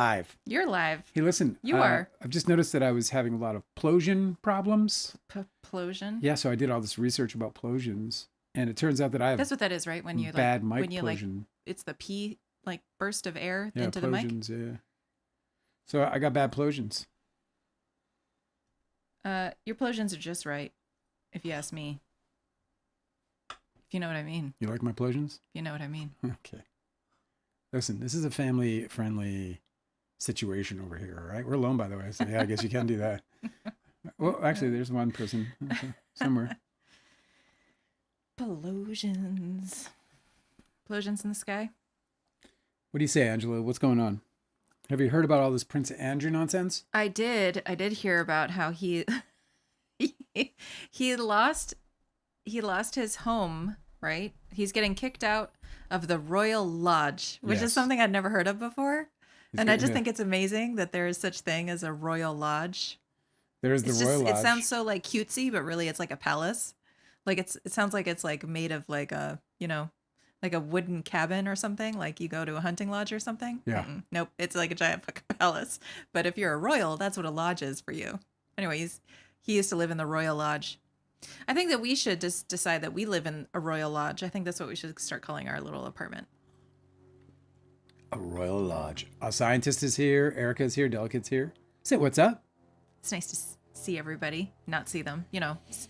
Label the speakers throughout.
Speaker 1: Live.
Speaker 2: You're live.
Speaker 1: Hey, listen.
Speaker 2: You are.
Speaker 1: I've just noticed that I was having a lot of plosion problems.
Speaker 2: Plosion?
Speaker 1: Yeah, so I did all this research about plosions, and it turns out that I have
Speaker 2: That's what that is, right? When you
Speaker 1: bad mic
Speaker 2: when you
Speaker 1: plosion.
Speaker 2: it's the P burst of air
Speaker 1: Yeah,
Speaker 2: into the mic.
Speaker 1: plosions. Yeah. So I got bad plosions.
Speaker 2: Your plosions are just right, if you ask me. If you know what I mean.
Speaker 1: You like my plosions?
Speaker 2: If you know what I mean.
Speaker 1: Okay. Listen, this is a family-friendly situation over here, all right? We're alone, by the way, so yeah, I guess you can do that. Well, actually, there's one person somewhere.
Speaker 2: Plosions. Plosions in the sky?
Speaker 1: What do you say, Angela? What's going on? Have you heard about all this Prince Andrew nonsense?
Speaker 2: I did hear about how he he lost his home, right? He's getting kicked out of the Royal Lodge, which is something I'd never heard of before. I just think it's amazing that there is such thing as a Royal Lodge.
Speaker 1: There is the Royal Lodge.
Speaker 2: It sounds so like cutesy, but really it's like a palace. Like it sounds like it's like made of like a, like a wooden cabin or something. Like you go to a hunting lodge or something.
Speaker 1: Yeah.
Speaker 2: Nope. It's like a giant fucking palace. But if you're a royal, that's what a lodge is for you. Anyway, he used to live in the Royal Lodge. I think that we should just decide that we live in a Royal Lodge. I think that's what we should start calling our little apartment.
Speaker 1: A Royal Lodge. A scientist is here. Erica's here. Delicate's here. Say, what's up?
Speaker 2: It's nice to see everybody, not see them,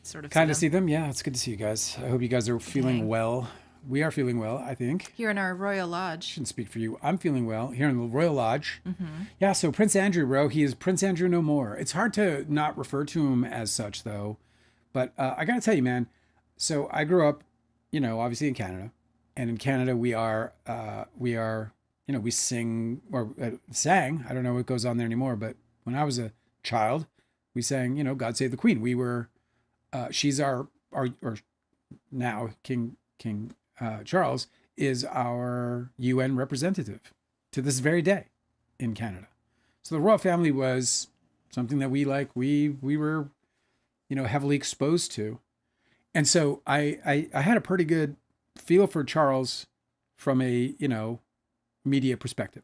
Speaker 2: sort of
Speaker 1: Kind of see them. Yeah, it's good to see you guys. I hope you guys are feeling well. We are feeling well, I think.
Speaker 2: Here in our Royal Lodge.
Speaker 1: Shouldn't speak for you. I'm feeling well here in the Royal Lodge.
Speaker 2: Mm-hmm.
Speaker 1: Yeah, so Prince Andrew, bro, he is Prince Andrew no more. It's hard to not refer to him as such, though. But I got to tell you, man, so I grew up, obviously in Canada. And in Canada, we sing or sang. I don't know what goes on there anymore. But when I was a child, we sang, God Save the Queen. We were, she's our or now King Charles is our UN representative to this very day in Canada. So the royal family was something that we were, heavily exposed to. And so I had a pretty good feel for Charles from a, media perspective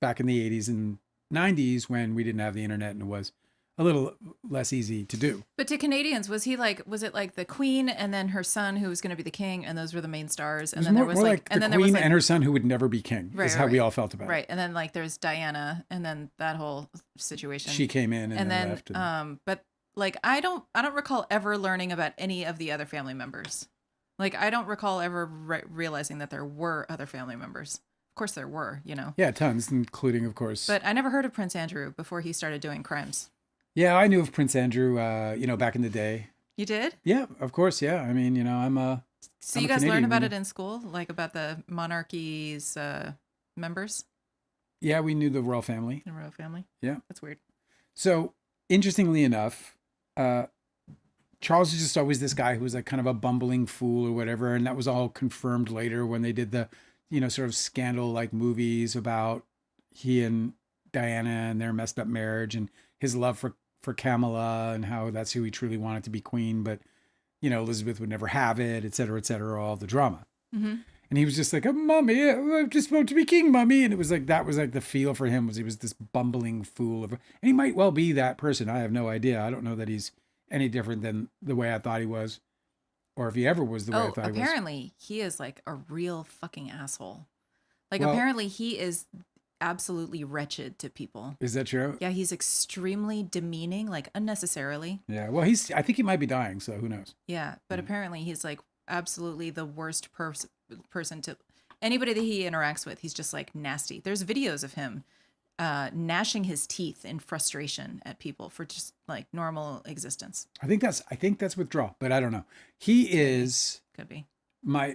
Speaker 1: back in the 80s and 90s when we didn't have the internet and it was a little less easy to do.
Speaker 2: But to Canadians, was it like the Queen and then her son who was going to be the king, and those were the main stars, and then there was
Speaker 1: the Queen and her son who would never be king. Is how we all felt about it.
Speaker 2: Right, and then like there's Diana, and then that whole situation.
Speaker 1: She came in and then left.
Speaker 2: But like I don't recall ever learning about any of the other family members. Like I don't recall ever realizing that there were other family members. Of course there were,
Speaker 1: Yeah, tons, including of course.
Speaker 2: But I never heard of Prince Andrew before he started doing crimes.
Speaker 1: Yeah, I knew of Prince Andrew, back in the day.
Speaker 2: You did?
Speaker 1: Yeah, of course. Yeah. I mean, I'm a.
Speaker 2: So you guys learned about it in school, like about the monarchy's members?
Speaker 1: Yeah, we knew the royal family.
Speaker 2: The royal family?
Speaker 1: Yeah.
Speaker 2: That's weird.
Speaker 1: So, interestingly enough, Charles is just always this guy who was like kind of a bumbling fool or whatever. And that was all confirmed later when they did the, sort of scandal-like movies about he and Diana and their messed up marriage and his love for Camilla and how that's who he truly wanted to be queen. But, Elizabeth would never have it, et cetera, all the drama.
Speaker 2: Mm-hmm.
Speaker 1: And he was just like, oh, mommy, I'm just supposed to be king, mommy. And it was like, that was like the feel for him was he was this bumbling fool. And he might well be that person. I have no idea. I don't know that he's any different than the way I thought he was. Or if he ever was the way I thought he was.
Speaker 2: Apparently he is like a real fucking asshole. Like apparently he is absolutely wretched to people.
Speaker 1: Is that true?
Speaker 2: Yeah, he's extremely demeaning, like unnecessarily.
Speaker 1: Yeah, well, I think he might be dying, so who knows?
Speaker 2: Yeah, but apparently he's like absolutely the worst person to anybody that he interacts with. He's just like nasty. There's videos of him gnashing his teeth in frustration at people for just like normal existence.
Speaker 1: I think that's withdrawal, but I don't know. He is
Speaker 2: could be.
Speaker 1: I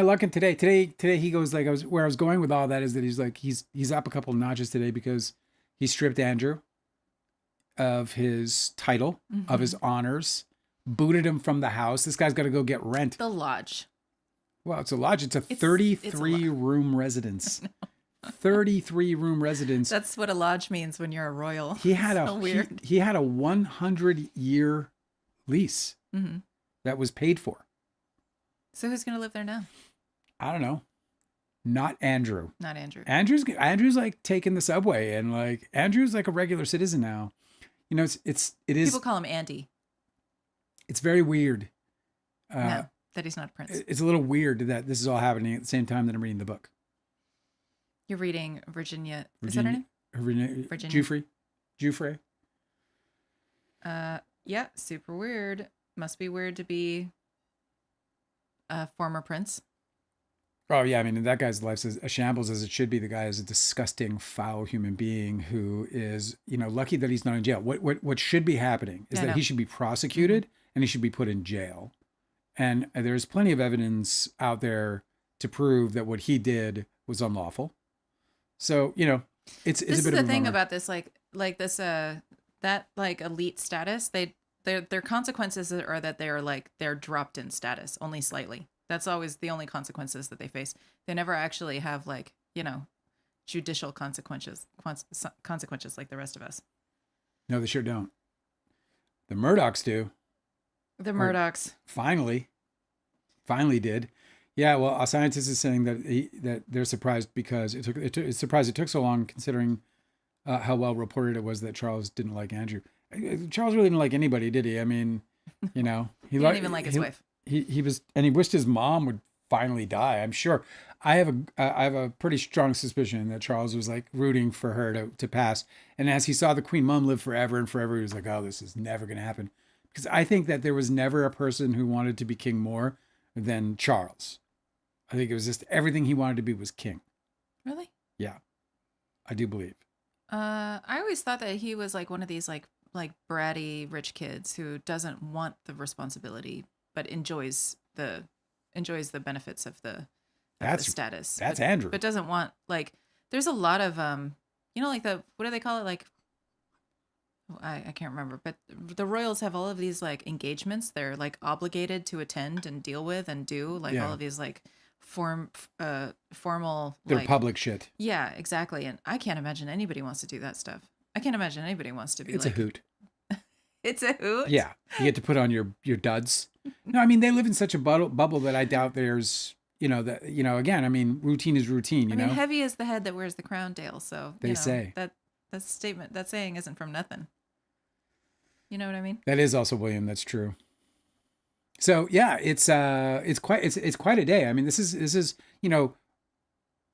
Speaker 1: like him today. Today he goes like where I was going with all that is that he's like he's up a couple notches today because he stripped Andrew of his title, of his honors, booted him from the house. This guy's got to go get rent.
Speaker 2: The lodge.
Speaker 1: Well, it's a lodge. It's a 33-room residence. 33-room residence.
Speaker 2: That's what a lodge means when you're a royal.
Speaker 1: He had weird. He had a 100-year lease that was paid for.
Speaker 2: So who's going to live there now?
Speaker 1: I don't know. Not Andrew.
Speaker 2: Not Andrew.
Speaker 1: Andrew's like taking the subway, and like Andrew's like a regular citizen now. You know, it is.
Speaker 2: People call him Andy.
Speaker 1: It's very weird.
Speaker 2: No, that he's not a prince.
Speaker 1: It's a little weird that this is all happening at the same time that I'm reading the book.
Speaker 2: You're reading Virginia. Is that her name?
Speaker 1: Virginia. Giuffre.
Speaker 2: Yeah, super weird. Must be weird to be a former prince.
Speaker 1: Oh yeah, I mean that guy's life's a shambles as it should be. The guy is a disgusting, foul human being who is, lucky that he's not in jail. What should be happening is that he should be prosecuted and he should be put in jail. And there's plenty of evidence out there to prove that what he did was unlawful. So it's a bit of a bummer. This is the thing
Speaker 2: about this, like this that like elite status. Their consequences are that they're dropped in status only slightly. That's always the only consequences that they face. They never actually have judicial consequences like the rest of us.
Speaker 1: No, they sure don't. The Murdochs do.
Speaker 2: The Murdochs
Speaker 1: finally did. Yeah, well, a scientist is saying that they're surprised because it's surprised it took so long, considering how well reported it was that Charles didn't like Andrew. Charles really didn't like anybody, did he? I mean, he
Speaker 2: didn't even like his wife.
Speaker 1: He wished his mom would finally die. I'm sure. I have a pretty strong suspicion that Charles was like rooting for her to pass. And as he saw the Queen Mum live forever and forever, he was like, oh, this is never going to happen. Because I think that there was never a person who wanted to be king more than Charles. I think it was just everything he wanted to be was king.
Speaker 2: Really?
Speaker 1: Yeah, I do believe.
Speaker 2: I always thought that he was like one of these like bratty rich kids who doesn't want the responsibility but enjoys the benefits of the status.
Speaker 1: That's Andrew.
Speaker 2: But doesn't want there's a lot of what do they call it, I can't remember, but the royals have all of these engagements they're obligated to attend and deal with and do all of these formal
Speaker 1: they're public shit.
Speaker 2: Yeah, exactly. And I can't imagine anybody wants to do that stuff. I can't imagine anybody wants to be
Speaker 1: It's a hoot.
Speaker 2: It's a hoot?
Speaker 1: Yeah. You get to put on your duds. No, I mean, they live in such a bubble that I doubt there's, again, I mean, routine is routine,
Speaker 2: I mean, heavy is the head that wears the crown, Dale. So
Speaker 1: they say
Speaker 2: that statement, that saying isn't from nothing. You know what I mean?
Speaker 1: That is also William. That's true. So yeah, it's quite a day. I mean, this is,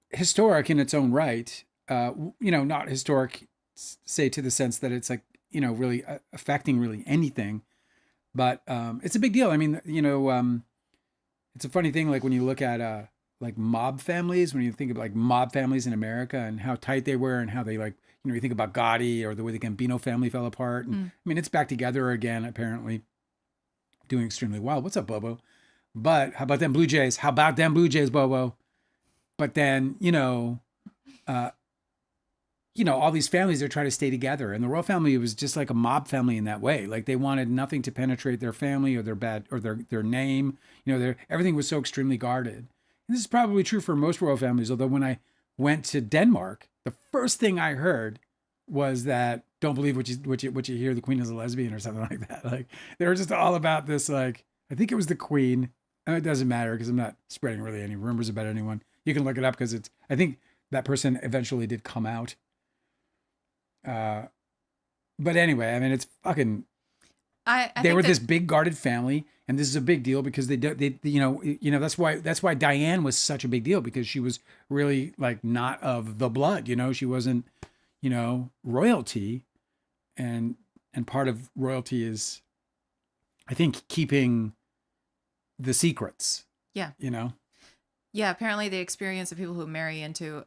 Speaker 1: historic in its own right. Not historic, say to the sense that it's really affecting really anything, but it's a big deal. I mean, it's a funny thing, when you look at mob families, when you think of mob families in America and how tight they were and how they you think about Gotti or the way the Gambino family fell apart. And I mean, it's back together again, apparently doing extremely well. What's up, Bobo? But how about them Blue Jays? Bobo? But then, all these families, they're trying to stay together. And the royal family was just like a mob family in that way. They wanted nothing to penetrate their family or their name. Everything was so extremely guarded. And this is probably true for most royal families. Although when I went to Denmark, the first thing I heard was that don't believe what you hear, the queen is a lesbian or something like that. They were just all about this. I think it was the queen. And it doesn't matter because I'm not spreading really any rumors about anyone. You can look it up because I think that person eventually did come out. But anyway, I mean, it's fucking. They were this big guarded family, and this is a big deal because they that's why Diane was such a big deal, because she was really not of the blood, she wasn't, royalty, and part of royalty is, I think, keeping the secrets.
Speaker 2: Yeah. Yeah, apparently the experience of people who marry into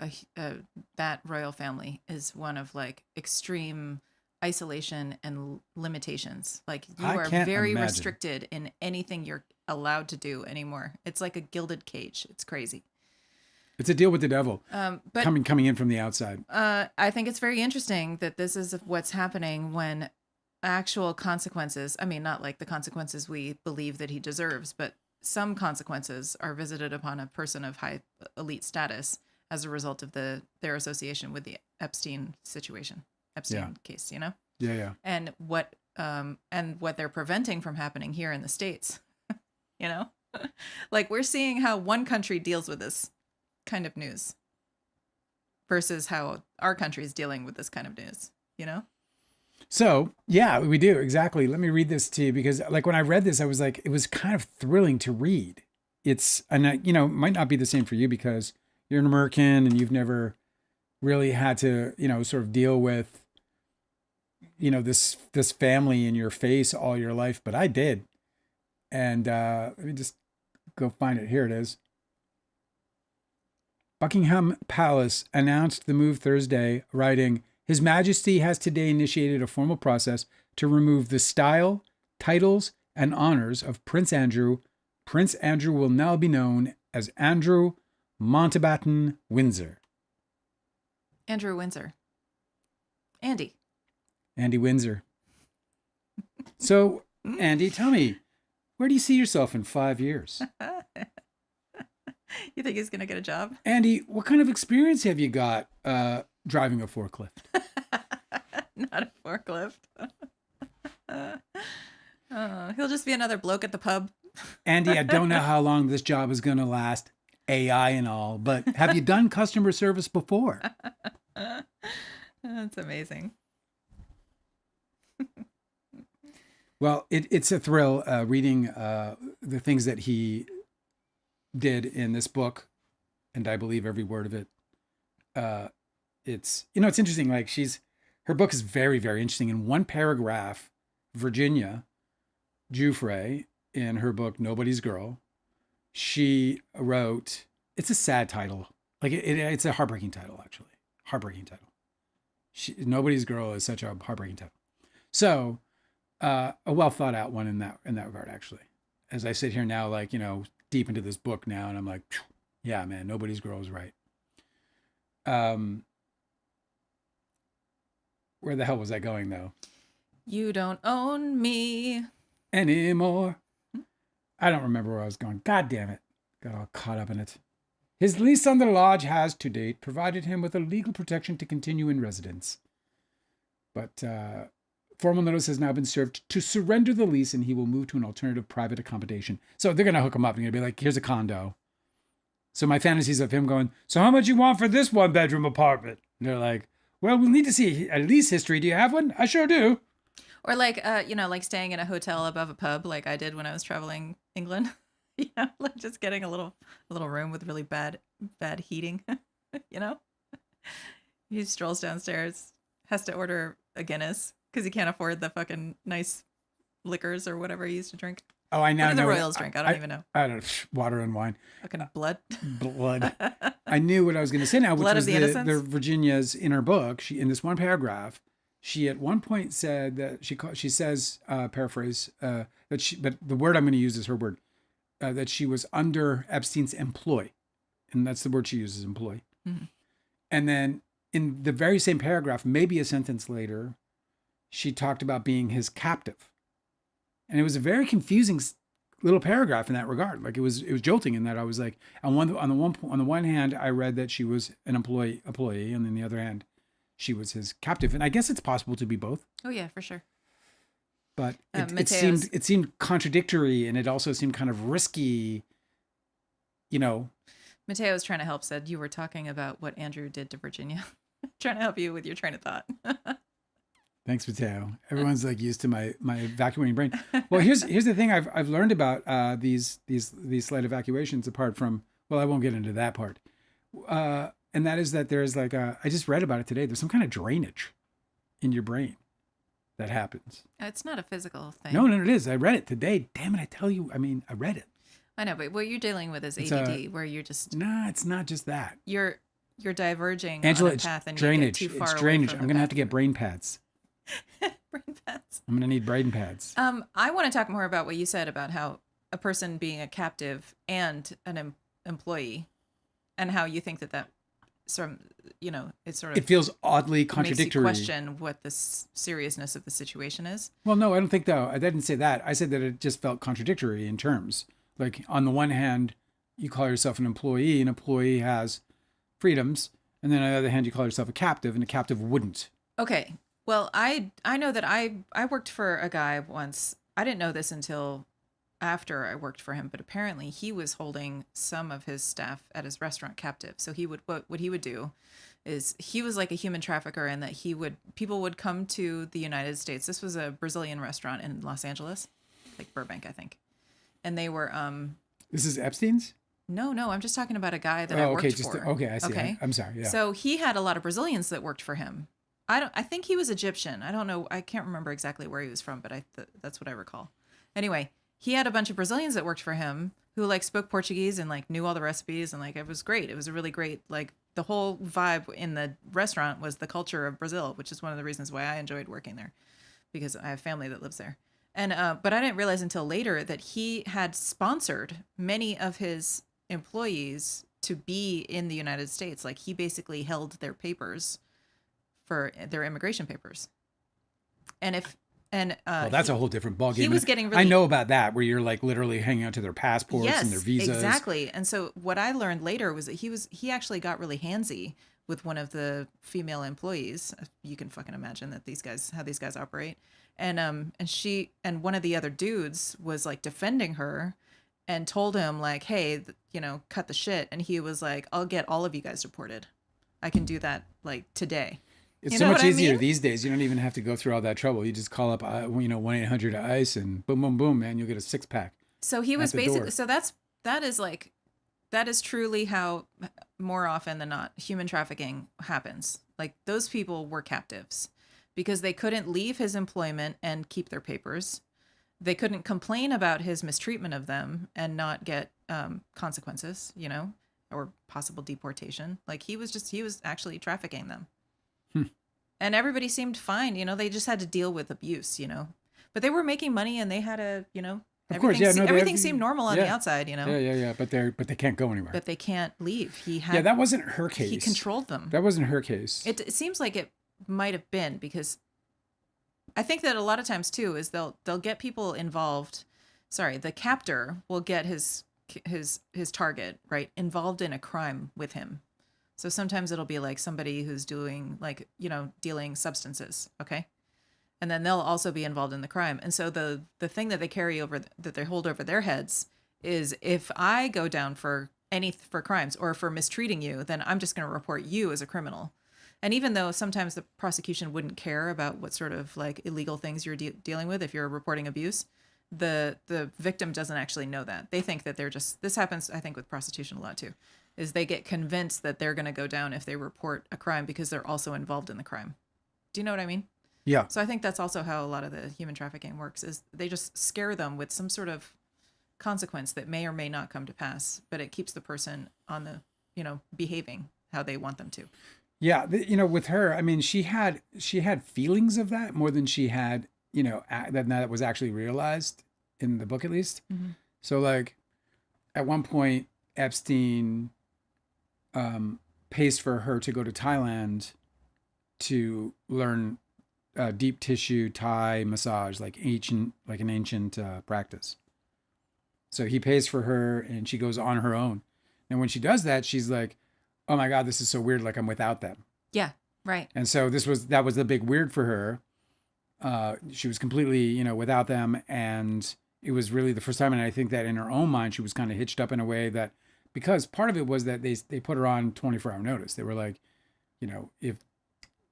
Speaker 2: that royal family is one of extreme isolation and limitations. You are very restricted in anything you're allowed to do anymore. It's like a gilded cage. It's crazy.
Speaker 1: It's a deal with the devil.
Speaker 2: But
Speaker 1: coming in from the outside.
Speaker 2: I think it's very interesting that this is what's happening when actual consequences, I mean, not the consequences we believe that he deserves, but some consequences are visited upon a person of high elite status as a result of their association with the Epstein case,
Speaker 1: Yeah.
Speaker 2: And what they're preventing from happening here in the States, we're seeing how one country deals with this kind of news versus how our country is dealing with this kind of news, you know?
Speaker 1: So, yeah, we do. Exactly. Let me read this to you because like when I read this, I was like, it was kind of thrilling to read. And it might not be the same for you because you're an American and you've never really had to, sort of deal with, this family in your face all your life, but I did. And let me just go find it. Here it is. Buckingham Palace announced the move Thursday, writing, His Majesty has today initiated a formal process to remove the style, titles, and honors of Prince Andrew. Prince Andrew will now be known as Andrew Mountbatten Windsor.
Speaker 2: Andrew Windsor. Andy
Speaker 1: Windsor. So, Andy, tell me, where do you see yourself in 5 years?
Speaker 2: You think he's going to get a job?
Speaker 1: Andy, what kind of experience have you got driving a forklift?
Speaker 2: Not a forklift. He'll just be another bloke at the pub.
Speaker 1: Andy, I don't know how long this job is going to last, AI and all, but have you done customer service before?
Speaker 2: That's amazing.
Speaker 1: Well, it's a thrill reading the things that he did in this book, and I believe every word of it. It's interesting. Like her book is very, very interesting. In one paragraph, Virginia Giuffre, in her book Nobody's Girl, she wrote. It's a sad title. Like it's a heartbreaking title, actually. Heartbreaking title. Nobody's Girl is such a heartbreaking title. So, a well thought out one in that regard, actually. As I sit here now, like deep into this book now, and I'm like, yeah, man, Nobody's Girl is right. Where the hell was I going though?
Speaker 2: You don't own me
Speaker 1: anymore. I don't remember where I was going. God damn it. Got all caught up in it. His lease on the lodge has, to date, provided him with a legal protection to continue in residence. But formal notice has now been served to surrender the lease, and he will move to an alternative private accommodation. So they're going to hook him up and going to be like, here's a condo. So my fantasies of him going, so how much you want for this one-bedroom apartment? And they're like, well, we'll need to see a lease history. Do you have one? I sure do.
Speaker 2: Or like, like staying in a hotel above a pub, like I did when I was traveling England. Like just getting a little room with really bad heating. He strolls downstairs, has to order a Guinness because he can't afford the fucking nice liquors or whatever he used to drink.
Speaker 1: Oh, I now
Speaker 2: what do
Speaker 1: know.
Speaker 2: The Royals drink. I don't even know.
Speaker 1: I don't know. Water and wine.
Speaker 2: Fucking blood.
Speaker 1: Blood. I knew what I was going to say now, which
Speaker 2: Blood
Speaker 1: was
Speaker 2: of the
Speaker 1: Virginia's in her book. She, in this one paragraph, she at one point said that she says, paraphrase, that but the word I'm going to use is her word, that she was under Epstein's employ. And that's the word she uses, employ. Mm-hmm. And then in the very same paragraph, maybe a sentence later, she talked about being his captive. And it was a very confusing little paragraph in that regard. Like it was jolting in that I was like, on the one hand, I read that she was an employee, and on the other hand, she was his captive. And I guess it's possible to be both.
Speaker 2: Oh yeah, for sure.
Speaker 1: But it seemed contradictory, and it also seemed kind of risky,
Speaker 2: Mateo's trying to help, said you were talking about what Andrew did to Virginia. Trying to help you with your train of thought.
Speaker 1: Thanks, Mateo. Everyone's like used to my evacuating brain. Well, here's the thing I've learned about these slight evacuations. Apart from, well, I won't get into that part, and that is that there's like I just read about it today. There's some kind of drainage in your brain that happens.
Speaker 2: It's not a physical thing.
Speaker 1: No, it is. I read it today. Damn it! I tell you, I read it.
Speaker 2: I know, but what you're dealing with is ADD, where you're just
Speaker 1: it's not just that.
Speaker 2: You're diverging
Speaker 1: Angela,
Speaker 2: on a path and
Speaker 1: drainage.
Speaker 2: You get too far
Speaker 1: it's drainage.
Speaker 2: away from
Speaker 1: I'm gonna have to get brain pads.
Speaker 2: Brain pads.
Speaker 1: I'm gonna need brain pads.
Speaker 2: I want to talk more about what you said about how a person being a captive and an employee, and how you think that it
Speaker 1: feels oddly contradictory.
Speaker 2: Makes you question what the seriousness of the situation is.
Speaker 1: Well, no, I don't think though. I didn't say that. I said that it just felt contradictory in terms. Like on the one hand, you call yourself an employee. An employee has freedoms, and then on the other hand, you call yourself a captive, and a captive wouldn't.
Speaker 2: Okay. Well, I know that I worked for a guy once. I didn't know this until after I worked for him, but apparently he was holding some of his staff at his restaurant captive. So he would what he would do is he was like a human trafficker, and that people would come to the United States. This was a Brazilian restaurant in Los Angeles, like Burbank, I think. And they were
Speaker 1: This is Epstein's?
Speaker 2: no, I'm just talking about a guy that I worked for.
Speaker 1: Okay, I see.
Speaker 2: Okay.
Speaker 1: I'm sorry. Yeah.
Speaker 2: So he had a lot of Brazilians that worked for him. I think he was Egyptian. I don't know. I can't remember exactly where he was from, but that's what I recall. Anyway, he had a bunch of Brazilians that worked for him who like spoke Portuguese and like knew all the recipes, and like it was great. It was a really great, like, the whole vibe in the restaurant was the culture of Brazil, which is one of the reasons why I enjoyed working there, because I have family that lives there. And but I didn't realize until later that he had sponsored many of his employees to be in the United States. Like, he basically held their papers for their immigration papers. And
Speaker 1: well, that's a whole different ballgame.
Speaker 2: He was getting really,
Speaker 1: I know about that, where you're like literally hanging out to their passports and their visas.
Speaker 2: Exactly. And so what I learned later was that he actually got really handsy with one of the female employees. You can fucking imagine that how these guys operate. And one of the other dudes was like defending her and told him like, hey, cut the shit. And he was like, I'll get all of you guys deported. I can do that like today.
Speaker 1: It's so much easier these days. You don't even have to go through all that trouble. You just call up, 1-800-ICE and boom, boom, boom, man, you'll get a 6-pack.
Speaker 2: So he was basically, that is truly how, more often than not, human trafficking happens. Like, those people were captives because they couldn't leave his employment and keep their papers. They couldn't complain about his mistreatment of them and not get consequences, or possible deportation. Like, he was actually trafficking them. And everybody seemed fine. They just had to deal with abuse, but they were making money, and they had everything seemed normal on the outside,
Speaker 1: Yeah. But they can't go anywhere.
Speaker 2: But they can't leave.
Speaker 1: That wasn't her case.
Speaker 2: He controlled them.
Speaker 1: That wasn't her case.
Speaker 2: It seems like it might have been, because I think that a lot of times too is they'll get people involved. Sorry, the captor will get his target, right, involved in a crime with him. So sometimes it'll be like somebody who's doing like, dealing substances. Okay. And then they'll also be involved in the crime. And so the thing that they carry over, that they hold over their heads, is if I go down for crimes or for mistreating you, then I'm just going to report you as a criminal. And even though sometimes the prosecution wouldn't care about what sort of like illegal things you're dealing with, if you're reporting abuse, the victim doesn't actually know that. They think that this happens, I think, with prostitution a lot too, is they get convinced that they're going to go down if they report a crime because they're also involved in the crime. Do you know what I mean?
Speaker 1: Yeah.
Speaker 2: So I think that's also how a lot of the human trafficking works, is they just scare them with some sort of consequence that may or may not come to pass, but it keeps the person on the, behaving how they want them to.
Speaker 1: Yeah. With her, I mean, she had feelings of that more than she had, that was actually realized in the book, at least. Mm-hmm. So like at one point, Epstein pays for her to go to Thailand to learn deep tissue Thai massage, like an ancient practice. So he pays for her, and she goes on her own. And when she does that, she's like, "Oh my God, this is so weird. Like, I'm without them."
Speaker 2: Yeah, right.
Speaker 1: And so that was the big weird for her. She was completely, without them, and it was really the first time. And I think that in her own mind, she was kind of hitched up in a way that, because part of it was that they put her on 24-hour notice. They were like, if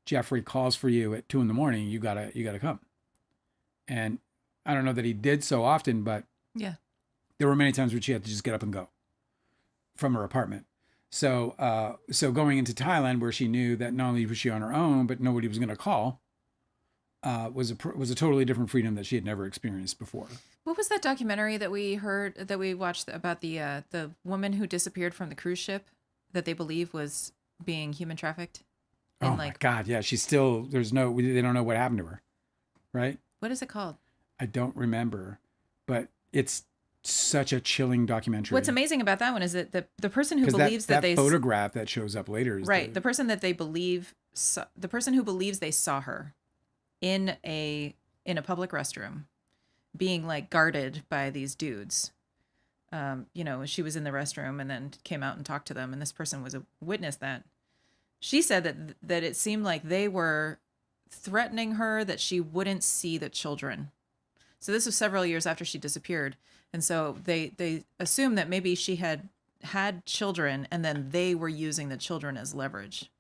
Speaker 1: Giuffre calls for you at 2 a.m, you gotta come. And I don't know that he did so often, but
Speaker 2: yeah,
Speaker 1: there were many times where she had to just get up and go from her apartment. So going into Thailand, where she knew that not only was she on her own, but nobody was going to call, was a totally different freedom that she had never experienced before.
Speaker 2: What was that documentary that we watched about the woman who disappeared from the cruise ship that they believe was being human trafficked?
Speaker 1: And my God. Yeah. She's still, they don't know what happened to her. Right.
Speaker 2: What is it called?
Speaker 1: I don't remember, but it's such a chilling documentary.
Speaker 2: What's amazing about that one is that the person who believes that they
Speaker 1: photograph that shows up later is
Speaker 2: right. The person that they believe, the person who believes they saw her in a public restroom, being like guarded by these dudes. She was in the restroom and then came out and talked to them, and this person was a witness that. She said that it seemed like they were threatening her that she wouldn't see the children. So this was several years after she disappeared. And so they assumed that maybe she had children and then they were using the children as leverage.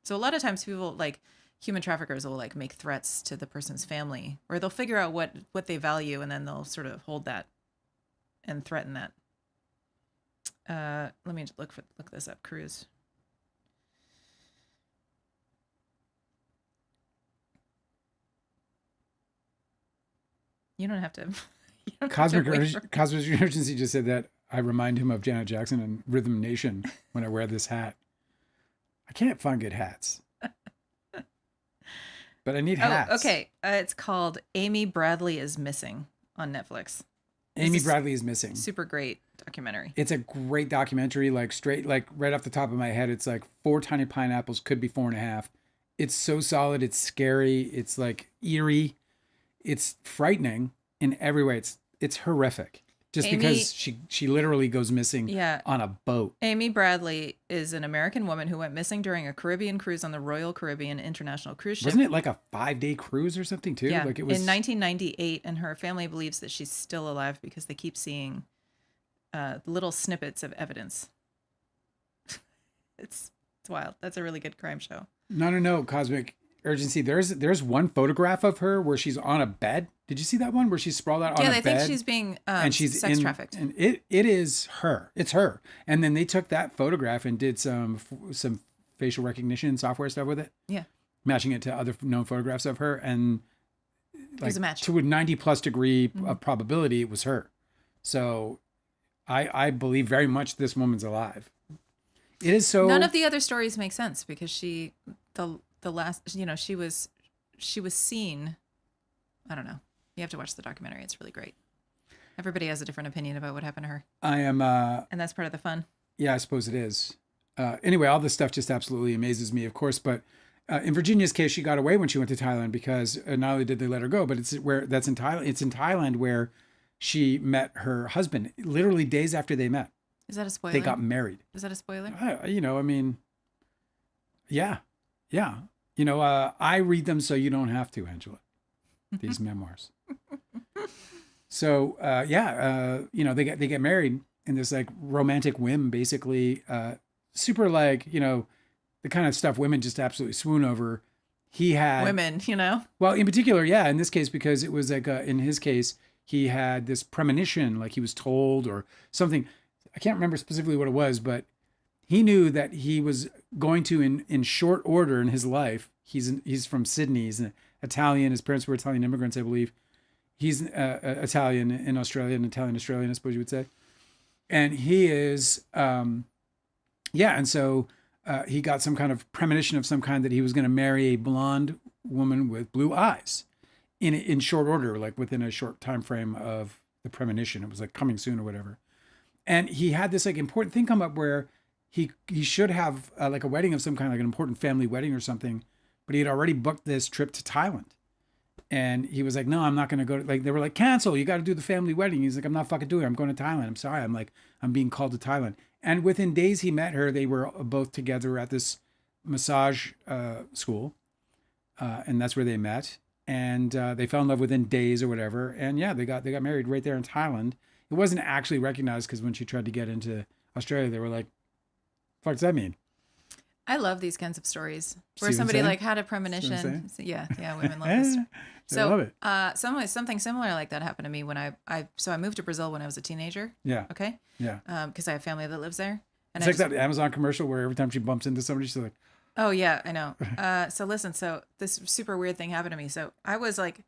Speaker 2: So a lot of times people like human traffickers will like make threats to the person's family, or they'll figure out what they value and then they'll sort of hold that and threaten that. Let me look this up. Cruise. You don't have to.
Speaker 1: Cosmic Urgency just said that I remind him of Janet Jackson and Rhythm Nation when I wear this hat. I can't find good hats. But I need hats.
Speaker 2: Oh, okay. It's called Amy Bradley is Missing on Netflix.
Speaker 1: Amy Bradley is Missing.
Speaker 2: Super great documentary.
Speaker 1: It's a great documentary, like straight, like right off the top of my head. It's like 4 tiny pineapples, could be 4.5. It's so solid. It's scary. It's like eerie. It's frightening in every way. It's horrific. Just because she literally goes missing on a boat.
Speaker 2: Amy Bradley is an American woman who went missing during a Caribbean cruise on the Royal Caribbean International Cruise Ship.
Speaker 1: Wasn't it like a 5-day cruise or something too?
Speaker 2: Yeah,
Speaker 1: like it was
Speaker 2: in 1998, and her family believes that she's still alive because they keep seeing little snippets of evidence. It's wild. That's a really good crime show.
Speaker 1: No, Cosmic Urgency. There's one photograph of her where she's on a bed. Did you see that one where she's sprawled out on a bed?
Speaker 2: Yeah, they think she's being
Speaker 1: and she's
Speaker 2: sex trafficked.
Speaker 1: And it is her. It's her. And then they took that photograph and did some facial recognition software stuff with it.
Speaker 2: Yeah.
Speaker 1: Matching it to other known photographs of her, and like
Speaker 2: a match.
Speaker 1: to a 90+ degree of probability, it was her. So I believe very much this woman's alive. It is so.
Speaker 2: None of the other stories make sense because the last, she was seen. I don't know. You have to watch the documentary. It's really great. Everybody has a different opinion about what happened to her.
Speaker 1: I am.
Speaker 2: And that's part of the fun.
Speaker 1: Yeah, I suppose it is. Anyway, all this stuff just absolutely amazes me, of course. But in Virginia's case, she got away when she went to Thailand because not only did they let her go, but it's in Thailand. It's in Thailand where she met her husband literally days after they met.
Speaker 2: Is that a spoiler?
Speaker 1: They got married.
Speaker 2: Is that a spoiler?
Speaker 1: I mean, yeah. I read them so you don't have to, Angela. These memoirs. So they get married in this like romantic whim, basically, super like the kind of stuff women just absolutely swoon over. He had
Speaker 2: women,
Speaker 1: Well, in particular, yeah, in this case, because it was like in his case, he had this premonition, like he was told or something. I can't remember specifically what it was, but he knew that he was going to, in short order in his life. He's from Sydney. He's an Italian. His parents were Italian immigrants, I believe. He's Italian in Australia, an Italian Australian, I suppose you would say. And he is, and so he got some kind of premonition of some kind that he was going to marry a blonde woman with blue eyes in short order, like within a short time frame of the premonition. It was like coming soon or whatever. And he had this like important thing come up where he should have like a wedding of some kind, like an important family wedding or something, but he had already booked this trip to Thailand. And he was like, no, I'm not going to go. Like, they were like, cancel. You got to do the family wedding. He's like, I'm not fucking doing it. I'm going to Thailand. I'm sorry. I'm being called to Thailand. And within days he met her. They were both together at this massage school. And that's where they met. And they fell in love within days or whatever. And yeah, they got married right there in Thailand. It wasn't actually recognized because when she tried to get into Australia, they were like, what does that mean?
Speaker 2: I love these kinds of stories where somebody like had a premonition. Yeah, women love this. So,
Speaker 1: I love it.
Speaker 2: Something similar like that happened to me when I moved to Brazil when I was a teenager.
Speaker 1: Yeah.
Speaker 2: Okay.
Speaker 1: Yeah.
Speaker 2: Because I have family that lives there. And
Speaker 1: it's like that Amazon commercial where every time she bumps into somebody, she's like,
Speaker 2: oh yeah, I know. So listen, this super weird thing happened to me. So I was like,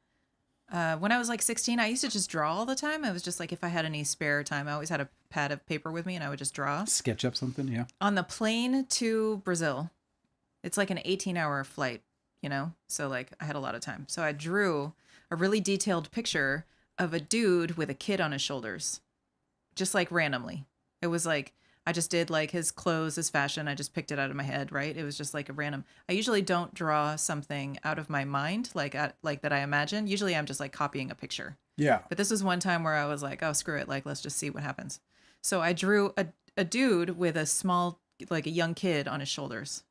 Speaker 2: when I was like 16, I used to just draw all the time. I was just like, if I had any spare time, I always had a pad of paper with me and I would just draw.
Speaker 1: Sketch up something, yeah.
Speaker 2: On the plane to Brazil, it's like an 18-hour flight, So like I had a lot of time. So I drew a really detailed picture of a dude with a kid on his shoulders, just like randomly. It was like, I just did like his clothes, his fashion. I just picked it out of my head, right? It was just like a random. I usually don't draw something out of my mind, like that I imagine. Usually I'm just like copying a picture.
Speaker 1: Yeah.
Speaker 2: But this was one time where I was like, oh, screw it. Like, let's just see what happens. So I drew a dude with a small, like a young kid on his shoulders.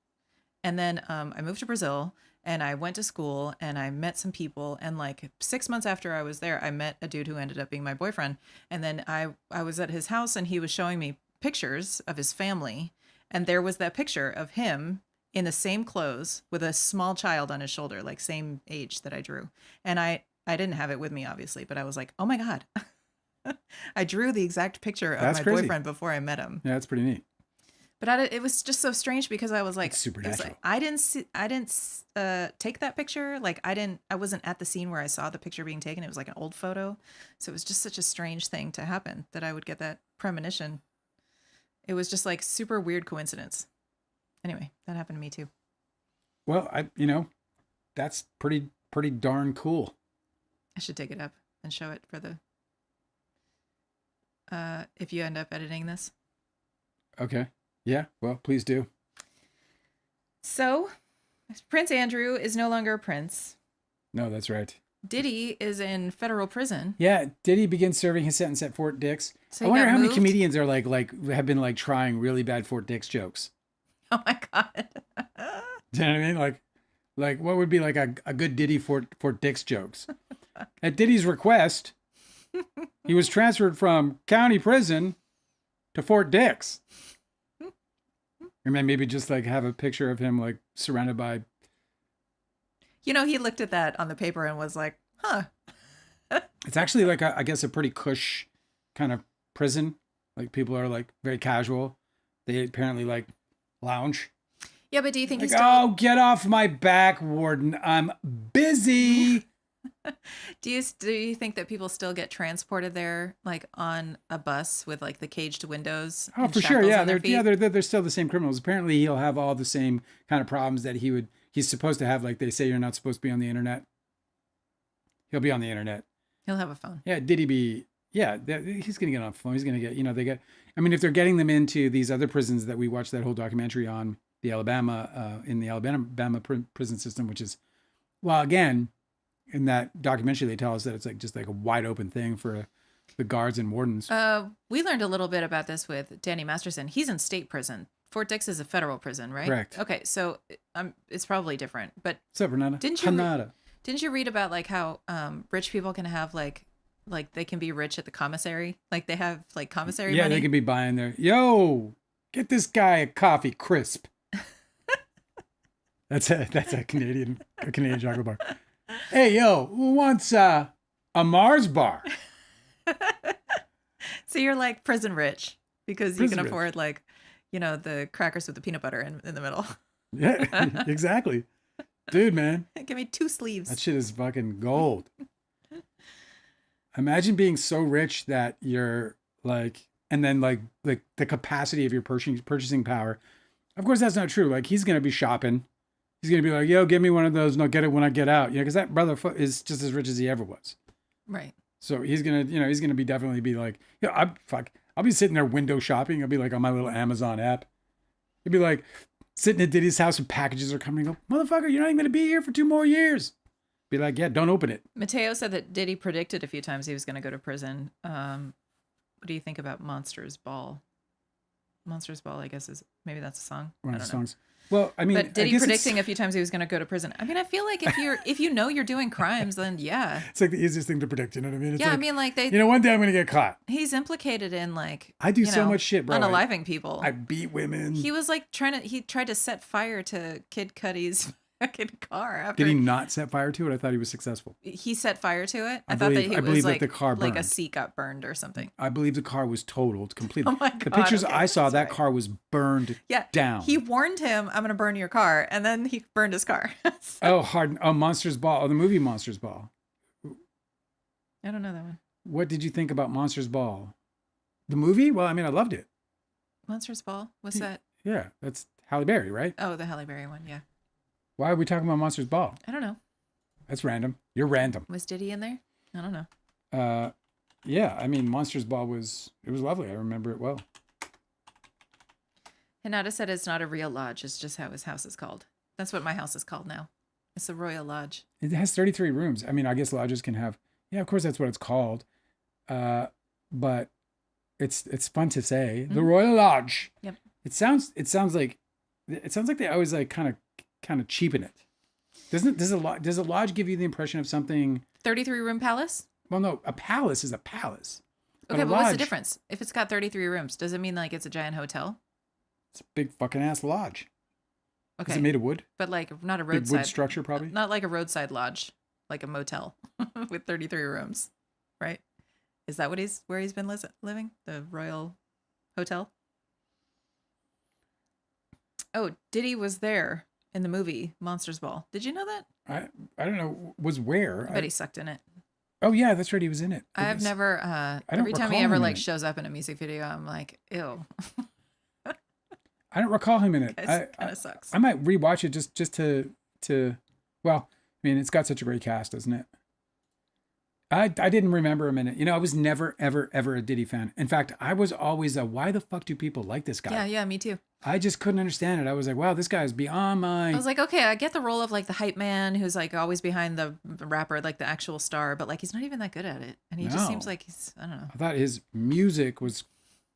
Speaker 2: And then I moved to Brazil And I went to school and I met some people. And like 6 months after I was there, I met a dude who ended up being my boyfriend. And then I was at his house and he was showing me pictures of his family. And there was that picture of him in the same clothes with a small child on his shoulder, like same age that I drew. And I didn't have it with me, obviously, but I was like, oh my God. I drew the exact picture of
Speaker 1: That's
Speaker 2: my
Speaker 1: crazy.
Speaker 2: boyfriend before I met him.
Speaker 1: Yeah, that's pretty neat.
Speaker 2: But it was just so strange because I was like,
Speaker 1: It's supernatural.
Speaker 2: like, I didn't take that picture. Like I wasn't at the scene where I saw the picture being taken. It was like an old photo. So it was just such a strange thing to happen that I would get that premonition. It was just like super weird coincidence. Anyway, that happened to me too.
Speaker 1: Well, that's pretty darn cool.
Speaker 2: I should take it up and show it for the, if you end up editing this.
Speaker 1: Okay. Yeah. Well, please do.
Speaker 2: So, Prince Andrew is no longer a prince.
Speaker 1: No, that's right.
Speaker 2: Diddy is in federal prison.
Speaker 1: Yeah, Diddy begins serving his sentence at Fort Dix.
Speaker 2: So
Speaker 1: I
Speaker 2: he
Speaker 1: wonder
Speaker 2: got
Speaker 1: how many
Speaker 2: moved?
Speaker 1: comedians are like have been like trying really bad Fort Dix jokes.
Speaker 2: Oh my God.
Speaker 1: Do you know what I mean? Like what would be like a good Diddy Fort Dix jokes? At Diddy's request, he was transferred from county prison to Fort Dix. Or maybe just like have a picture of him like surrounded by.
Speaker 2: You know, he looked at that on the paper and was like, huh.
Speaker 1: It's actually like I guess a pretty cush kind of prison. Like people are like very casual. They apparently like lounge.
Speaker 2: Yeah, but do you think
Speaker 1: Like,
Speaker 2: he's still...
Speaker 1: oh, get off my back, warden. I'm busy.
Speaker 2: Do you think that people still get transported there, like on a bus with like the caged windows?
Speaker 1: Oh,
Speaker 2: and
Speaker 1: for sure.
Speaker 2: shackles
Speaker 1: Yeah,
Speaker 2: on their
Speaker 1: they're
Speaker 2: feet?
Speaker 1: still the same criminals. Apparently, he'll have all the same kind of problems that he's supposed to have. Like they say, you're not supposed to be on the internet. He'll be on the internet.
Speaker 2: He'll have a phone.
Speaker 1: Yeah, he's gonna get on the phone. He's gonna get, I mean, if they're getting them into these other prisons that we watched that whole documentary on the Alabama, in the Alabama prison system, which is, well, again, in that documentary, they tell us that it's like just like a wide open thing for the guards and wardens.
Speaker 2: We learned a little bit about this with Danny Masterson. He's in state prison. Fort Dix is a federal prison, right?
Speaker 1: Correct.
Speaker 2: Okay, so it's probably different. But
Speaker 1: What's up, Renata?
Speaker 2: didn't you read about like how rich people can have like they can be rich at the commissary? Like they have like commissary
Speaker 1: Yeah,
Speaker 2: money?
Speaker 1: they could be buying their, yo, get this guy a coffee crisp. That's a Canadian chocolate bar. Hey, yo, who wants a Mars bar?
Speaker 2: So you're like prison rich because you
Speaker 1: Prison
Speaker 2: can
Speaker 1: rich.
Speaker 2: afford like, the crackers with the peanut butter in the middle.
Speaker 1: Yeah, exactly. Dude, man,
Speaker 2: Give me 2 sleeves.
Speaker 1: that shit is fucking gold. Imagine being so rich that you're like, and then like the capacity of your purchasing power. Of course, that's not true. Like he's going to be shopping. He's going to be like, yo, give me one of those and I'll get it when I get out. Because that brother is just as rich as he ever was.
Speaker 2: Right.
Speaker 1: So he's going to be definitely be like, I'll be sitting there window shopping. I'll be like on my little Amazon app. He'll be like sitting at Diddy's house and packages are coming. Go, motherfucker, you're not even going to be here for 2 more years. Be like, yeah, don't open it.
Speaker 2: Mateo said that Diddy predicted a few times he was going to go to prison. What do you think about Monsters Ball? Monsters Ball, I guess, maybe that's a song.
Speaker 1: One
Speaker 2: I
Speaker 1: of the
Speaker 2: don't know.
Speaker 1: songs. Well, I mean,
Speaker 2: But
Speaker 1: I
Speaker 2: Diddy
Speaker 1: guess
Speaker 2: predicting a few times he was going to go to prison. I mean, I feel like if you know you're doing crimes, then yeah.
Speaker 1: it's like the easiest thing to predict. You know what I mean? It's
Speaker 2: Yeah,
Speaker 1: like,
Speaker 2: I mean, like
Speaker 1: one day I'm going to get caught.
Speaker 2: he's implicated in like
Speaker 1: I do so much shit, bro.
Speaker 2: unaliving people.
Speaker 1: I beat women.
Speaker 2: He was like he tried to set fire to Kid Cudi's fucking car after
Speaker 1: Did he not set fire to it? I thought he was successful.
Speaker 2: he set fire to it.
Speaker 1: I
Speaker 2: thought
Speaker 1: believe-
Speaker 2: that he
Speaker 1: I
Speaker 2: was
Speaker 1: believe that
Speaker 2: like
Speaker 1: the car
Speaker 2: like a
Speaker 1: burned.
Speaker 2: seat got burned or something.
Speaker 1: I believe the car was totaled completely.
Speaker 2: Oh my
Speaker 1: The
Speaker 2: God,
Speaker 1: pictures
Speaker 2: okay,
Speaker 1: I saw,
Speaker 2: that's
Speaker 1: that
Speaker 2: right.
Speaker 1: car was burned
Speaker 2: Yeah,
Speaker 1: down.
Speaker 2: He warned him, "I'm going to burn your car," and then he burned his car.
Speaker 1: Monsters Ball. Oh, the movie Monsters Ball.
Speaker 2: I don't know that one.
Speaker 1: What did you think about Monsters Ball? The movie? Well, I mean, I loved it.
Speaker 2: Monsters Ball. What's that?
Speaker 1: Yeah, that's Halle Berry, right?
Speaker 2: Oh, the Halle Berry one. Yeah,
Speaker 1: Why are we talking about Monsters Ball?
Speaker 2: I don't know.
Speaker 1: That's random. You're random.
Speaker 2: Was Diddy in there? I don't know.
Speaker 1: Yeah, I mean, Monsters Ball was lovely. I remember it well.
Speaker 2: Hinata said it's not a real lodge. It's just how his house is called. That's what my house is called now. It's the Royal Lodge.
Speaker 1: It has 33 rooms. I mean, I guess lodges can have. Yeah, of course, that's what it's called. But it's fun to say. The Royal Lodge.
Speaker 2: Yep.
Speaker 1: It sounds like they always like kind of cheapen it. Does a lodge give you the impression of something?
Speaker 2: 33-room palace?
Speaker 1: Well, no, a palace is a palace.
Speaker 2: Okay, but what's the difference? If it's got 33 rooms, does it mean like it's a giant hotel?
Speaker 1: It's a big fucking ass lodge.
Speaker 2: Okay.
Speaker 1: Is it made of wood?
Speaker 2: But like not a
Speaker 1: Big
Speaker 2: roadside
Speaker 1: wood structure, probably.
Speaker 2: Not like a roadside lodge, like a motel with 33 rooms, right? Is that where he's been living? The Royal Hotel? Oh, Diddy was there in the movie Monsters Ball. Did you know that?
Speaker 1: I don't know. Was where?
Speaker 2: I bet he sucked in it.
Speaker 1: Oh yeah, that's right. He was in it.
Speaker 2: I've never. Every time he ever like shows up in a music video, I'm like, ew.
Speaker 1: I don't recall him in it.
Speaker 2: It kind of sucks.
Speaker 1: I might rewatch it just to. Well, I mean, it's got such a great cast, doesn't it? I didn't remember him in it. You know, I was never, ever, ever a Diddy fan. In fact, I was always why the fuck do people like this guy?
Speaker 2: Yeah, me too.
Speaker 1: I just couldn't understand it. I was like, wow, this guy is beyond my...
Speaker 2: I was like, okay, I get the role of like the hype man who's like always behind the rapper, like the actual star, but like he's not even that good at it. And he just seems like I don't know.
Speaker 1: I thought his music was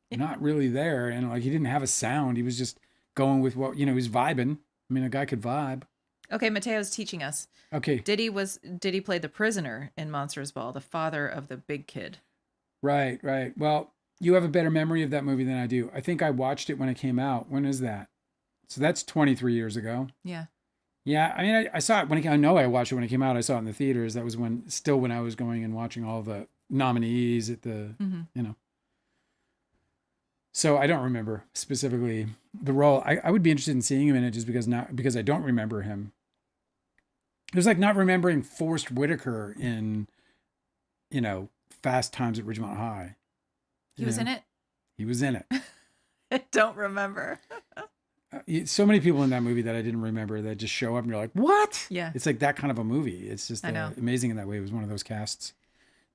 Speaker 1: not really there. And like he didn't have a sound. He was just going with what, he was vibing. I mean, a guy could vibe.
Speaker 2: Okay, Mateo's teaching us.
Speaker 1: Okay.
Speaker 2: Diddy played the prisoner in Monsters Ball, the father of the big kid.
Speaker 1: Right. Well, you have a better memory of that movie than I do. I think I watched it when it came out. When is that? So that's 23 years ago.
Speaker 2: Yeah.
Speaker 1: Yeah, I mean, I saw it I know I watched it when it came out. I saw it in the theaters. That was when I was going and watching all the nominees at the, So I don't remember specifically the role. I would be interested in seeing him in it just because I don't remember him. It was like not remembering Forrest Whitaker in, Fast Times at Ridgemont High.
Speaker 2: He was in it?
Speaker 1: He was in it.
Speaker 2: I don't remember.
Speaker 1: So many people in that movie that I didn't remember that just show up and you're like, what?
Speaker 2: Yeah.
Speaker 1: It's like that kind of a movie. It's just amazing in that way. It was one of those casts.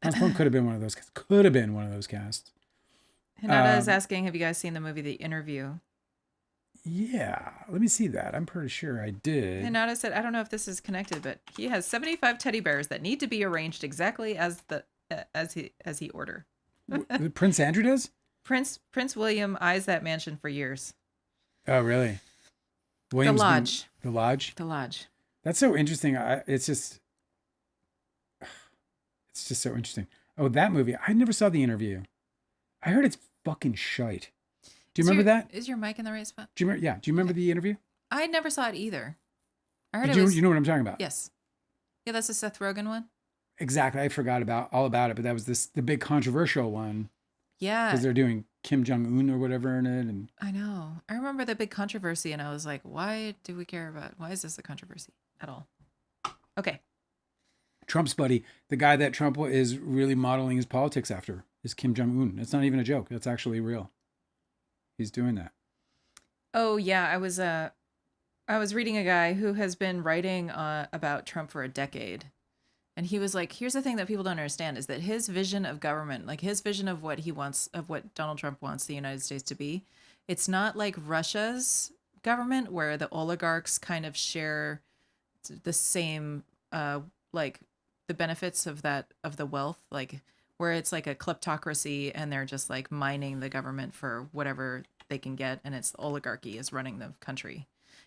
Speaker 1: Could have been one of those casts.
Speaker 2: Hinata is asking, have you guys seen the movie The Interview?
Speaker 1: Yeah, let me see that. I'm pretty sure I did.
Speaker 2: Hinata said, I don't know if this is connected, but he has 75 teddy bears that need to be arranged exactly as he ordered.
Speaker 1: Prince Andrew does?
Speaker 2: Prince William eyes that mansion for years.
Speaker 1: Oh, really?
Speaker 2: The Lodge.
Speaker 1: The Lodge?
Speaker 2: The Lodge.
Speaker 1: That's so interesting. It's just so interesting. Oh, that movie. I never saw The Interview. I heard it's fucking shite. Do you remember that?
Speaker 2: Is your mic in the right spot?
Speaker 1: Do you remember The Interview?
Speaker 2: I never saw it either. I heard
Speaker 1: You know what I'm talking about?
Speaker 2: Yes. Yeah, that's the Seth Rogen one.
Speaker 1: Exactly. I forgot all about it, but that was the big controversial one.
Speaker 2: Yeah.
Speaker 1: Because they're doing Kim Jong-un or whatever in it. And
Speaker 2: I know. I remember the big controversy and I was like, why is this a controversy at all? Okay.
Speaker 1: Trump's buddy, the guy that Trump is really modeling his politics after, is Kim Jong-un. It's not even a joke. That's actually real. He's doing that.
Speaker 2: Oh, yeah. I was reading a guy who has been writing about Trump for a decade. And he was like, here's the thing that people don't understand is that his vision of government, like his vision of what he wants, of what Donald Trump wants the United States to be, it's not like Russia's government where the oligarchs kind of share the same, like the benefits of the wealth, like where it's like a kleptocracy and they're just like mining the government for whatever they can get. And it's the oligarchy is running the country.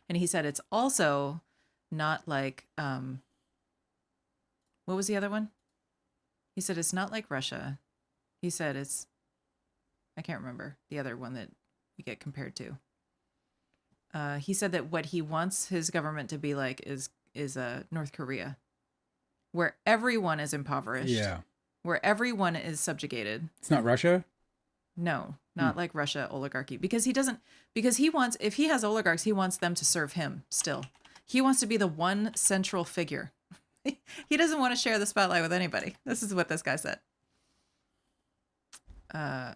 Speaker 2: And he said, it's also not like, what was the other one? He said, it's not like Russia. He said, I can't remember the other one that we get compared to. He said that what he wants his government to be like is North Korea, where everyone is impoverished.
Speaker 1: Yeah.
Speaker 2: Where everyone is subjugated.
Speaker 1: It's not Russia?
Speaker 2: No, not like Russia oligarchy. Because he wants, if he has oligarchs, he wants them to serve him still. He wants to be the one central figure. He doesn't want to share the spotlight with anybody. This is what this guy said. I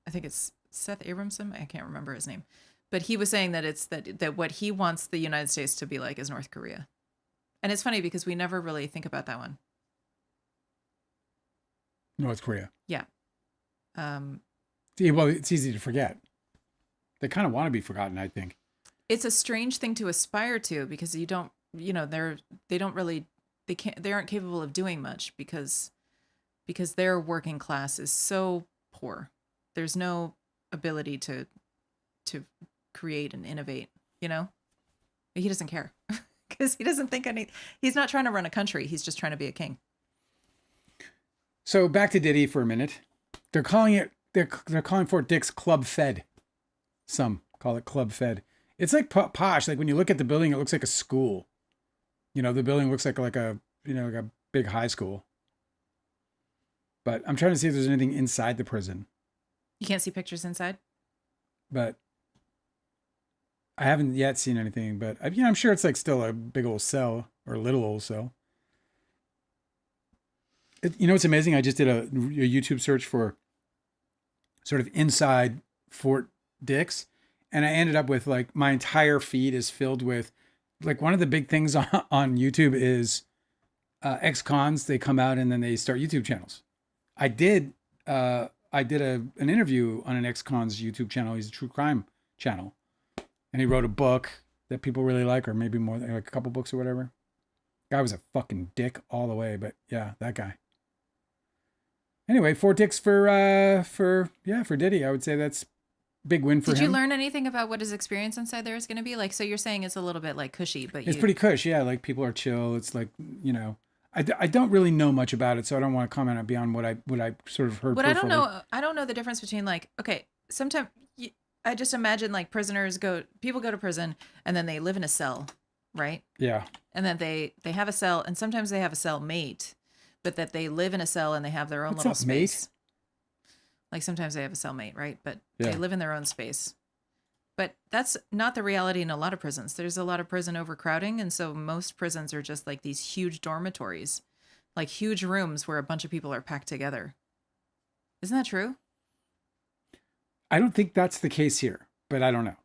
Speaker 2: think it's Seth Abramson. I can't remember his name. But he was saying that it's that what he wants the United States to be like is North Korea. And it's funny because we never really think about that one.
Speaker 1: North Korea.
Speaker 2: Yeah.
Speaker 1: Well, it's easy to forget. They kind of want to be forgotten, I think.
Speaker 2: It's a strange thing to aspire to because they aren't capable of doing much because their working class is so poor. There's no ability to create and innovate, He doesn't care because he doesn't think he's not trying to run a country. He's just trying to be a king.
Speaker 1: So back to Diddy for a minute. They're calling Fort Dix Club Fed. Some call it Club Fed. It's like posh. Like when you look at the building, it looks like a school. You know, the building looks like a big high school. But I'm trying to see if there's anything inside the prison.
Speaker 2: You can't see pictures inside?
Speaker 1: But I haven't yet seen anything. But I'm sure it's like still a big old cell or a little old cell. It's amazing. I just did a YouTube search for sort of inside Fort Dix. And I ended up with like my entire feed is filled with like one of the big things on YouTube is ex-cons. They come out and then they start YouTube channels. I did an interview on an ex-con's YouTube channel. He's a true crime channel. And he wrote a book that people really like, or maybe more, like a couple books or whatever. Guy was a fucking dick all the way, but yeah, that guy. Anyway, Fort Dix for Diddy. I would say that's big win for him.
Speaker 2: Did you learn anything about what his experience inside there is going to be like? So you're saying it's a little bit like cushy, but
Speaker 1: it's pretty cush. Yeah, like people are chill. It's like, I don't really know much about it, so I don't want to comment on beyond what I sort of heard.
Speaker 2: But I don't know the difference between like, okay, sometimes I just imagine like people go to prison and then they live in a cell, right?
Speaker 1: Yeah.
Speaker 2: And then they have a cell, and sometimes they have a cell mate, but that they live in a cell and they have their own little space. Mate? Like sometimes they have a cellmate, right? But they live in their own space. But that's not the reality in a lot of prisons. There's a lot of prison overcrowding. And so most prisons are just like these huge dormitories, like huge rooms where a bunch of people are packed together. Isn't that true?
Speaker 1: I don't think that's the case here, but I don't know.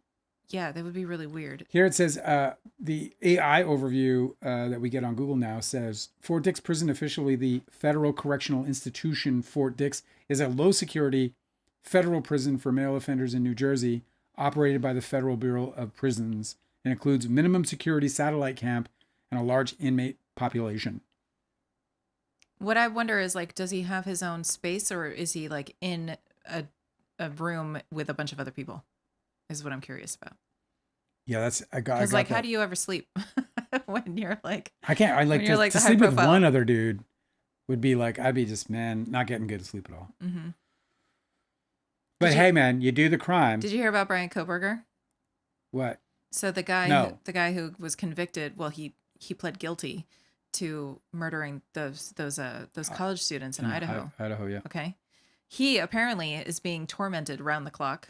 Speaker 2: Yeah, that would be really weird.
Speaker 1: Here it says the AI overview that we get on Google now says Fort Dix Prison, officially the Federal Correctional Institution Fort Dix, is a low security federal prison for male offenders in New Jersey, operated by the Federal Bureau of Prisons, and includes minimum security satellite camp and a large inmate population.
Speaker 2: What I wonder is like, does he have his own space, or is he like in a room with a bunch of other people? Is what I'm curious about.
Speaker 1: Yeah, that's I got.
Speaker 2: Because like, how do you ever sleep when you're like?
Speaker 1: I can't. I like to sleep with one other dude. Would be like I'd be just not getting good sleep at all. Mm-hmm. But hey, man, you do the crime.
Speaker 2: Did you hear about Brian Koberger?
Speaker 1: What?
Speaker 2: So the guy who was convicted. Well, he pled guilty to murdering those college students in Idaho.
Speaker 1: Idaho, yeah.
Speaker 2: Okay. He apparently is being tormented around the clock,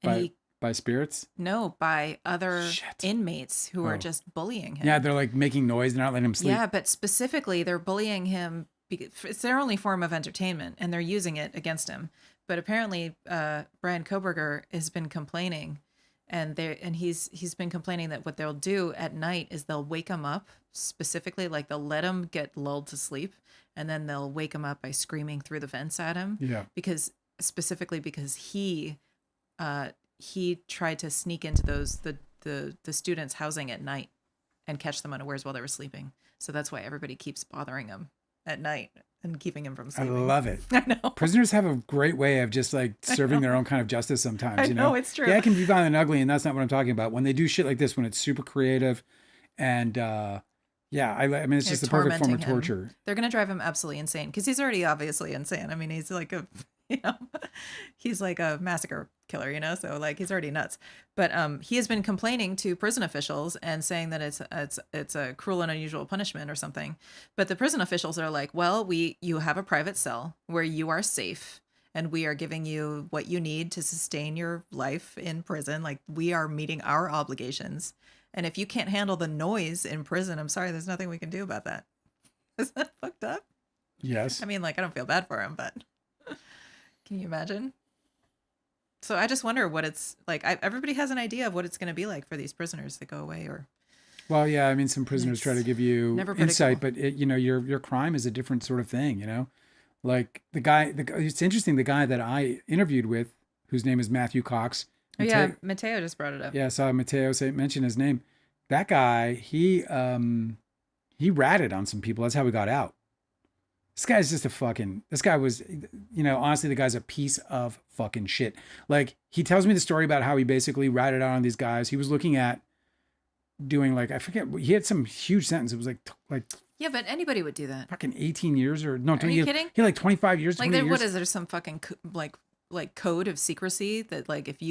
Speaker 2: and
Speaker 1: by spirits?
Speaker 2: No, by other inmates who are just bullying him.
Speaker 1: Yeah, they're like making noise. They're not letting him sleep.
Speaker 2: Yeah, but specifically they're bullying him because it's their only form of entertainment, and they're using it against him. But apparently Brian Koberger has been complaining, and he's been complaining that what they'll do at night is they'll wake him up specifically, like they'll let him get lulled to sleep, and then they'll wake him up by screaming through the vents at him. Yeah. Because he tried to sneak into the students' housing at night and catch them unawares while they were sleeping. So that's why everybody keeps bothering him at night and keeping him from sleeping.
Speaker 1: I love it. I know. Prisoners have a great way of just like serving their own kind of justice sometimes.
Speaker 2: I know, it's true.
Speaker 1: Yeah, it can be violent and ugly, and that's not what I'm talking about. When they do shit like this, when it's super creative and I mean, it's just the perfect form of torture.
Speaker 2: They're going to drive him absolutely insane because he's already obviously insane. I mean, he's like he's like a massacre killer, so like he's already nuts. But he has been complaining to prison officials and saying that it's a cruel and unusual punishment or something. But the prison officials are like, well, you have a private cell where you are safe, and we are giving you what you need to sustain your life in prison. Like, we are meeting our obligations. And if you can't handle the noise in prison, I'm sorry, there's nothing we can do about that. Isn't that fucked up?
Speaker 1: Yes.
Speaker 2: I mean, like, I don't feel bad for him, but can you imagine? So I just wonder what it's like. Everybody has an idea of what it's going to be like for these prisoners that go away, or.
Speaker 1: Well, yeah, I mean, some prisoners try to give you insight, but your crime is a different sort of thing, Like it's interesting. The guy that I interviewed with, whose name is Matthew Cox.
Speaker 2: Mateo just brought it up.
Speaker 1: Yeah, I saw Mateo mention his name. That guy, he ratted on some people. That's how he got out. This guy's just this guy was, honestly, the guy's a piece of fucking shit. Like, he tells me the story about how he basically ratted out on these guys. He was looking at doing like, I forget, he had some huge sentence. It was like
Speaker 2: Yeah, but anybody would do that.
Speaker 1: fucking 18 years or no,
Speaker 2: Are you kidding?
Speaker 1: He had like 25 years,
Speaker 2: Like
Speaker 1: 20
Speaker 2: there,
Speaker 1: years.
Speaker 2: what is there some fucking like code of secrecy that like if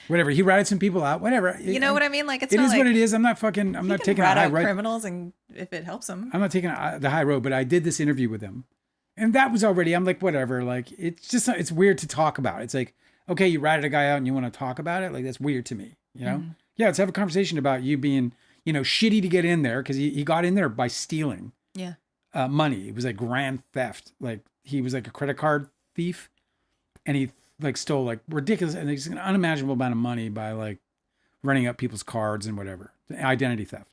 Speaker 1: Whatever. He ratted some people out, whatever.
Speaker 2: you know what I mean? Like it's
Speaker 1: It
Speaker 2: not
Speaker 1: is
Speaker 2: like,
Speaker 1: what it is. I'm not taking a
Speaker 2: rat
Speaker 1: high
Speaker 2: out
Speaker 1: road.
Speaker 2: criminals, and if it helps them.
Speaker 1: I'm not taking the high road, but I did this interview with him. And that was already, I'm like, whatever. Like, it's just, it's weird to talk about. It's like, okay, you ratted a guy out and you want to talk about it. Like, that's weird to me, you know?
Speaker 2: Mm-hmm.
Speaker 1: Yeah, let's have a conversation about you being, you know, shitty to get in there because he got in there by stealing
Speaker 2: Yeah.
Speaker 1: money. It was like grand theft. Like, he was like a credit card thief and he like stole like ridiculous and it's an unimaginable amount of money by like running up people's cards and whatever. Identity theft.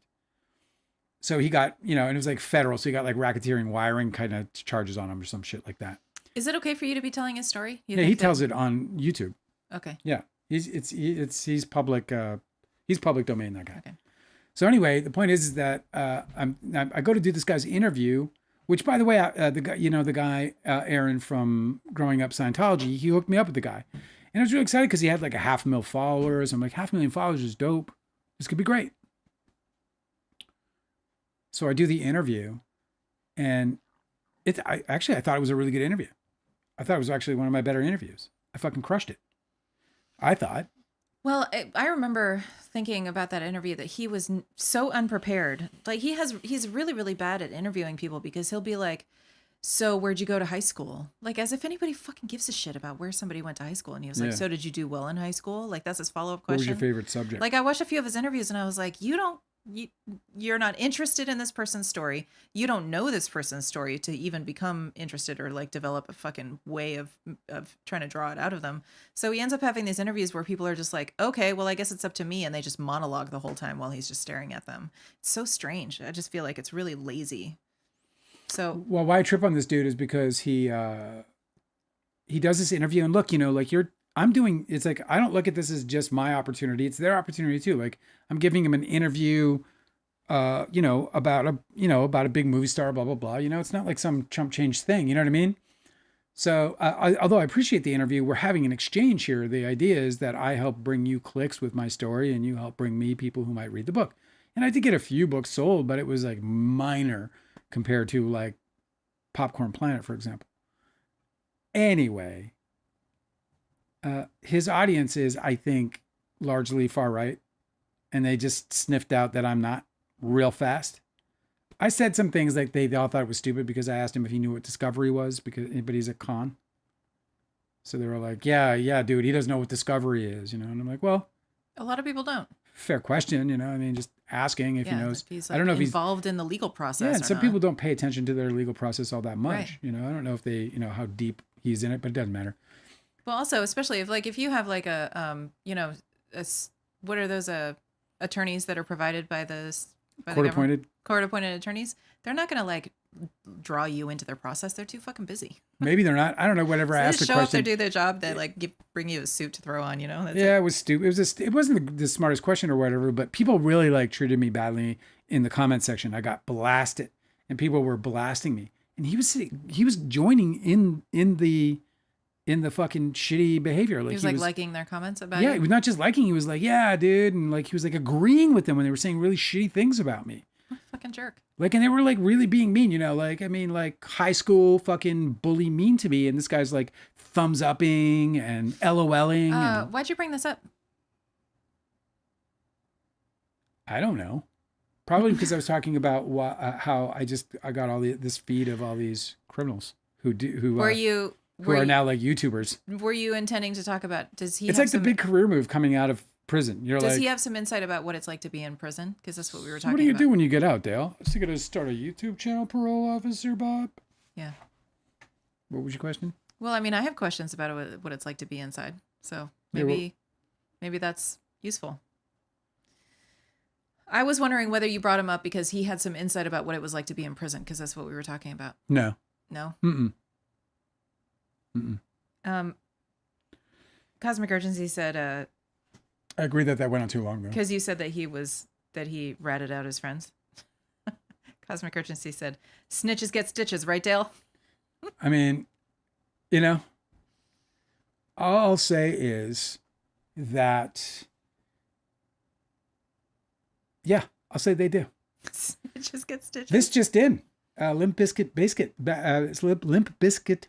Speaker 1: So he got, you know, and it was like federal. So he got like racketeering, wiring kind of charges on him or some shit like that.
Speaker 2: Is it okay for you to be telling his story?
Speaker 1: Yeah, he tells it on YouTube.
Speaker 2: Okay.
Speaker 1: Yeah, he's public domain, that guy.
Speaker 2: Okay.
Speaker 1: So anyway, the point is that I go to do this guy's interview, which by the way, the guy Aaron from Growing Up Scientology, he hooked me up with the guy, and I was really excited because he had like 500,000 followers. I'm like, 500,000 followers is dope. This could be great. So I do the interview, and I thought it was a really good interview. I thought it was actually one of my better interviews. I fucking crushed it. I thought.
Speaker 2: Well, I remember thinking about that interview that he was so unprepared. Like he's really, really bad at interviewing people because he'll be like, so where'd you go to high school? Like as if anybody fucking gives a shit about where somebody went to high school. And he was like, so did you do well in high school? Like that's his follow-up question.
Speaker 1: What was your favorite subject?
Speaker 2: Like I watched a few of his interviews and I was like, you're not interested in this person's story. You don't know this person's story to even become interested or like develop a fucking way of trying to draw it out of them. So he ends up having these interviews where people are just like, okay, well, I guess it's up to me. And they just monologue the whole time while he's just staring at them. It's so strange. I just feel like it's really lazy. So,
Speaker 1: well, why I trip on this dude is because he does this interview and look, you know, like it's like, I don't look at this as just my opportunity. It's their opportunity too. Like I'm giving him an interview, you know, about a big movie star, blah, blah, blah. You know, it's not like some chump change thing. You know what I mean? So although I appreciate the interview, we're having an exchange here. The idea is that I help bring you clicks with my story and you help bring me people who might read the book. And I did get a few books sold, but it was like minor compared to like Popcorn Planet, for example. Anyway, his audience is, I think, largely far right. And they just sniffed out that I'm not real fast. I said some things like they all thought it was stupid because I asked him if he knew what Discovery was, but he's a con. So they were like, yeah, dude, he doesn't know what Discovery is, you know? And I'm like, well,
Speaker 2: a lot of people don't.
Speaker 1: Fair question, you know? I mean, just asking if he knows.
Speaker 2: If he's like
Speaker 1: I don't know if he's
Speaker 2: involved in the legal process.
Speaker 1: Yeah, and some
Speaker 2: not.
Speaker 1: people don't pay attention to their legal process all that much.
Speaker 2: Right.
Speaker 1: You know, I don't know if they, you know, how deep he's in it, but it doesn't matter.
Speaker 2: Well, also, especially if you have like a, what are those attorneys that are provided by the court-appointed attorneys? They're not going to like draw you into their process. They're too fucking busy.
Speaker 1: Maybe they're not. I don't know. Whatever.
Speaker 2: So
Speaker 1: I
Speaker 2: they
Speaker 1: asked
Speaker 2: just
Speaker 1: a
Speaker 2: show
Speaker 1: question.
Speaker 2: up, they do their job. They like bring you a suit to throw on. You know. That's
Speaker 1: It was stupid. It wasn't the smartest question or whatever. But people really like treated me badly in the comment section. I got blasted, and people were blasting me. And he was joining in the fucking shitty behavior. Like
Speaker 2: he was liking their comments about
Speaker 1: yeah,
Speaker 2: you.
Speaker 1: he was not just liking. He was like, yeah, dude, and like he was like agreeing with them when they were saying really shitty things about me.
Speaker 2: What a fucking jerk.
Speaker 1: Like, and they were like really being mean, you know, like, I mean, like high school fucking bully mean to me. And this guy's like thumbs upping and LOLing.
Speaker 2: Why'd you bring this up?
Speaker 1: I don't know. Probably because I was talking about how I got this feed of all these criminals who are now like YouTubers.
Speaker 2: Were you intending to talk about,
Speaker 1: it's like the big career move coming out of prison.
Speaker 2: Does he have some insight about what it's like to be in prison? Because that's what we were talking about.
Speaker 1: What do you do when you get out, Dale? I was thinking to start a YouTube channel, parole officer, Bob.
Speaker 2: Yeah.
Speaker 1: What was your question?
Speaker 2: Well, I mean, I have questions about what it's like to be inside. So maybe that's useful. I was wondering whether you brought him up because he had some insight about what it was like to be in prison, because that's what we were talking about.
Speaker 1: No.
Speaker 2: No?
Speaker 1: Mm-mm.
Speaker 2: Cosmic Urgency said...
Speaker 1: I agree that went on too long, though.
Speaker 2: Because you said that he ratted out his friends. Cosmic Urgency said, snitches get stitches, right, Dale?
Speaker 1: I mean, you know, all I'll say is that Yeah, I'll say they do.
Speaker 2: It just gets stitches.
Speaker 1: This just in. Limp Bizkit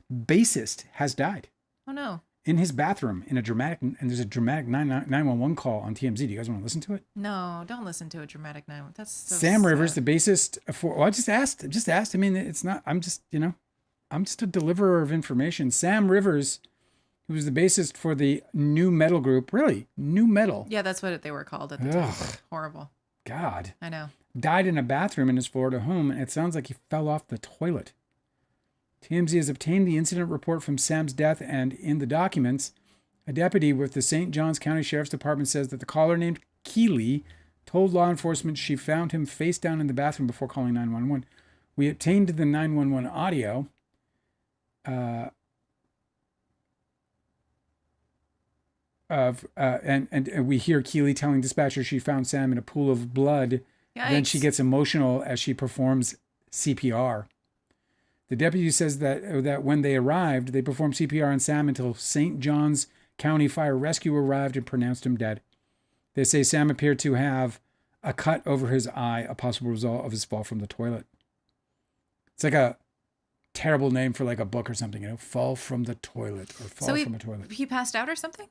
Speaker 1: bassist has died
Speaker 2: Oh no.
Speaker 1: in his bathroom in a dramatic, and there's a dramatic 911 call on TMZ. Do you guys want to listen to it?
Speaker 2: No, don't listen to a dramatic night. That's so
Speaker 1: Sam
Speaker 2: sad.
Speaker 1: Rivers, the bassist for, well, I just asked. I mean, it's not, I'm just a deliverer of information. Sam Rivers, who was the bassist for the new metal group, really, new metal.
Speaker 2: Yeah, that's what they were called at the time. Horrible.
Speaker 1: God.
Speaker 2: I know.
Speaker 1: Died in a bathroom in his Florida home, and it sounds like he fell off the toilet. TMZ has obtained the incident report from Sam's death, and in the documents, a deputy with the St. Johns County Sheriff's Department says that the caller named Keeley told law enforcement she found him face down in the bathroom before calling 911. We obtained the 911 audio. And we hear Keeley telling dispatcher she found Sam in a pool of blood.
Speaker 2: Yikes.
Speaker 1: Then she gets emotional as she performs CPR. The deputy says that when they arrived, they performed CPR on Sam until St. Johns County Fire Rescue arrived and pronounced him dead. They say Sam appeared to have a cut over his eye, a possible result of his fall from the toilet. It's like a terrible name for like a book or something, fall from the toilet or fall from a toilet.
Speaker 2: He passed out or something?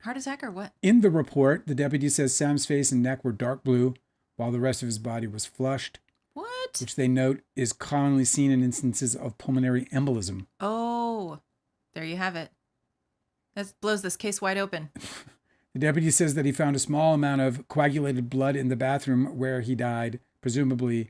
Speaker 2: Heart attack or what?
Speaker 1: In the report, the deputy says Sam's face and neck were dark blue, while the rest of his body was flushed.
Speaker 2: What?
Speaker 1: Which they note is commonly seen in instances of pulmonary embolism.
Speaker 2: Oh, there you have it. That blows this case wide open.
Speaker 1: The deputy says that he found a small amount of coagulated blood in the bathroom where he died, presumably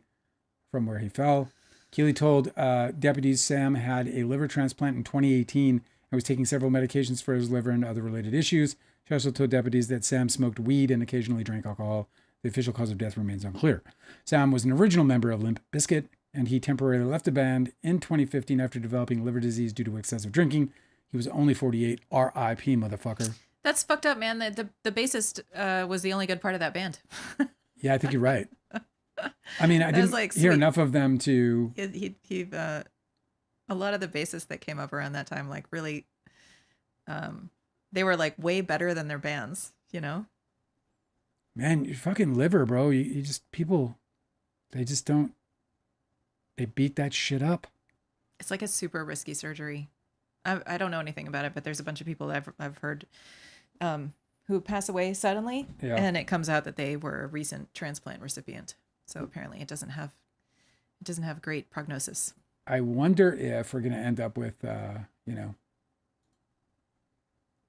Speaker 1: from where he fell. Keeley told deputies Sam had a liver transplant in 2018 and was taking several medications for his liver and other related issues. She also told deputies that Sam smoked weed and occasionally drank alcohol. The official cause of death remains unclear. Sam was an original member of Limp Bizkit, and he temporarily left the band in 2015 after developing liver disease due to excessive drinking. He was only 48. R.I.P. motherfucker.
Speaker 2: That's fucked up, man. The bassist was the only good part of that band.
Speaker 1: Yeah, I think you're right. I mean, I didn't hear enough of them to...
Speaker 2: He a lot of the bassists that came up around that time, like really, they were like way better than their bands,
Speaker 1: Man, your fucking liver, bro. You just, people, they just don't, they beat that shit up.
Speaker 2: It's like a super risky surgery. I don't know anything about it, but there's a bunch of people that I've heard who pass away suddenly, and it comes out that they were a recent transplant recipient. So apparently it doesn't have great prognosis.
Speaker 1: I wonder if we're going to end up with,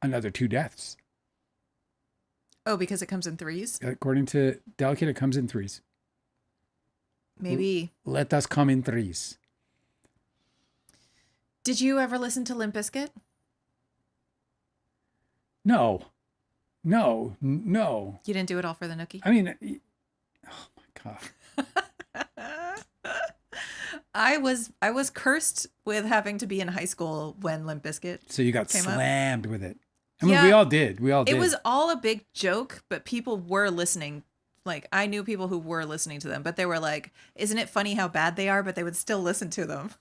Speaker 1: another 2 deaths.
Speaker 2: Oh, because it comes in 3s?
Speaker 1: According to Delicate, it comes in 3s.
Speaker 2: Maybe.
Speaker 1: Let us come in 3s.
Speaker 2: Did you ever listen to Limp Bizkit?
Speaker 1: No.
Speaker 2: You didn't do it all for the nookie?
Speaker 1: I mean, oh my God.
Speaker 2: I was cursed with having to be in high school when Limp Bizkit
Speaker 1: So you got
Speaker 2: came
Speaker 1: slammed
Speaker 2: up.
Speaker 1: with it. I mean, we all did.
Speaker 2: It was all a big joke, but people were listening. Like, I knew people who were listening to them, but they were like, isn't it funny how bad they are? But they would still listen to them.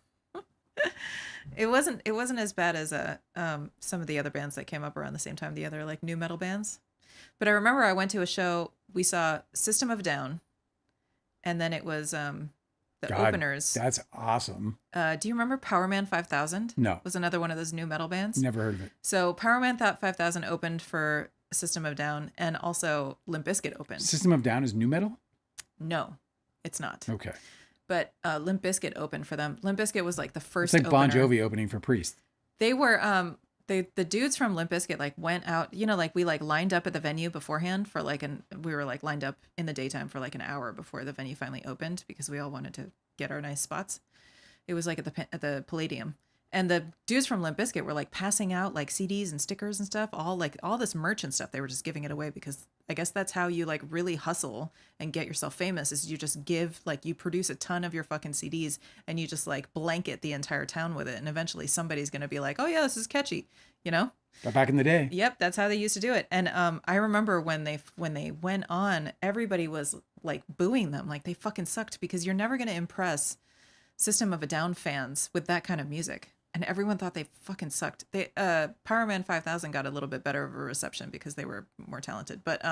Speaker 2: It wasn't as bad as some of the other bands that came up around the same time, the other like new metal bands. But I remember I went to a show, we saw System of a Down, and then it was openers.
Speaker 1: That's awesome.
Speaker 2: Do you remember Power Man 5000?
Speaker 1: No.
Speaker 2: Was another one of those new metal bands.
Speaker 1: Never heard of it.
Speaker 2: So Power Man 5000 opened for System of a Down, and also Limp Bizkit opened.
Speaker 1: System of a Down is new metal?
Speaker 2: No, it's not.
Speaker 1: Okay.
Speaker 2: But Limp Bizkit opened for them. Limp Bizkit was like the first.
Speaker 1: It's like Bon
Speaker 2: opener.
Speaker 1: Jovi opening for Priest.
Speaker 2: They were the dudes from Limp Bizkit like went out, like we like lined up at the venue beforehand for we were like lined up in the daytime for like an hour before the venue finally opened because we all wanted to get our nice spots. It was like at the Palladium. And the dudes from Limp Bizkit were like passing out like CDs and stickers and stuff, all this merch and stuff. They were just giving it away because I guess that's how you like really hustle and get yourself famous is you just give, like you produce a ton of your fucking CDs and you just like blanket the entire town with it. And eventually somebody's going to be like, oh yeah, this is catchy,
Speaker 1: But back in the day.
Speaker 2: Yep. That's how they used to do it. And I remember when they went on, everybody was like booing them. Like they fucking sucked because you're never going to impress System of a Down fans with that kind of music. And everyone thought they fucking sucked. They Power Man 5000 got a little bit better of a reception because they were more talented. But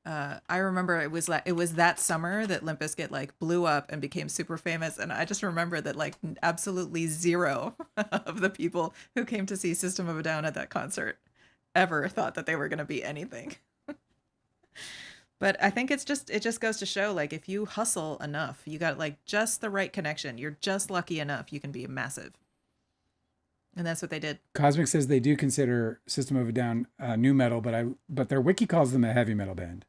Speaker 2: I remember it was that summer that Limp Bizkit like blew up and became super famous, and I just remember that like absolutely zero of the people who came to see System of a Down at that concert ever thought that they were going to be anything. But I think it just goes to show, like, if you hustle enough, you got like just the right connection, you're just lucky enough, you can be massive. And that's what they did.
Speaker 1: Cosmic says they do consider System of a Down new metal, but their wiki calls them a heavy metal band.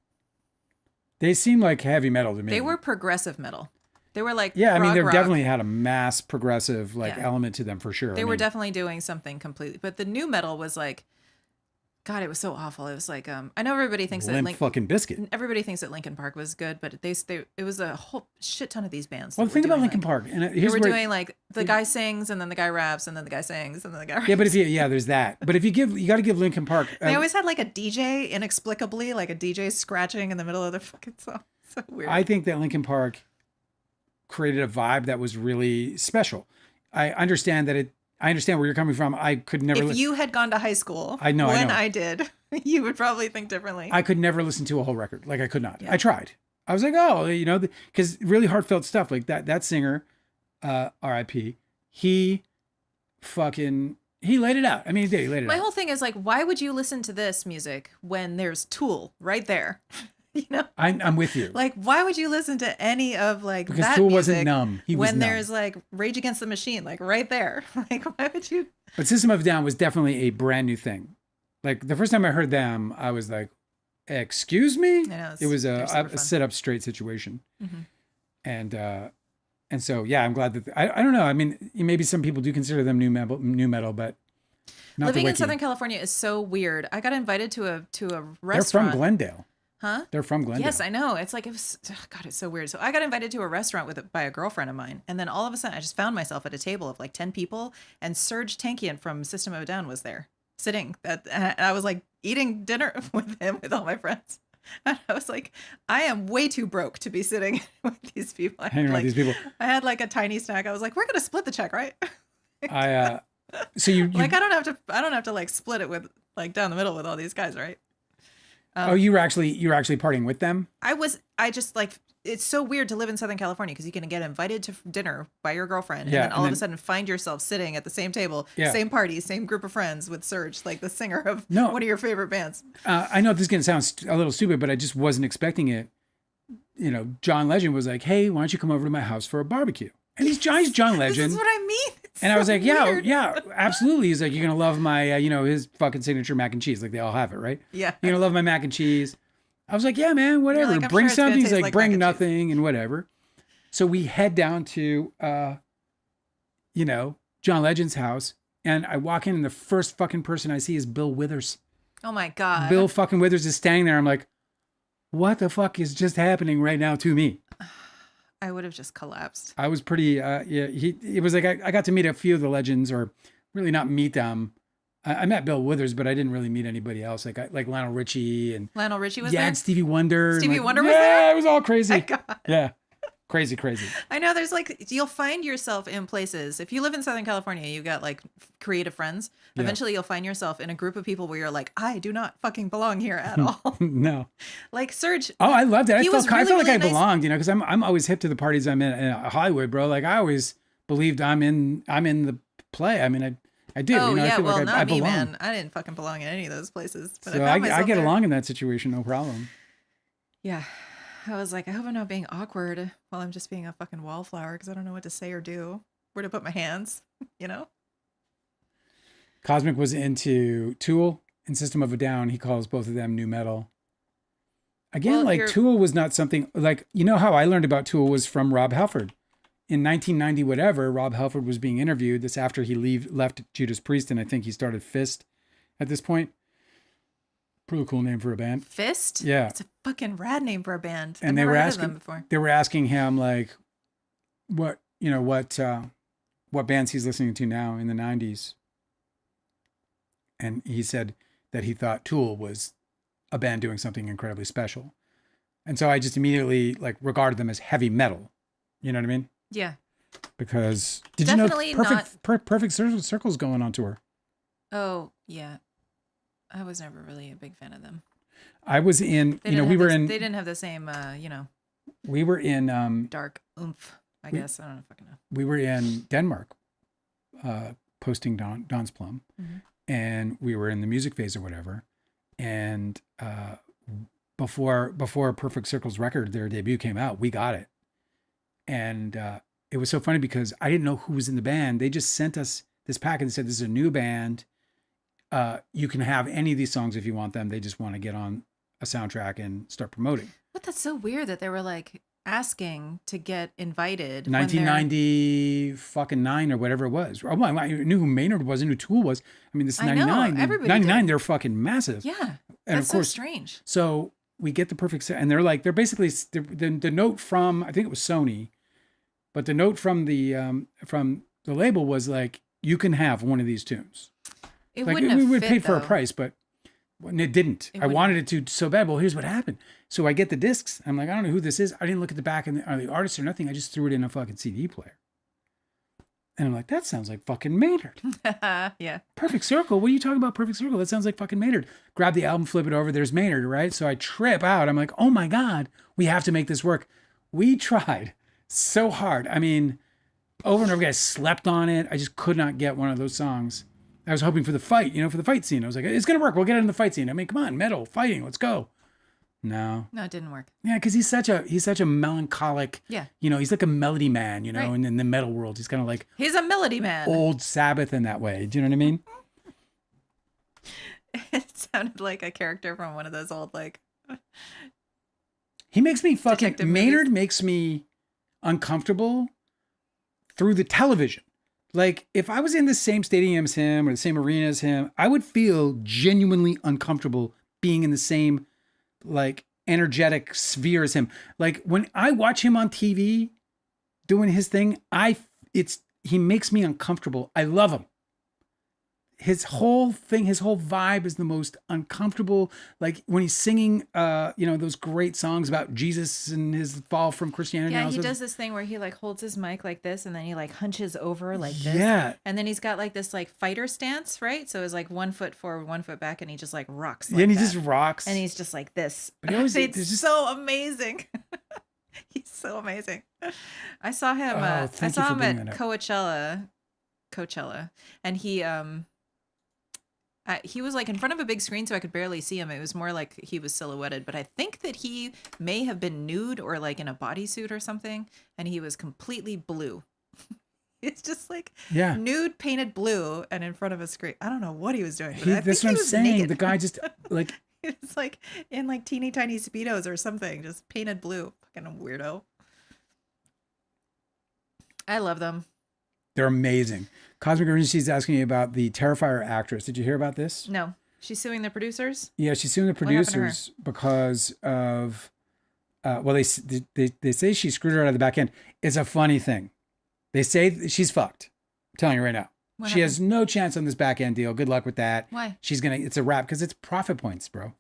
Speaker 1: They seem like heavy metal to me.
Speaker 2: They were progressive metal. They were like
Speaker 1: I mean, they
Speaker 2: rock.
Speaker 1: definitely had a mass progressive element to them for sure.
Speaker 2: They were definitely doing something completely. But the new metal was like, God, it was so awful. It was like, I know everybody thinks
Speaker 1: Limp fucking Bizkit.
Speaker 2: Everybody thinks that Linkin Park was good, but it was a whole shit ton of these bands.
Speaker 1: Well, the thing about Linkin Park, and
Speaker 2: they were doing like the guy sings and then the guy raps and then the guy sings and then the guy raps.
Speaker 1: Yeah, but there's that. But you got to give Linkin Park.
Speaker 2: They always had like a DJ, inexplicably, like a DJ scratching in the middle of the fucking song. So weird.
Speaker 1: I think that Linkin Park created a vibe that was really special. I understand where you're coming from. I could never.
Speaker 2: If you had gone to high school, I know. I did, you would probably think differently.
Speaker 1: I could never listen to a whole record. Like I could not. Yeah. I tried. I was like, oh, because really heartfelt stuff like that. That singer, R.I.P. He laid it out. I mean, he did. He laid it out.
Speaker 2: My whole thing is like, why would you listen to this music when there's Tool right there?
Speaker 1: I'm with you.
Speaker 2: Like, why would you listen to any of like
Speaker 1: because
Speaker 2: that
Speaker 1: Tool
Speaker 2: music
Speaker 1: wasn't numb. He was
Speaker 2: when
Speaker 1: numb.
Speaker 2: There's like Rage Against the Machine, like right there. Like, why would you?
Speaker 1: But System of a Down was definitely a brand new thing. Like the first time I heard them, I was like, "Excuse me."
Speaker 2: I know,
Speaker 1: it was a sit up straight situation, and so yeah, I'm glad that I don't know. I mean, maybe some people do consider them new metal, but. Not
Speaker 2: living in Southern California is so weird. I got invited to a restaurant.
Speaker 1: They're from Glendale.
Speaker 2: Huh?
Speaker 1: They're from Glendale.
Speaker 2: Yes, I know. It's like, God, it's so weird. So I got invited to a restaurant by a girlfriend of mine. And then all of a sudden I just found myself at a table of like 10 people and Serge Tankian from System of a Down was there sitting. And I was like eating dinner with him with all my friends. And I was like, I am way too broke to be sitting with these people.
Speaker 1: Hanging around these people.
Speaker 2: I had like a tiny snack. I was like, we're going to split the check, right?
Speaker 1: So you
Speaker 2: like, I don't have to like split it with like down the middle with all these guys, right?
Speaker 1: You were actually partying with them?
Speaker 2: I just like, it's so weird to live in Southern California because you can get invited to dinner by your girlfriend and then all of a sudden find yourself sitting at the same table, same party, same group of friends with Serge, like the singer of one of your favorite bands.
Speaker 1: I know this is going to sound a little stupid, but I just wasn't expecting it. John Legend was like, hey, why don't you come over to my house for a barbecue? And he's John Legend.
Speaker 2: This is what I mean.
Speaker 1: And I was like, yeah, absolutely. He's like, you're going to love my, his fucking signature mac and cheese. Like they all have it, right?
Speaker 2: Yeah.
Speaker 1: You're going to love my mac and cheese. I was like, yeah, man, whatever.
Speaker 2: Like,
Speaker 1: bring
Speaker 2: sure
Speaker 1: something. He's like, bring nothing and whatever. So we head down to, John Legend's house. And I walk in and the first fucking person I see is Bill Withers.
Speaker 2: Oh my God.
Speaker 1: Bill fucking Withers is standing there. I'm like, what the fuck is just happening right now to me?
Speaker 2: I would have just collapsed.
Speaker 1: I was pretty, it was like, I got to meet a few of the legends, or really not meet them. I met Bill Withers, but I didn't really meet anybody else. Like Lionel Richie and
Speaker 2: Lionel Richie was
Speaker 1: there?
Speaker 2: there?
Speaker 1: And Stevie Wonder.
Speaker 2: Stevie Wonder was there?
Speaker 1: Yeah, it was all crazy.
Speaker 2: My God.
Speaker 1: Yeah. Crazy.
Speaker 2: I know there's like, you'll find yourself in places. If you live in Southern California, you got like creative friends. Eventually you'll find yourself in a group of people where you're like, I do not fucking belong here at all.
Speaker 1: No.
Speaker 2: Like Serge.
Speaker 1: Oh, I loved it. I felt like
Speaker 2: really
Speaker 1: I
Speaker 2: nice.
Speaker 1: belonged, because I'm always hip to the parties I'm in Hollywood, bro. Like I always believed I'm in the play. I mean, I did.
Speaker 2: Oh,
Speaker 1: I feel
Speaker 2: well,
Speaker 1: like
Speaker 2: not
Speaker 1: I
Speaker 2: me,
Speaker 1: belong.
Speaker 2: man. I didn't fucking belong in any of those places. But
Speaker 1: So I get along in that situation, no problem.
Speaker 2: Yeah. I was like, I hope I'm not being awkward while I'm just being a fucking wallflower because I don't know what to say or do, where to put my hands,
Speaker 1: Cosmic was into Tool and System of a Down. He calls both of them new metal. Again, Tool was not something like, how I learned about Tool was from Rob Halford. In 1990, whatever, Rob Halford was being interviewed. This after he left Judas Priest, and I think he started Fist at this point. Pretty cool name for a band.
Speaker 2: Fist?
Speaker 1: Yeah.
Speaker 2: It's a fucking rad name for a band.
Speaker 1: And
Speaker 2: I've never heard of them before.
Speaker 1: They were asking him like what bands he's listening to now in the 90s. And he said that he thought Tool was a band doing something incredibly special. And so I just immediately like regarded them as heavy metal. You know what I mean?
Speaker 2: Yeah.
Speaker 1: Because
Speaker 2: Definitely
Speaker 1: you know Perfect Circle's going on tour?
Speaker 2: Oh, yeah. I was never really a big fan of them.
Speaker 1: I was in,
Speaker 2: They
Speaker 1: you know,
Speaker 2: didn't
Speaker 1: we
Speaker 2: have
Speaker 1: were
Speaker 2: this-
Speaker 1: in,
Speaker 2: They didn't have the same,
Speaker 1: we were in,
Speaker 2: dark oomph. I guess I don't know fucking know.
Speaker 1: we were in Denmark, posting Don's Plum,
Speaker 2: Mhm.
Speaker 1: and we were in the music phase or whatever. And before Perfect Circle's record, their debut came out, we got it. And it was so funny because I didn't know who was in the band. They just sent us this packet and said, this is a new band. You can have any of these songs if you want them. They just want to get on a soundtrack and start promoting.
Speaker 2: But that's so weird that they were like asking to get invited. when they're-
Speaker 1: 1999 or whatever it was. Oh, I knew who Maynard was. I knew who Tool was. I mean, this is
Speaker 2: I know,
Speaker 1: 99.
Speaker 2: everybody
Speaker 1: 99,
Speaker 2: did.
Speaker 1: they're fucking massive.
Speaker 2: Yeah.
Speaker 1: And
Speaker 2: That's
Speaker 1: of course,
Speaker 2: so strange.
Speaker 1: so we get the perfect set, and they're basically the note from, I think it was Sony, but the note from the label was like, you can have one of these tunes.
Speaker 2: It
Speaker 1: Like
Speaker 2: wouldn't have
Speaker 1: we would
Speaker 2: fit,
Speaker 1: pay for a
Speaker 2: though.
Speaker 1: price, but it didn't.
Speaker 2: It
Speaker 1: I
Speaker 2: wouldn't.
Speaker 1: wanted it to so bad. Well, here's what happened. So I get the discs. I'm like, I don't know who this is. I didn't look at the back and the artist or nothing. I just threw it in a fucking CD player. And I'm like, that sounds like fucking Maynard.
Speaker 2: Yeah.
Speaker 1: Perfect Circle. What are you talking about? Perfect Circle. That sounds like fucking Maynard. Grab the album, flip it over. There's Maynard, right? So I trip out. I'm like, oh my God, we have to make this work. We tried so hard. I mean, over and over again, I slept on it. I just could not get one of those songs. I was hoping for the fight, for the fight scene. I was like, it's going to work. We'll get it in the fight scene. I mean, come on, metal, fighting, let's go. No.
Speaker 2: No, it didn't work.
Speaker 1: Yeah, because he's such a melancholic,
Speaker 2: Yeah.
Speaker 1: He's like a melody man,
Speaker 2: Right.
Speaker 1: in the metal world. He's kind of like
Speaker 2: He's a melody man.
Speaker 1: old Sabbath in that way. Do you know what I mean?
Speaker 2: It sounded like a character from one of those old, like,
Speaker 1: He makes me fucking,
Speaker 2: Detective
Speaker 1: Maynard
Speaker 2: movies.
Speaker 1: makes me uncomfortable through the television. Like, if I was in the same stadium as him or the same arena as him, I would feel genuinely uncomfortable being in the same, like, energetic sphere as him. Like, when I watch him on TV doing his thing, he makes me uncomfortable. I love him. His whole thing, his whole vibe is the most uncomfortable. Like when he's singing, those great songs about Jesus and his fall from Christianity.
Speaker 2: yeah,
Speaker 1: and all
Speaker 2: he
Speaker 1: this-
Speaker 2: does this thing where he like holds his mic like this and then he like hunches over like this.
Speaker 1: Yeah.
Speaker 2: And then he's got like this like fighter stance, right? So it's like 1 foot forward, 1 foot back, and he just like rocks.
Speaker 1: Yeah, and he
Speaker 2: that.
Speaker 1: just rocks.
Speaker 2: And he's just like this.
Speaker 1: But he always-
Speaker 2: it's
Speaker 1: there's just-
Speaker 2: so amazing. He's so amazing. I saw him.
Speaker 1: Oh,
Speaker 2: I
Speaker 1: thank
Speaker 2: saw
Speaker 1: you for
Speaker 2: him
Speaker 1: bringing
Speaker 2: at
Speaker 1: that up.
Speaker 2: Coachella, and he was like in front of a big screen, so I could barely see him. It was more like he was silhouetted, but I think that he may have been nude or like in a bodysuit or something, and he was completely blue. It's just like
Speaker 1: Yeah.
Speaker 2: nude painted blue and in front of a screen. I don't know what he was doing. But I
Speaker 1: That's
Speaker 2: think
Speaker 1: what
Speaker 2: he
Speaker 1: I'm
Speaker 2: was
Speaker 1: saying.
Speaker 2: naked.
Speaker 1: The guy just like,
Speaker 2: It's like in like teeny tiny Speedos or something, just painted blue. Fucking weirdo. I love them.
Speaker 1: they're amazing. Cosmic Urgency's asking me about the Terrifier actress. Did you hear about this?
Speaker 2: No, she's suing the producers.
Speaker 1: Yeah, she's suing the
Speaker 2: happened to her?
Speaker 1: producers because of, they say she screwed her out of the back end. It's a funny thing. They say she's fucked. I'm telling you right now.
Speaker 2: What
Speaker 1: She has no chance on this back end deal. Good luck with that.
Speaker 2: Why?
Speaker 1: It's a wrap because it's profit points, bro.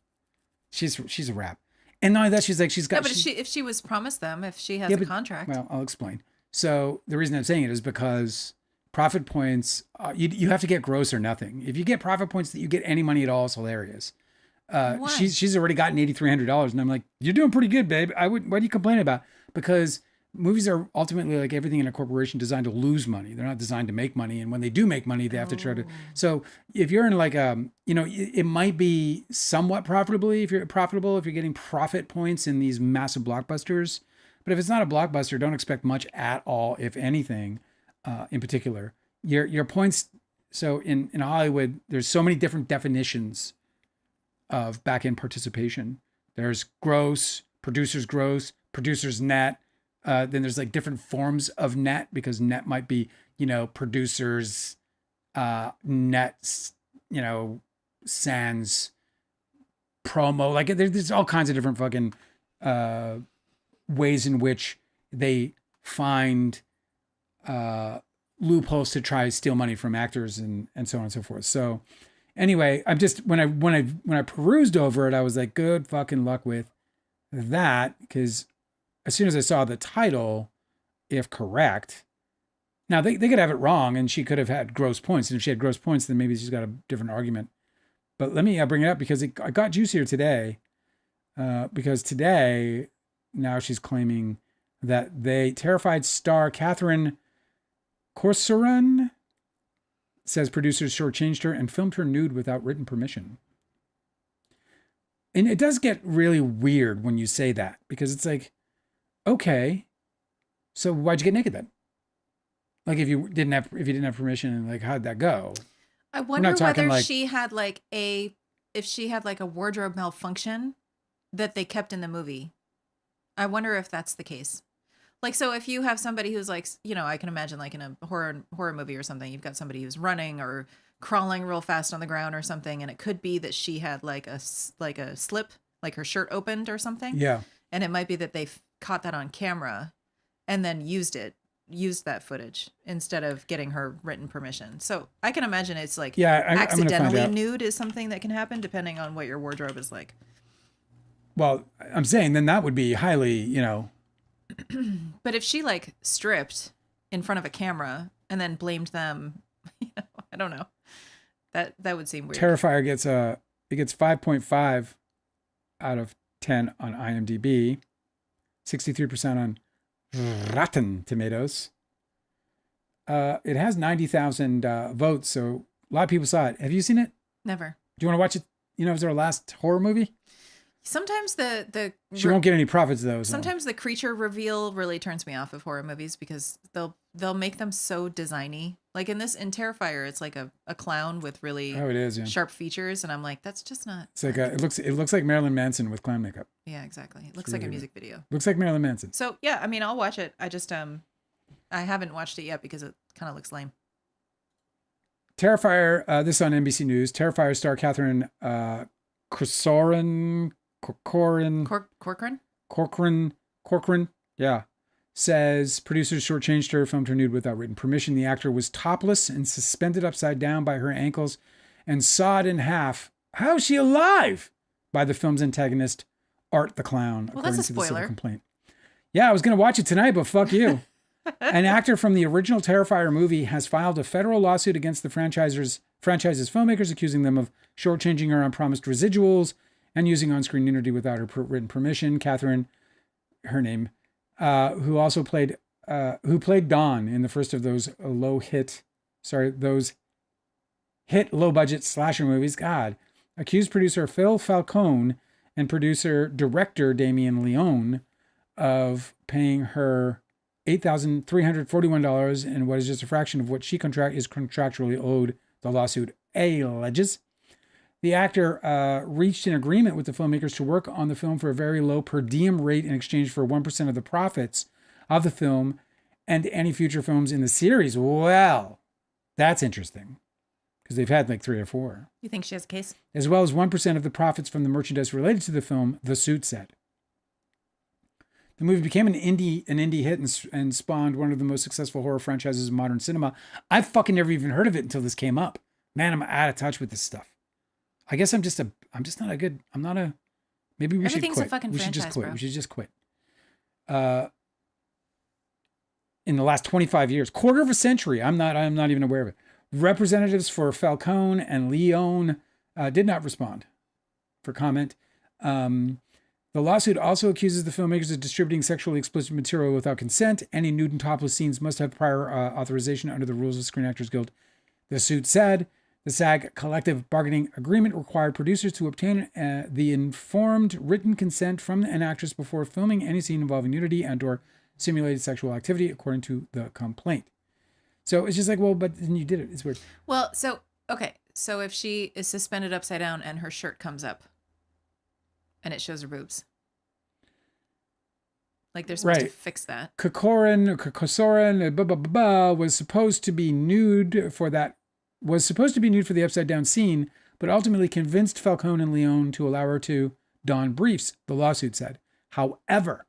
Speaker 1: She's a wrap. And not only that, she's got.
Speaker 2: No, but if she was promised them, if she has
Speaker 1: Yeah,
Speaker 2: a
Speaker 1: but-
Speaker 2: contract.
Speaker 1: Well, I'll explain. So the reason I'm saying it is because profit points, you have to get gross or nothing. If you get profit points that you get any money at all, it's hilarious.
Speaker 2: Why?
Speaker 1: She's already gotten $8,300, and I'm like, you're doing pretty good, babe. What are you complaining about? Because movies are ultimately like everything in a corporation designed to lose money. They're not designed to make money, and when they do make money, they have to try to. So if you're in like it might be somewhat profitably if you're getting profit points in these massive blockbusters. But if it's not a blockbuster, don't expect much at all, if anything. In particular, your points. So in Hollywood, there's so many different definitions of back end participation. There's gross, producers net. Then there's like different forms of net because net might be producers net sans promo. Like there's all kinds of different fucking ways in which they find loopholes to try to steal money from actors and so on and so forth. So anyway, I'm just when I perused over it, I was like, good fucking luck with that, because as soon as I saw the title, if correct, now they could have it wrong and she could have had gross points, and if she had gross points, then maybe she's got a different argument. But let me bring it up because I got juicier today. because today, now she's claiming that Terrified star Catherine Corcoran says producers shortchanged her and filmed her nude without written permission. And it does get really weird when you say that, because it's like, okay, so why'd you get naked then? Like if you didn't have permission, like how'd that go?
Speaker 2: I wonder whether she had if she had like a wardrobe malfunction that they kept in the movie. I wonder if that's the case. Like, so if you have somebody who's like, I can imagine like in a horror movie or something, you've got somebody who's running or crawling real fast on the ground or something. And it could be that she had like a slip, like her shirt opened or something.
Speaker 1: Yeah.
Speaker 2: And it might be that they caught that on camera and then used that footage instead of getting her written permission. So I can imagine it's like accidentally nude is something that can happen depending on what your wardrobe is like.
Speaker 1: Well, I'm saying then that would be highly,
Speaker 2: But if she like stripped in front of a camera and then blamed them, I don't know. That would seem weird.
Speaker 1: Terrifier gets 5.5 out of 10 on IMDb, 63% on Rotten Tomatoes. It has 90,000 votes, so a lot of people saw it. Have you seen it?
Speaker 2: Never.
Speaker 1: Do you want to watch it? Is our last horror movie?
Speaker 2: Sometimes
Speaker 1: she won't get any profits though. So.
Speaker 2: Sometimes the creature reveal really turns me off of horror movies because they'll make them so designy. Like in Terrifier, it's like a clown with really sharp features, and I'm like, that's just not.
Speaker 1: It's like it looks like Marilyn Manson with clown makeup.
Speaker 2: Yeah, exactly. It looks like a music video.
Speaker 1: Looks like Marilyn Manson.
Speaker 2: So yeah, I mean, I'll watch it. I just I haven't watched it yet because it kind of looks lame.
Speaker 1: Terrifier. This is on NBC News. Terrifier star Catherine Corcoran, yeah, says producers shortchanged her, filmed her nude without written permission. The actor was topless and suspended upside down by her ankles and sawed in half. How is she alive? By the film's antagonist, Art the Clown,
Speaker 2: well,
Speaker 1: according
Speaker 2: that's a
Speaker 1: to the civil
Speaker 2: spoiler.
Speaker 1: complaint. Yeah, I was going to watch it tonight, but fuck you. An actor from the original Terrifier movie has filed a federal lawsuit against the franchise's filmmakers, accusing them of shortchanging her on promised residuals and using on-screen nudity without her written permission. Catherine, her name, who played Dawn in the first of those hit low-budget slasher movies. God, accused producer Phil Falcone and director Damien Leone of paying her $8,341 in what is just a fraction of what she is contractually owed, the lawsuit alleges. The actor reached an agreement with the filmmakers to work on the film for a very low per diem rate in exchange for 1% of the profits of the film and any future films in the series. Well, that's interesting because they've had like 3 or 4.
Speaker 2: You think she has a case?
Speaker 1: As well as 1% of the profits from the merchandise related to the film, The Suit said. The movie became an indie hit and spawned one of the most successful horror franchises in modern cinema. I fucking never even heard of it until this came up. Man, I'm out of touch with this stuff. I guess maybe we should
Speaker 2: Everything's
Speaker 1: quit.
Speaker 2: A fucking
Speaker 1: we should
Speaker 2: franchise,
Speaker 1: just quit.
Speaker 2: bro.
Speaker 1: We should just quit. In the last 25 years, quarter of a century, I'm not even aware of it. Representatives for Falcone and Leone did not respond for comment. The lawsuit also accuses the filmmakers of distributing sexually explicit material without consent. Any nude and topless scenes must have prior authorization under the rules of Screen Actors Guild. The suit said the SAG collective bargaining agreement required producers to obtain the informed written consent from an actress before filming any scene involving nudity and/or simulated sexual activity, according to the complaint. So it's just like, well, but then you did it. It's weird.
Speaker 2: Well, so if she is suspended upside down and her shirt comes up and it shows her boobs, like they're supposed to fix that.
Speaker 1: Corcoran was supposed to be nude for the upside down scene, but ultimately convinced Falcone and Leone to allow her to don briefs, the lawsuit said. However,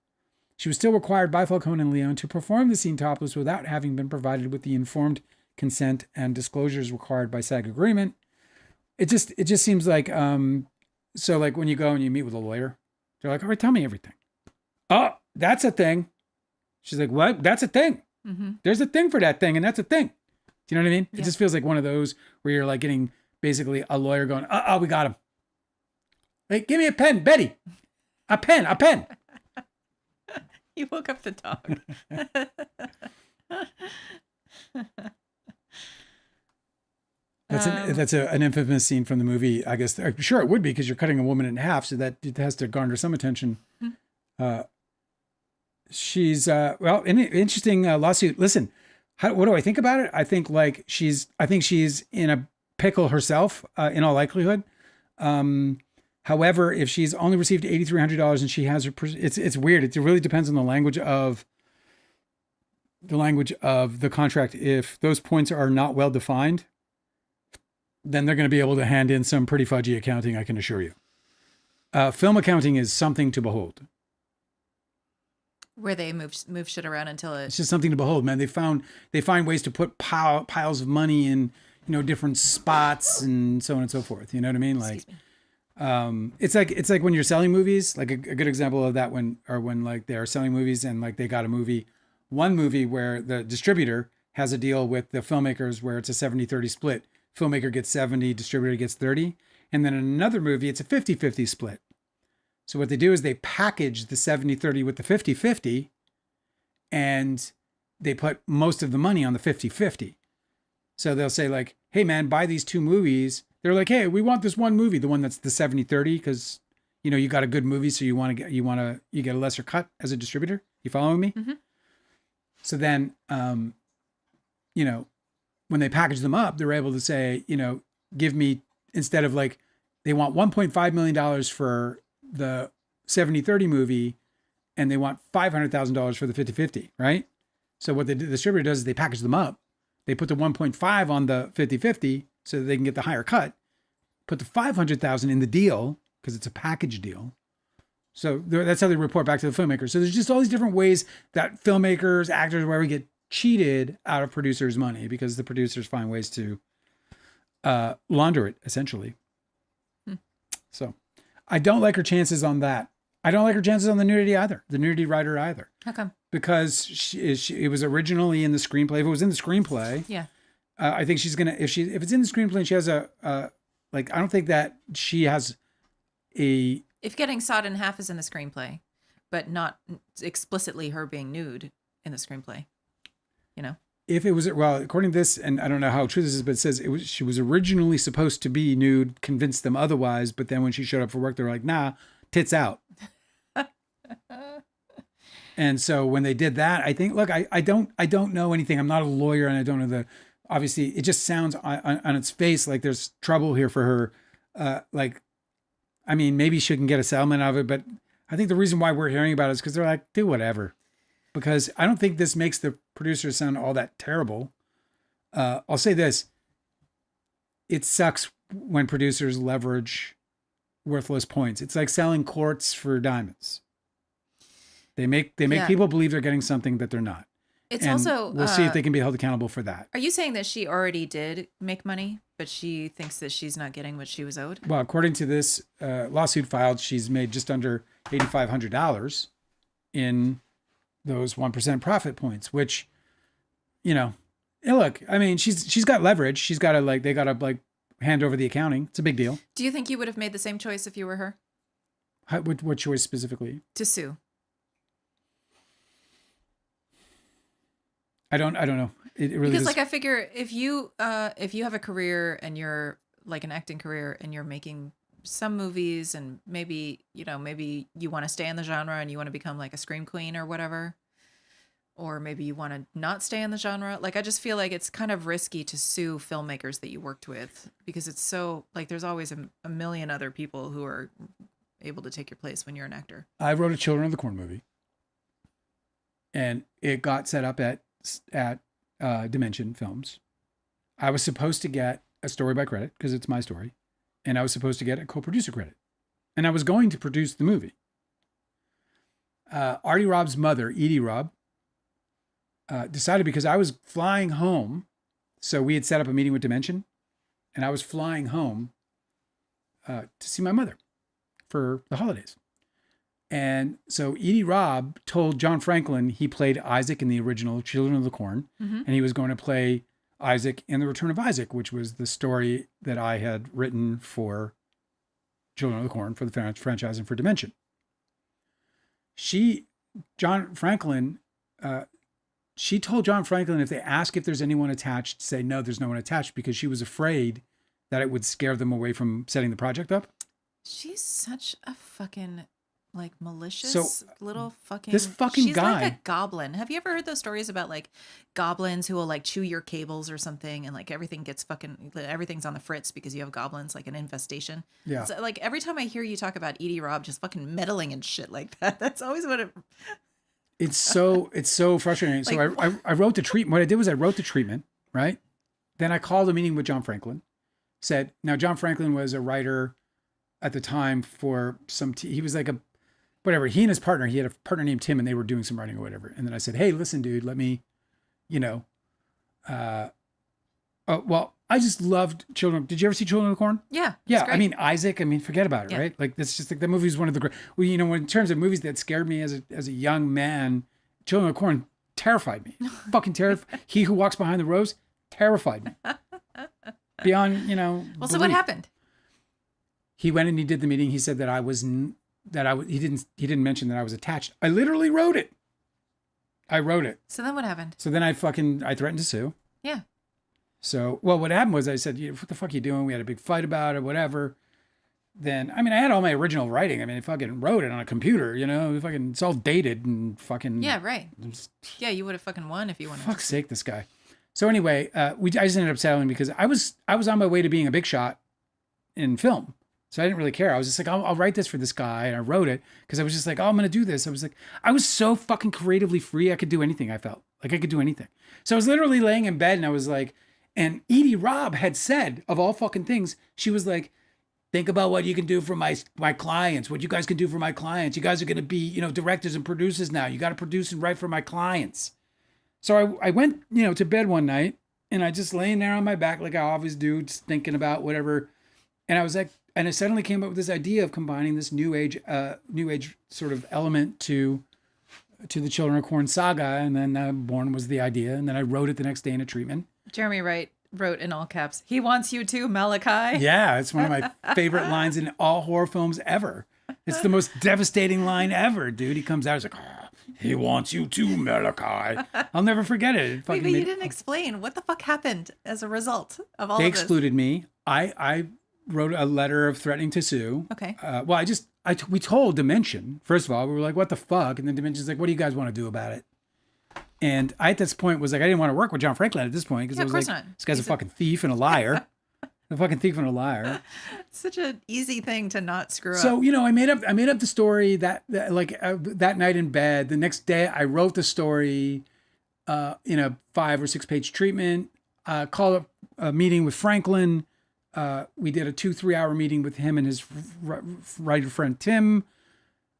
Speaker 1: she was still required by Falcone and Leone to perform the scene topless without having been provided with the informed consent and disclosures required by SAG agreement. It just seems like, so like when you go and you meet with a lawyer, they're like, all right, tell me everything. Oh, that's a thing. She's like, what? That's a thing.
Speaker 2: Mm-hmm.
Speaker 1: There's a thing for that thing, and that's a thing. Do you know what I mean?
Speaker 2: Yeah.
Speaker 1: It just feels like one of those where you're like getting basically a lawyer going, we got him. Hey, give me a pen, Betty. A pen.
Speaker 2: You woke up the dog.
Speaker 1: That's an infamous scene from the movie. I guess I'm sure it would be because you're cutting a woman in half, so that it has to garner some attention. She's well, an interesting lawsuit. Listen, what do I think about it? I think she's in a pickle herself, in all likelihood. However, if she's only received $8,300 and she has her, it's weird. It really depends on the language of the contract. If those points are not well defined, then they're going to be able to hand in some pretty fudgy accounting, I can assure you. Film accounting is something to behold.
Speaker 2: Where they move shit around until
Speaker 1: it's just something to behold, man. They find ways to put piles of money in, different spots and so on and so forth. You know what I mean? Like, it's like when you're selling movies, like a good example of that when like they are selling movies and like they got one movie where the distributor has a deal with the filmmakers where it's a 70-30 split. Filmmaker gets 70, distributor gets 30. And then in another movie, it's a 50-50 split. So what they do is they package the 70-30 with the 50-50 and they put most of the money on the 50-50. So they'll say like, hey man, buy these two movies. They're like, hey, we want this one movie, the one that's the 70-30, because you got a good movie, so you get a lesser cut as a distributor. You following me?
Speaker 2: Mm-hmm.
Speaker 1: So then, when they package them up, they're able to say, give me, instead of like, they want $1.5 million for the 70-30 movie, and they want $500,000 for the 50-50, right? So what the distributor does is they package them up. They put the 1.5 on the 50-50 so that they can get the higher cut, put the 500,000 in the deal because it's a package deal. So that's how they report back to the filmmaker. So there's just all these different ways that filmmakers, actors, wherever get cheated out of producers' money because the producers find ways to launder it, essentially. So I don't like her chances on that. I don't like her chances on the nudity either. The nudity writer either.
Speaker 2: How come?
Speaker 1: Because it was originally in the screenplay. If it was in the screenplay,
Speaker 2: yeah,
Speaker 1: I think she's gonna. If it's in the screenplay, and she has I don't think that she has a.
Speaker 2: If getting sawed in half is in the screenplay, but not explicitly her being nude in the screenplay,
Speaker 1: If it was, well, according to this, and I don't know how true this is, but it says she was originally supposed to be nude, convinced them otherwise, but then when she showed up for work, they're like, nah, tits out. And so when they did that, I think, look, I don't know anything. I'm not a lawyer and I don't know obviously it just sounds on its face like there's trouble here for her. Maybe she can get a settlement out of it, but I think the reason why we're hearing about it is because they're like, do whatever. Because I don't think this makes the producers sound all that terrible. I'll say this. It sucks when producers leverage worthless points. It's like selling quartz for diamonds. They make people believe they're getting something that they're not.
Speaker 2: It's also
Speaker 1: we'll see if they can be held accountable for that.
Speaker 2: Are you saying that she already did make money, but she thinks that she's not getting what she was owed?
Speaker 1: Well, according to this lawsuit filed, she's made just under $8,500 in those 1% profit points, which, look, I mean, she's got leverage. She's got to they got to hand over the accounting. It's a big deal.
Speaker 2: Do you think you would have made the same choice if you were her?
Speaker 1: What choice specifically?
Speaker 2: To sue.
Speaker 1: I don't know. It really
Speaker 2: because
Speaker 1: does.
Speaker 2: I figure if you have a career and you're like an acting career and you're making some movies and maybe you want to stay in the genre and you want to become like a scream queen or whatever, or maybe you want to not stay in the genre. Like, I just feel like it's kind of risky to sue filmmakers that you worked with because it's so like there's always a million other people who are able to take your place when you're an actor.
Speaker 1: I wrote a Children of the Corn movie and it got set up at Dimension Films. I was supposed to get a story by credit because it's my story. And I was supposed to get a co-producer credit. And I was going to produce the movie. Artie Rob's mother, Edie Rob, decided because I was flying home. So we had set up a meeting with Dimension. And I was flying home to see my mother for the holidays. And so Edie Rob told John Franklin he played Isaac in the original Children of the Corn. Mm-hmm. And he was going to play Isaac in The Return of Isaac, which was the story that I had written for Children of the Corn, for the franchise and for Dimension. John Franklin, she told John Franklin if they ask if there's anyone attached, say no, there's no one attached, because she was afraid that it would scare them away from setting the project up.
Speaker 2: She's such a fucking like malicious little fucking.
Speaker 1: This fucking
Speaker 2: she's
Speaker 1: guy.
Speaker 2: like a goblin. Have you ever heard those stories about like goblins who will like chew your cables or something, and like everything's on the fritz because you have goblins, like an infestation?
Speaker 1: Yeah.
Speaker 2: So, like every time I hear you talk about Edie Robb just fucking meddling and shit like that, that's always what it.
Speaker 1: It's so frustrating. So I wrote the treatment. What I did was I wrote the treatment, right? Then I called a meeting with John Franklin. Said, now John Franklin was a writer at the time for he was like whatever. He and his partner, he had a partner named Tim, and they were doing some writing or whatever. And then I said, hey, listen, dude, let me, well, I just loved Children. Did you ever see Children of the Corn?
Speaker 2: Yeah.
Speaker 1: Yeah. I mean, Isaac, forget about it, right? Like, that's just like, that movie was one of the great, well, in terms of movies that scared me as a young man, Children of the Corn terrified me. Fucking terrified. He Who Walks Behind the Rose terrified me. Beyond,
Speaker 2: Well,
Speaker 1: belief.
Speaker 2: so what happened?
Speaker 1: He went and he did the meeting. He said that he didn't mention that I was attached. I literally wrote it. I wrote it.
Speaker 2: So then what happened?
Speaker 1: So then I threatened to sue.
Speaker 2: Yeah.
Speaker 1: So, well, what happened was I said, what the fuck are you doing? We had a big fight about it, whatever. Then, I had all my original writing. I fucking wrote it on a computer, it's all dated and fucking.
Speaker 2: Yeah, right. Yeah, you would have fucking won if you wanted.
Speaker 1: Fuck's sake, this guy. So anyway, I just ended up settling because I was on my way to being a big shot in film. So I didn't really care. I was just like, I'll write this for this guy. And I wrote it because I was just like, oh, I'm going to do this. I was so fucking creatively free. I could do anything. I felt like I could do anything. So I was literally laying in bed and I was like, and Edie Robb had said, of all fucking things, she was like, think about what you can do for my clients, what you guys can do for my clients. You guys are going to be, directors and producers now. You got to produce and write for my clients. So I went, to bed one night and I just laying there on my back like I always do, just thinking about whatever. And I was like, and I suddenly came up with this idea of combining this new age sort of element to the Children of Corn saga. And then born was the idea. And then I wrote it the next day in a treatment.
Speaker 2: Jeremy Wright wrote in all caps, "He wants you too, Malachi."
Speaker 1: Yeah, it's one of my favorite lines in all horror films ever. It's the most devastating line ever, dude. He comes out, he's like, oh, he wants you too, Malachi. I'll never forget it.
Speaker 2: Wait, but you didn't explain what the fuck happened as a result of all of this.
Speaker 1: They excluded me. I wrote a letter of threatening to sue.
Speaker 2: Okay.
Speaker 1: We told Dimension, first of all, we were like, what the fuck? And then Dimension's like, what do you guys want to do about it? And I, at this point, was like, I didn't want to work with John Franklin at this point because I was like,
Speaker 2: not.
Speaker 1: This guy's a fucking thief and a liar. A fucking thief and a liar.
Speaker 2: Such an easy thing to not screw up.
Speaker 1: So, I made up the story that night in bed. The next day, I wrote the story in a 5 or 6 page treatment. Called up a meeting with Franklin. We did a 2-3 hour meeting with him and his writer friend Tim.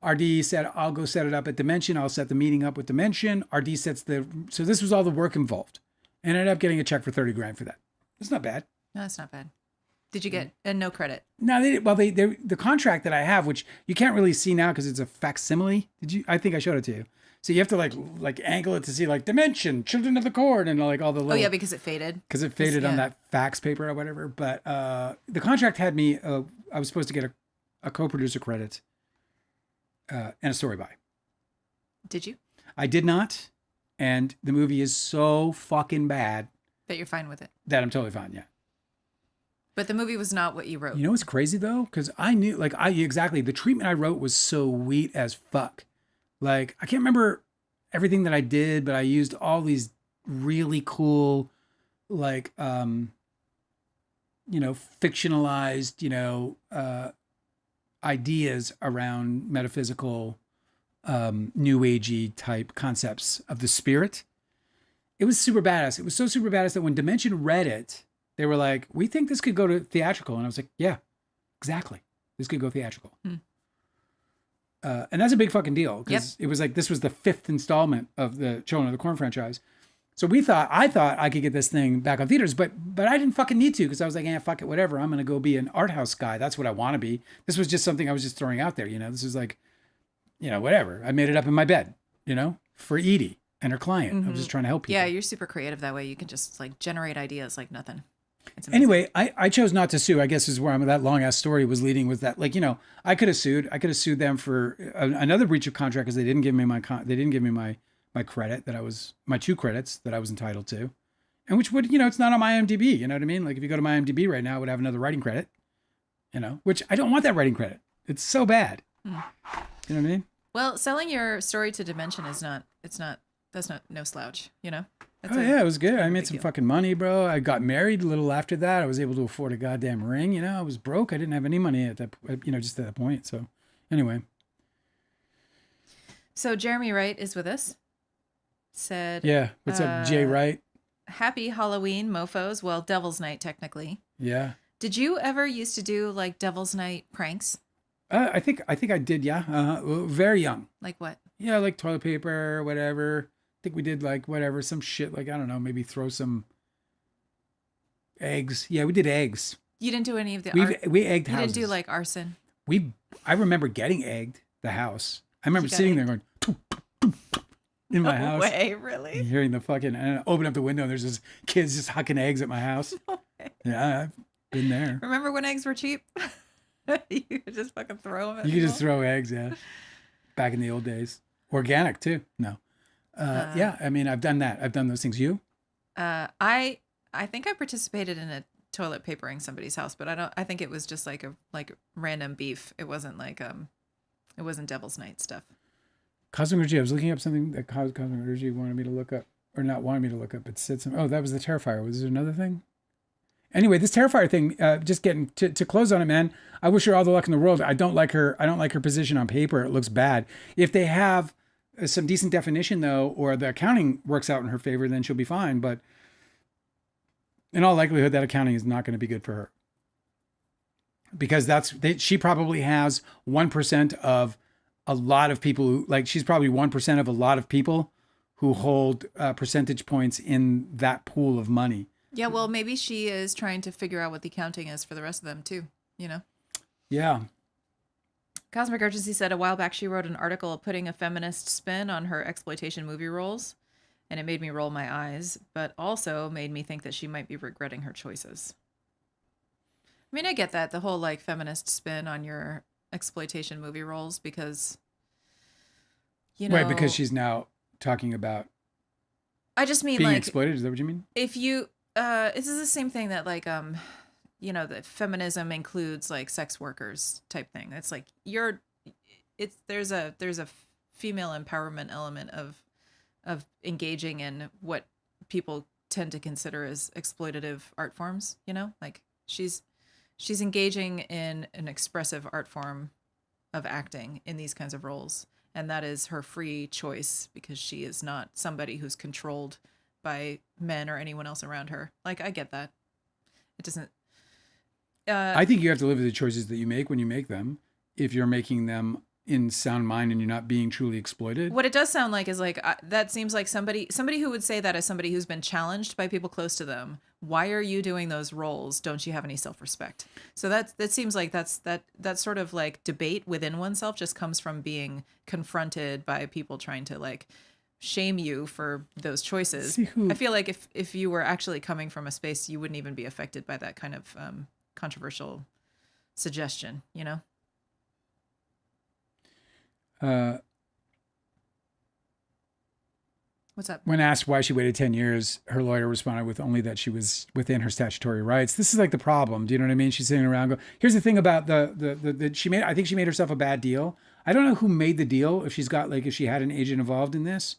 Speaker 1: RD said, I'll go set it up at Dimension. I'll set the meeting up with Dimension. RD sets so this was all the work involved. And I ended up getting a check for $30,000 for that. It's not bad.
Speaker 2: No, that's not bad. Did you get no credit?
Speaker 1: No, the contract that I have, which you can't really see now because it's a facsimile. I think I showed it to you. So you have to like angle it to see like Dimension, Children of the Corn, and like all the little.
Speaker 2: Oh yeah, because it faded.
Speaker 1: Because it faded on that fax paper or whatever. But the contract had me. I was supposed to get a co-producer credit and a story by.
Speaker 2: Did you?
Speaker 1: I did not, and the movie is so fucking bad
Speaker 2: that you're fine with it.
Speaker 1: That I'm totally fine. Yeah.
Speaker 2: But the movie was not what you wrote.
Speaker 1: You know what's crazy though? Because I knew, exactly, the treatment I wrote was so sweet as fuck. Like, I can't remember everything that I did, but I used all these really cool, fictionalized, ideas around metaphysical, new agey type concepts of the spirit. It was super badass. It was so super badass that when Dimension read it, they were like, we think this could go to theatrical. And I was like, yeah, exactly. This could go theatrical. And that's a big fucking deal because it was like, this was the 5th installment of the Children of the Corn franchise. So I thought I could get this thing back on theaters, but I didn't fucking need to because I was like, fuck it, whatever. I'm going to go be an art house guy. That's what I want to be. This was just something I was just throwing out there. This is like, whatever. I made it up in my bed, for Edie and her client. I was just trying to help people.
Speaker 2: Yeah, you're super creative that way. You can just like generate ideas like nothing. It's amazing.
Speaker 1: Anyway, I chose not to sue. I guess is where I'm. That long ass story was leading with that. Like, I could have sued. I could have sued them for another breach of contract because they didn't give me they didn't give me my credit my 2 credits that I was entitled to, and which would it's not on my IMDb. You know what I mean? Like if you go to my IMDb right now, I would have another writing credit. Which I don't want that writing credit. It's so bad. You know what I mean?
Speaker 2: Well, selling your story to Dimension that's not no slouch,
Speaker 1: Yeah, it was good. I made some fucking money, bro. I got married a little after that. I was able to afford a goddamn ring. I was broke. I didn't have any money at that, just at that point. So anyway.
Speaker 2: So Jeremy Wright is with us. Said,
Speaker 1: yeah. What's up, Jay Wright?
Speaker 2: Happy Halloween, mofos. Well, Devil's Night, technically.
Speaker 1: Yeah.
Speaker 2: Did you ever used to do like Devil's Night pranks?
Speaker 1: I think I did. Yeah. Very young.
Speaker 2: Like what?
Speaker 1: Yeah, like toilet paper, whatever. I think we did like whatever, some shit. Like I don't know, maybe throw some eggs. Yeah, we did eggs.
Speaker 2: You didn't do any of the.
Speaker 1: We egged houses.
Speaker 2: You didn't do like arson.
Speaker 1: I remember getting egged the house. I remember sitting there going in my house.
Speaker 2: No way, really?
Speaker 1: Hearing the fucking and I open up the window and there's just kids just hucking eggs at my house.
Speaker 2: No way.
Speaker 1: Yeah, I've been there.
Speaker 2: Remember when eggs were cheap? You could just fucking throw them.
Speaker 1: You could just throw eggs, yeah. Back in the old days, organic too. No, yeah. I mean, I've done that. I've done those things. You?
Speaker 2: I think I participated in a toilet papering somebody's house, but I think it was just like random beef. It wasn't like it wasn't Devil's Night stuff.
Speaker 1: Cosmic Energy. I was looking up something that Cosmic Energy wanted me to look up, or not wanted me to look up, but said some. Oh, that was the Terrifier. Was there another thing? Anyway, this Terrifier thing, just getting to close on it, man. I wish her all the luck in the world. I don't like her position on paper. It looks bad. If they have some decent definition, though, or the accounting works out in her favor, then she'll be fine. But in all likelihood, that accounting is not going to be good for her. Because she probably has 1% of a lot of people who, like, she's probably 1% of a lot of people who hold percentage points in that pool of money.
Speaker 2: Yeah, well, maybe she is trying to figure out what the accounting is for the rest of them, too,
Speaker 1: Yeah.
Speaker 2: Cosmic Urgency said a while back she wrote an article putting a feminist spin on her exploitation movie roles, and it made me roll my eyes, but also made me think that she might be regretting her choices. I mean, I get that, the whole, like, feminist spin on your exploitation movie roles, because,
Speaker 1: Right, because she's now talking about
Speaker 2: I just mean,
Speaker 1: being
Speaker 2: like...
Speaker 1: exploited, is that what you mean?
Speaker 2: If you... this is the same thing that, like, that feminism includes, like, sex workers type thing. It's like, there's a female empowerment element of engaging in what people tend to consider as exploitative art forms, like she's engaging in an expressive art form of acting in these kinds of roles. And that is her free choice because she is not somebody who's controlled by men or anyone else around her. Like, I get that. It doesn't...
Speaker 1: I think you have to live with the choices that you make when you make them. If you're making them in sound mind and you're not being truly exploited.
Speaker 2: What it does sound like is like, that seems like somebody who would say that as somebody who's been challenged by people close to them. Why are you doing those roles? Don't you have any self-respect? So that seems like that sort of like debate within oneself just comes from being confronted by people trying to like shame you for those choices. I feel like if you were actually coming from a space, you wouldn't even be affected by that kind of controversial suggestion, What's up?
Speaker 1: When asked why she waited 10 years, her lawyer responded with only that she was within her statutory rights. This is like the problem. Do you know what I mean? She's sitting around going, here's the thing about I think she made herself a bad deal. I don't know who made the deal. If she had an agent involved in this,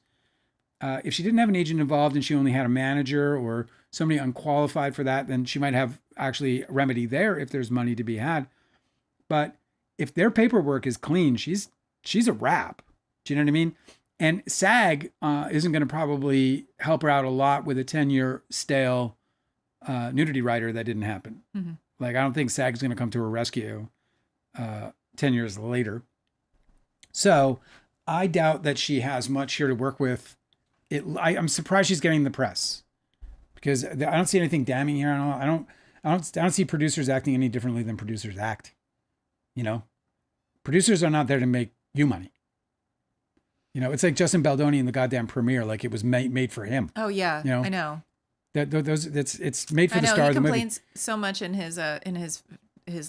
Speaker 1: if she didn't have an agent involved and she only had a manager or somebody unqualified for that, then she might have actually a remedy there if there's money to be had. But if their paperwork is clean, she's a wrap. Do you know what I mean? And SAG isn't going to probably help her out a lot with a 10-year stale nudity writer that didn't happen. Mm-hmm. Like, I don't think SAG is going to come to her rescue 10 years later. So I doubt that she has much here to work with. I'm surprised she's getting the press because I don't see anything damning here. I don't see producers acting any differently than producers act. Producers are not there to make you money. It's like Justin Baldoni in the goddamn premiere, like it was made for him.
Speaker 2: Oh yeah, I know.
Speaker 1: It's made for
Speaker 2: I
Speaker 1: the
Speaker 2: know
Speaker 1: star
Speaker 2: he
Speaker 1: of the movie.
Speaker 2: complains so much in his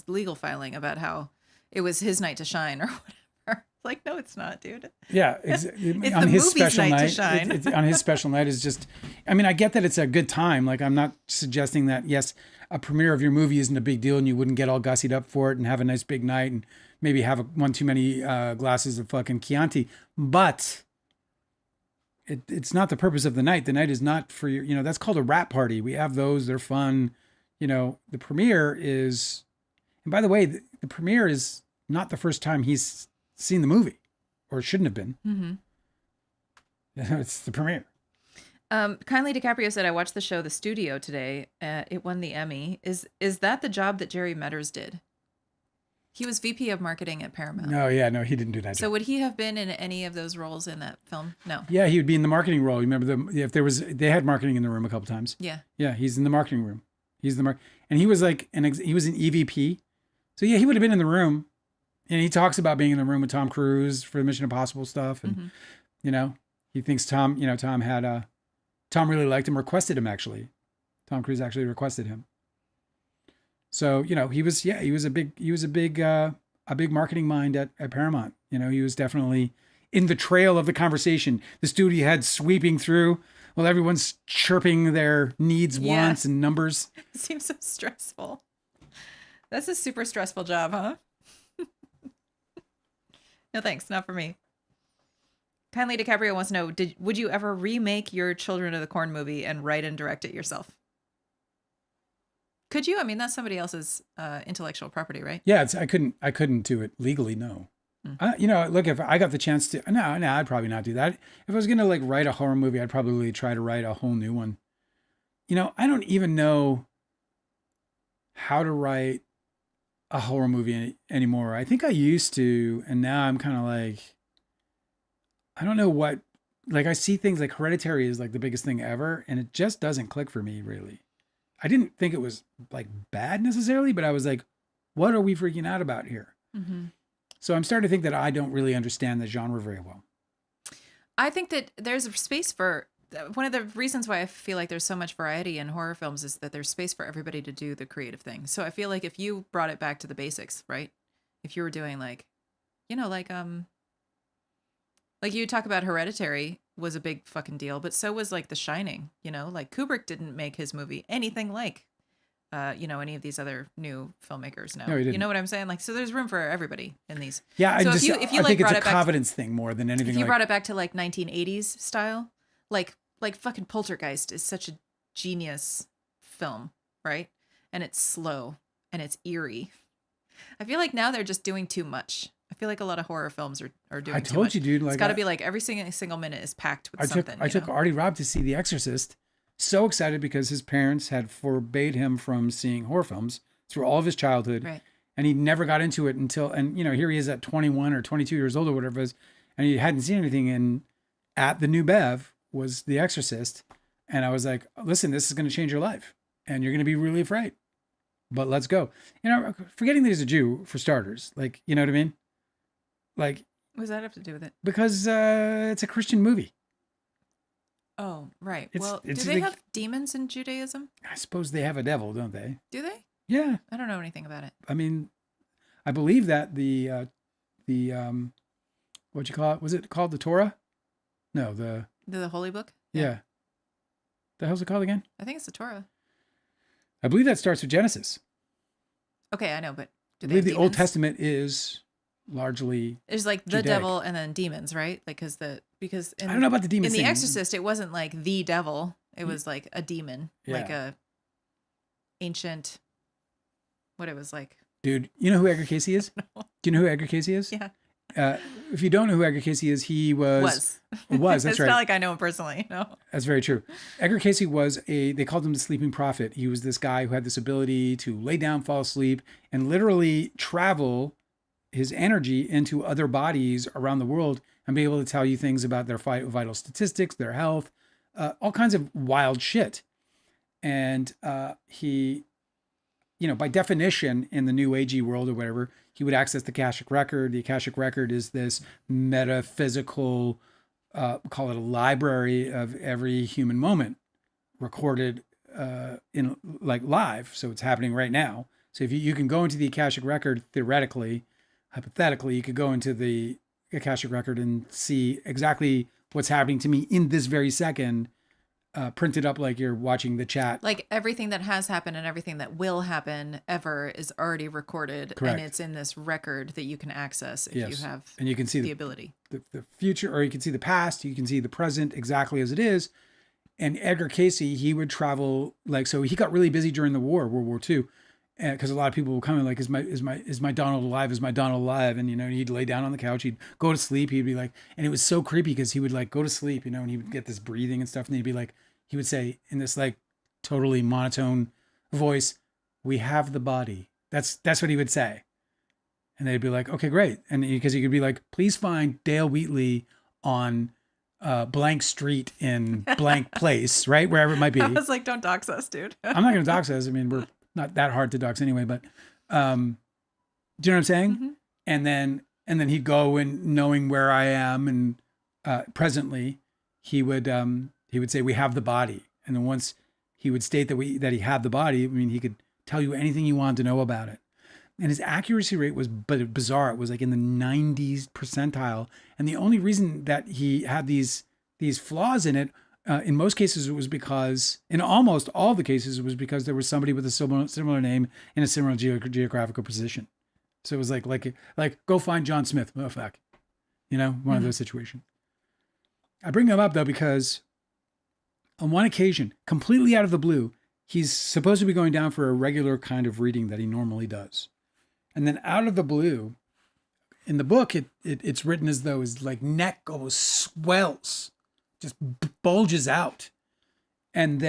Speaker 2: legal filing about how it was his night to shine or whatever. Like, no, it's not, dude.
Speaker 1: Yeah,
Speaker 2: It's
Speaker 1: on
Speaker 2: the
Speaker 1: his
Speaker 2: movie's
Speaker 1: special
Speaker 2: night to
Speaker 1: night,
Speaker 2: shine.
Speaker 1: on his special night is just. I mean, I get that it's a good time. Like, I'm not suggesting that yes, a premiere of your movie isn't a big deal and you wouldn't get all gussied up for it and have a nice big night and maybe have one too many glasses of fucking Chianti, but. It's not the purpose of the night. The night is not for your, that's called a wrap party. We have those, they're fun. The premiere is, and by the way, the premiere is not the first time he's seen the movie, or it shouldn't have been. Mm-hmm. It's the premiere.
Speaker 2: Kindly DiCaprio said, I watched the show The Studio today. It won the Emmy. Is that the job that Jerry Metters did? He was VP of marketing at Paramount.
Speaker 1: No, he didn't do that.
Speaker 2: So would he have been in any of those roles in that film? No.
Speaker 1: Yeah, he would be in the marketing role. You remember they had marketing in the room a couple times.
Speaker 2: Yeah.
Speaker 1: Yeah, he's in the marketing room. And he was like he was an EVP. So yeah, he would have been in the room. And he talks about being in the room with Tom Cruise for the Mission Impossible stuff. And, he thinks Tom really liked him, requested him actually. Tom Cruise actually requested him. So, he was a big marketing mind at Paramount. He was definitely in the trail of the conversation. The studio had sweeping through while everyone's chirping their needs, wants, and numbers.
Speaker 2: It seems so stressful. That's a super stressful job, huh? No, thanks. Not for me. Kindly DiCaprio wants to know, would you ever remake your Children of the Corn movie and write and direct it yourself? Could you? I mean, that's somebody else's intellectual property, right?
Speaker 1: Yeah, I couldn't do it legally. No. Look, if I got the chance to, no, I'd probably not do that. If I was going to like write a horror movie, I'd probably try to write a whole new one. I don't even know how to write a horror movie anymore. I think I used to, and now I'm kind of like, I don't know what, like I see things like Hereditary is like the biggest thing ever, and it just doesn't click for me really. I didn't think it was like bad necessarily, but I was like, what are we freaking out about here? Mm-hmm. So I'm starting to think that I don't really understand the genre very well.
Speaker 2: I think that there's a space for, one of the reasons why I feel like there's so much variety in horror films is that there's space for everybody to do the creative thing. So I feel like if you brought it back to the basics, right? If you were doing like you talk about Hereditary was a big fucking deal, but so was like The Shining, like Kubrick didn't make his movie anything like, any of these other new filmmakers now. No, he didn't. You know what I'm saying? Like, so there's room for everybody in these.
Speaker 1: Yeah. So if you I think it's a confidence thing more than anything.
Speaker 2: If you brought it back to like 1980s style, like fucking Poltergeist is such a genius film, right? And it's slow and it's eerie. I feel like now they're just doing too much. I feel like a lot of horror films are doing too much. I told
Speaker 1: you, dude. Like,
Speaker 2: it's got to be like every single minute is packed with something.
Speaker 1: I took Artie Robb to see The Exorcist. So excited because his parents had forbade him from seeing horror films through all of his childhood.
Speaker 2: Right.
Speaker 1: And he never got into it until, and here he is at 21 or 22 years old or whatever it is. And he hadn't seen anything. And at the New Bev was The Exorcist. And I was like, listen, this is going to change your life. And you're going to be really afraid. But let's go. Forgetting that he's a Jew, for starters. Like, you know what I mean? Like,
Speaker 2: what does that have to do with it?
Speaker 1: Because it's a Christian movie.
Speaker 2: Oh, right. Do they have demons in Judaism?
Speaker 1: I suppose they have a devil, don't they?
Speaker 2: Do they?
Speaker 1: Yeah.
Speaker 2: I don't know anything about it.
Speaker 1: I mean, I believe that the what you call it? Was it called the Torah? No,
Speaker 2: the Holy Book?
Speaker 1: Yeah. The hell's it called again?
Speaker 2: I think it's the Torah.
Speaker 1: I believe that starts with Genesis.
Speaker 2: Okay, I know, but
Speaker 1: I believe the Old Testament is largely
Speaker 2: there's like the
Speaker 1: Judaic.
Speaker 2: devil and then demons, right? Like because
Speaker 1: I don't know about the demons.
Speaker 2: In The Exorcist, it wasn't like the devil; it was like a demon, like a ancient. What it was like.
Speaker 1: Dude, you know who Edgar Casey is? Do you know who Edgar Casey is?
Speaker 2: Yeah.
Speaker 1: If you don't know who Edgar Casey is, he was. That's
Speaker 2: it's
Speaker 1: right.
Speaker 2: It's not like I know him personally. No.
Speaker 1: That's very true. Edgar Casey was they called him the sleeping prophet. He was this guy who had this ability to lay down, fall asleep, and literally travel his energy into other bodies around the world and be able to tell you things about their vital statistics, their health, all kinds of wild shit. And he, by definition in the new agey world or whatever, he would access the Akashic record. The Akashic record is this metaphysical, call it a library of every human moment recorded in like live. So it's happening right now. So if you can go into the Akashic record, theoretically, hypothetically, you could go into the Akashic record and see exactly what's happening to me in this very second, printed up like you're watching the chat.
Speaker 2: Like everything that has happened and everything that will happen ever is already recorded.
Speaker 1: Correct.
Speaker 2: And it's in this record that you can access if you have
Speaker 1: and you can see
Speaker 2: the ability.
Speaker 1: The future, or you can see the past, you can see the present exactly as it is. And Edgar Cayce, he would travel so he got really busy during the war, World War II. Because a lot of people will come in like, is my Donald alive? Is my Donald alive? And, he'd lay down on the couch. He'd go to sleep. He'd be like, and it was so creepy because he would like go to sleep, and he would get this breathing and stuff. And he'd be like, he would say in this like totally monotone voice, "We have the body." That's what he would say. And they'd be like, okay, great. And because he could be like, please find Dale Wheatley on blank street in blank place, right? Wherever it might be.
Speaker 2: I was like, don't dox us, dude.
Speaker 1: I'm not going to dox us. I mean, we're not that hard to dox anyway, but do you know what I'm saying?
Speaker 2: Mm-hmm.
Speaker 1: And then he'd go, and knowing where I am, and presently he would say, "We have the body." And then once he would state that he had the body, I mean, he could tell you anything you wanted to know about it. And his accuracy rate was bizarre. It was like in the 90s percentile. And the only reason that he had these flaws in it, in most cases, it was because, in almost all the cases, it was because there was somebody with a similar name in a similar geographical position. So it was like go find John Smith. Oh, fuck. One of those situations. I bring him up, though, because on one occasion, completely out of the blue, he's supposed to be going down for a regular kind of reading that he normally does. And then out of the blue, in the book, it's written as though his like neck goes swells, just bulges out. And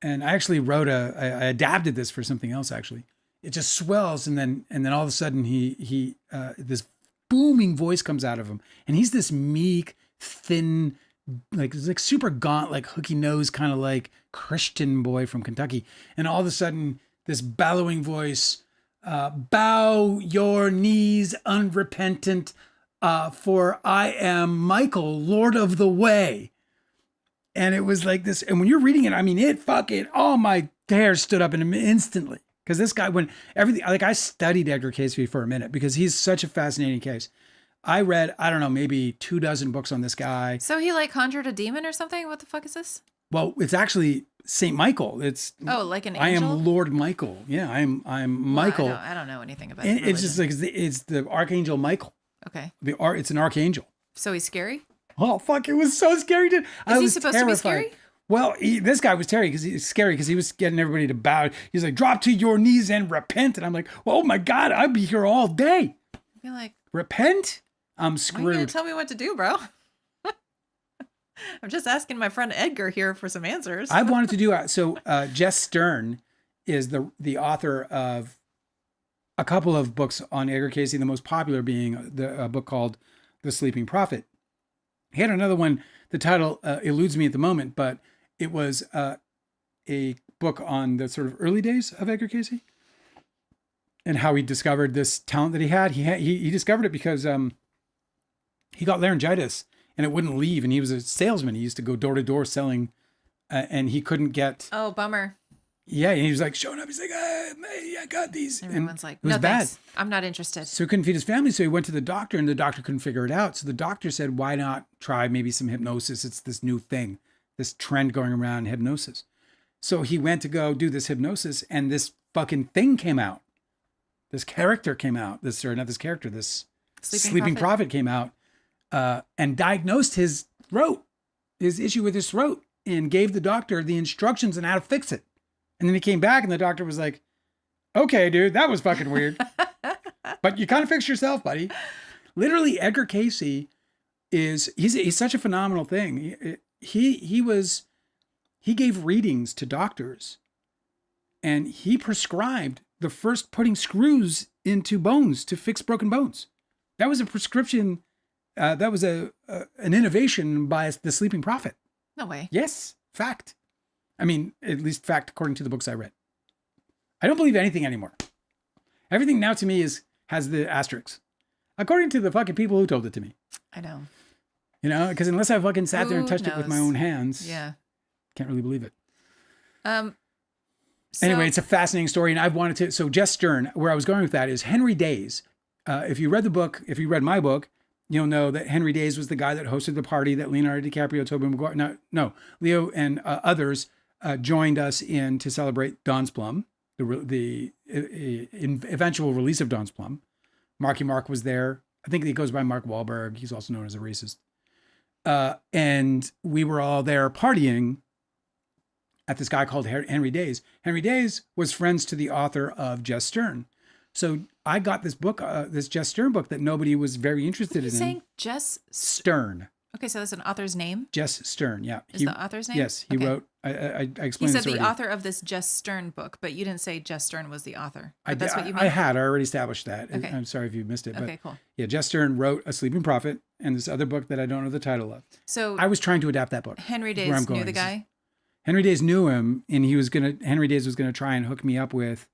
Speaker 1: I actually I adapted this for something else, actually. It just swells, and then all of a sudden he this booming voice comes out of him. And he's this meek, thin, like super gaunt, like hooky nose, kind of like Christian boy from Kentucky. And all of a sudden, this bellowing voice, bow your knees unrepentant, for I am Michael, Lord of the Way. And it was like this. And when you're reading it, I mean, all my hair stood up in him instantly. Because this guy, when everything, like I studied Edgar Cayce for a minute because he's such a fascinating case. I read, I don't know, maybe 24 books on this guy.
Speaker 2: So he like conjured a demon or something? What the fuck is this?
Speaker 1: Well, it's actually Saint Michael. It's
Speaker 2: like an angel?
Speaker 1: I am Lord Michael. Yeah, I'm Michael.
Speaker 2: Well, I don't know anything about
Speaker 1: it.
Speaker 2: Religion.
Speaker 1: It's just like it's the Archangel Michael.
Speaker 2: Okay.
Speaker 1: It's an archangel.
Speaker 2: So he's scary?
Speaker 1: Oh fuck! It was so scary. Is
Speaker 2: he supposed to be scary?
Speaker 1: Well, this guy was scary because he was getting everybody to bow. He's like, drop to your knees and repent. And I'm like, oh my God, I'd be here all day.
Speaker 2: I'd be like,
Speaker 1: repent? I'm screwed.
Speaker 2: Why are you gonna tell me what to do, bro? I'm just asking my friend Edgar here for some answers.
Speaker 1: I've wanted to do so. Jess Stern is the author of a couple of books on Edgar Cayce. The most popular being a book called The Sleeping Prophet. He had another one. The title eludes me at the moment, but it was a book on the sort of early days of Edgar Cayce and how he discovered this talent that he had. He discovered it because he got laryngitis and it wouldn't leave. And he was a salesman. He used to go door to door selling, and he couldn't get.
Speaker 2: Oh, bummer.
Speaker 1: Yeah, and he was like showing up. He's like, I got these.
Speaker 2: Everyone's
Speaker 1: and
Speaker 2: like,
Speaker 1: it was
Speaker 2: no,
Speaker 1: bad.
Speaker 2: thanks. I'm not interested.
Speaker 1: So he couldn't feed his family. So he went to the doctor, and the doctor couldn't figure it out. So the doctor said, why not try maybe some hypnosis? It's this new thing, this trend going around, hypnosis. So he went to go do this hypnosis, and this fucking thing came out. This character came out. This sleeping prophet came out, and diagnosed his throat, his issue with his throat, and gave the doctor the instructions on how to fix it. And then he came back, and the doctor was like, okay, dude, that was fucking weird. But you kind of fixed yourself, buddy. Literally, Edgar Cayce he's such a phenomenal thing. He gave readings to doctors, and he prescribed the first putting screws into bones to fix broken bones. That was a prescription. That was an innovation by the Sleeping Prophet.
Speaker 2: No way.
Speaker 1: Yes, fact. I mean, at least fact according to the books I read. I don't believe anything anymore. Everything now to me has the asterisks. According to the fucking people who told it to me.
Speaker 2: I know.
Speaker 1: Because unless I fucking sat there and touched it with my own hands.
Speaker 2: Yeah.
Speaker 1: Can't really believe it.
Speaker 2: Um.
Speaker 1: Anyway, it's a fascinating story, and I've wanted to. So Jess Stern, where I was going with that is Henry Days. If you read the book, if you read my book, you'll know that Henry Days was the guy that hosted the party that Leonardo DiCaprio, Tobey Maguire, Leo and others joined us in to celebrate Don's Plum, the eventual release of Don's Plum. Marky Mark was there. I think he goes by Mark Wahlberg. He's also known as a racist. And we were all there partying at this guy called Henry Days. Henry Days was friends to the author of Jess Stern. So I got this book, this Jess Stern book that nobody was very interested in.
Speaker 2: Are you saying Jess
Speaker 1: Stern?
Speaker 2: Okay, so that's an author's name?
Speaker 1: Jess Stern, yeah.
Speaker 2: Is the author's name?
Speaker 1: Yes, he wrote, I explained this
Speaker 2: He said
Speaker 1: already.
Speaker 2: the author of this Jess Stern book, but you didn't say Jess Stern was the author. But that's what you mean?
Speaker 1: I already established that.
Speaker 2: Okay.
Speaker 1: I'm sorry if you missed it. But
Speaker 2: okay, cool.
Speaker 1: yeah, Jess Stern wrote A Sleeping Prophet and this other book that I don't know the title of.
Speaker 2: So
Speaker 1: I was trying to adapt that book.
Speaker 2: Henry Days knew the guy?
Speaker 1: Henry Days knew him, and Henry Days was gonna try and hook me up with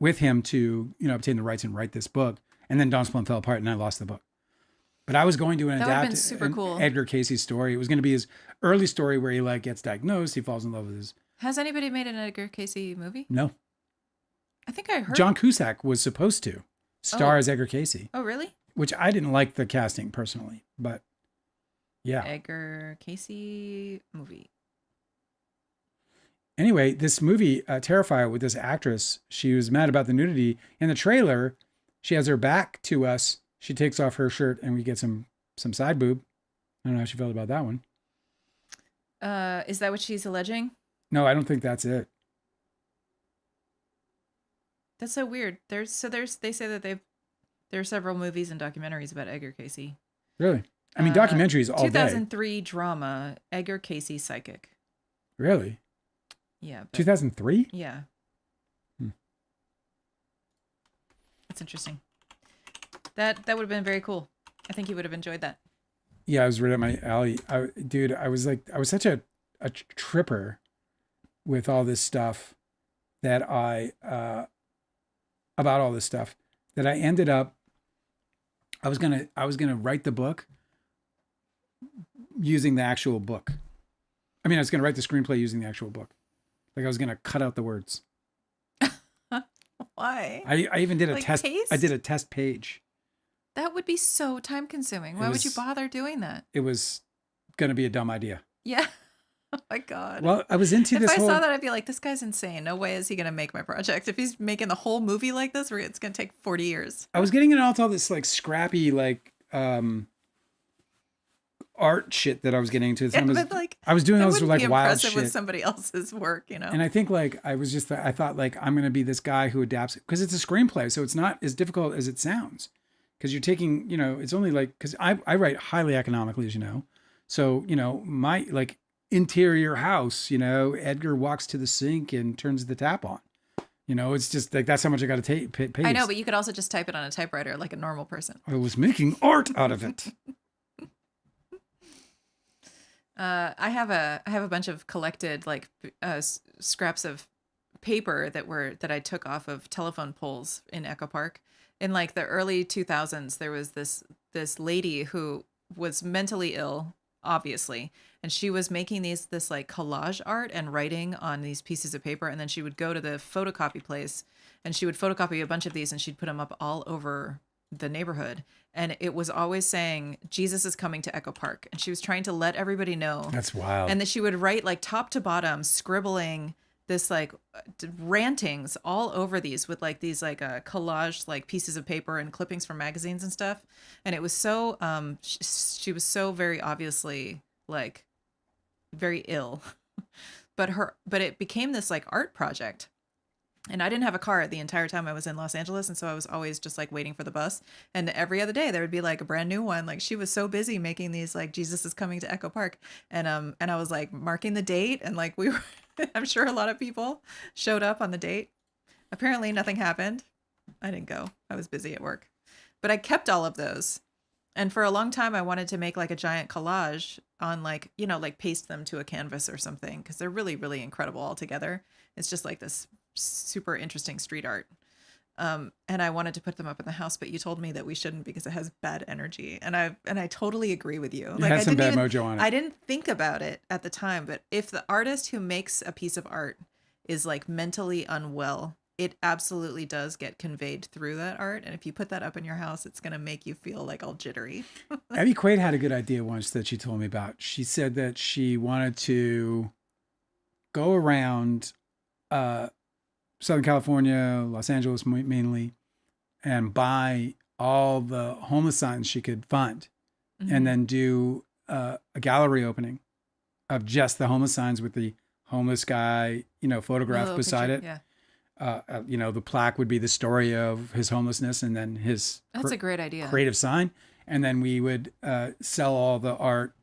Speaker 1: him to, obtain the rights and write this book. And then Don's Plum fell apart and I lost the book. But I was going to adapt
Speaker 2: super cool.
Speaker 1: Edgar Casey's story. It was going to be his early story where he gets diagnosed, he falls in love with his.
Speaker 2: Has anybody made an Edgar Casey movie?
Speaker 1: No.
Speaker 2: I think I heard.
Speaker 1: John Cusack was supposed to star as Edgar Casey.
Speaker 2: Oh, really?
Speaker 1: Which I didn't like the casting personally, but yeah.
Speaker 2: Edgar Casey movie.
Speaker 1: Anyway, this movie, Terrifier, with this actress, she was mad about the nudity. In the trailer, she has her back to us. She takes off her shirt and we get some side boob. I don't know how she felt about that one.
Speaker 2: Is that what she's alleging?
Speaker 1: No, I don't think that's it.
Speaker 2: That's so weird. They say that there are several movies and documentaries about Edgar Casey.
Speaker 1: Really? I mean, documentaries all
Speaker 2: 2003 drama, Edgar Casey Psychic.
Speaker 1: Really?
Speaker 2: Yeah.
Speaker 1: 2003?
Speaker 2: Yeah. That's interesting. That would have been very cool. I think you would have enjoyed that.
Speaker 1: Yeah, I was right up my alley. I was such a tripper with all this stuff that about all this stuff that I ended up, I was gonna write the book using the actual book. I mean, I was gonna write the screenplay using the actual book. I was gonna cut out the words.
Speaker 2: Why?
Speaker 1: I even did a test.
Speaker 2: Paste?
Speaker 1: I did a test page.
Speaker 2: That would be so time consuming. Why would you bother doing that?
Speaker 1: It was going to be a dumb idea.
Speaker 2: Yeah. Oh my God.
Speaker 1: Well, I was into this
Speaker 2: If I saw that, I'd be like, this guy's insane. No way is he going to make my project. If he's making the whole movie like this, it's going to take 40 years.
Speaker 1: I was getting into all this scrappy, art shit that I was getting into. I was doing all this wild shit
Speaker 2: with somebody else's work,
Speaker 1: And I think I thought I'm going to be this guy who adapts because it's a screenplay. So it's not as difficult as it sounds because you're taking, it's only because I write highly economically, as you know. So, my interior house, Edgar walks to the sink and turns the tap on. It's just that's how much I got to pay.
Speaker 2: I know, but you could also just type it on a typewriter like a normal person.
Speaker 1: I was making art out of it.
Speaker 2: I have a bunch of collected scraps of paper that I took off of telephone poles in Echo Park. In the early 2000s, there was this lady who was mentally ill, obviously, and she was making this collage art and writing on these pieces of paper, and then she would go to the photocopy place and she would photocopy a bunch of these and she'd put them up all over the neighborhood, and it was always saying Jesus is coming to Echo Park, and she was trying to let everybody know.
Speaker 1: That's wild.
Speaker 2: And then she would write top to bottom, scribbling this rantings all over these with these collage pieces of paper and clippings from magazines and stuff. And it was so she was so very obviously very ill, but it became this art project. And I didn't have a car the entire time I was in Los Angeles. And so I was always just waiting for the bus. And every other day there would be a brand new one. She was so busy making these Jesus is coming to Echo Park. And I was marking the date. And we were, I'm sure a lot of people showed up on the date. Apparently nothing happened. I didn't go. I was busy at work. But I kept all of those. And for a long time I wanted to make a giant collage on paste them to a canvas or something. Because they're really, really incredible all together. It's just this super interesting street art. And I wanted to put them up in the house, but you told me that we shouldn't because it has bad energy. And I totally agree with you.
Speaker 1: It has some bad mojo on it.
Speaker 2: I didn't think about it at the time, but if the artist who makes a piece of art is like mentally unwell, it absolutely does get conveyed through that art. And if you put that up in your house, it's going to make you feel like all jittery.
Speaker 1: Abby Quaid had a good idea once that she told me about. She said that she wanted to go around Southern California, Los Angeles mainly, and buy all the homeless signs she could find, and then do a gallery opening of just the homeless signs with the homeless guy, photographed beside it.
Speaker 2: Yeah.
Speaker 1: The plaque would be the story of his homelessness and then his
Speaker 2: That's a great idea.
Speaker 1: Creative sign. And then we would sell all the art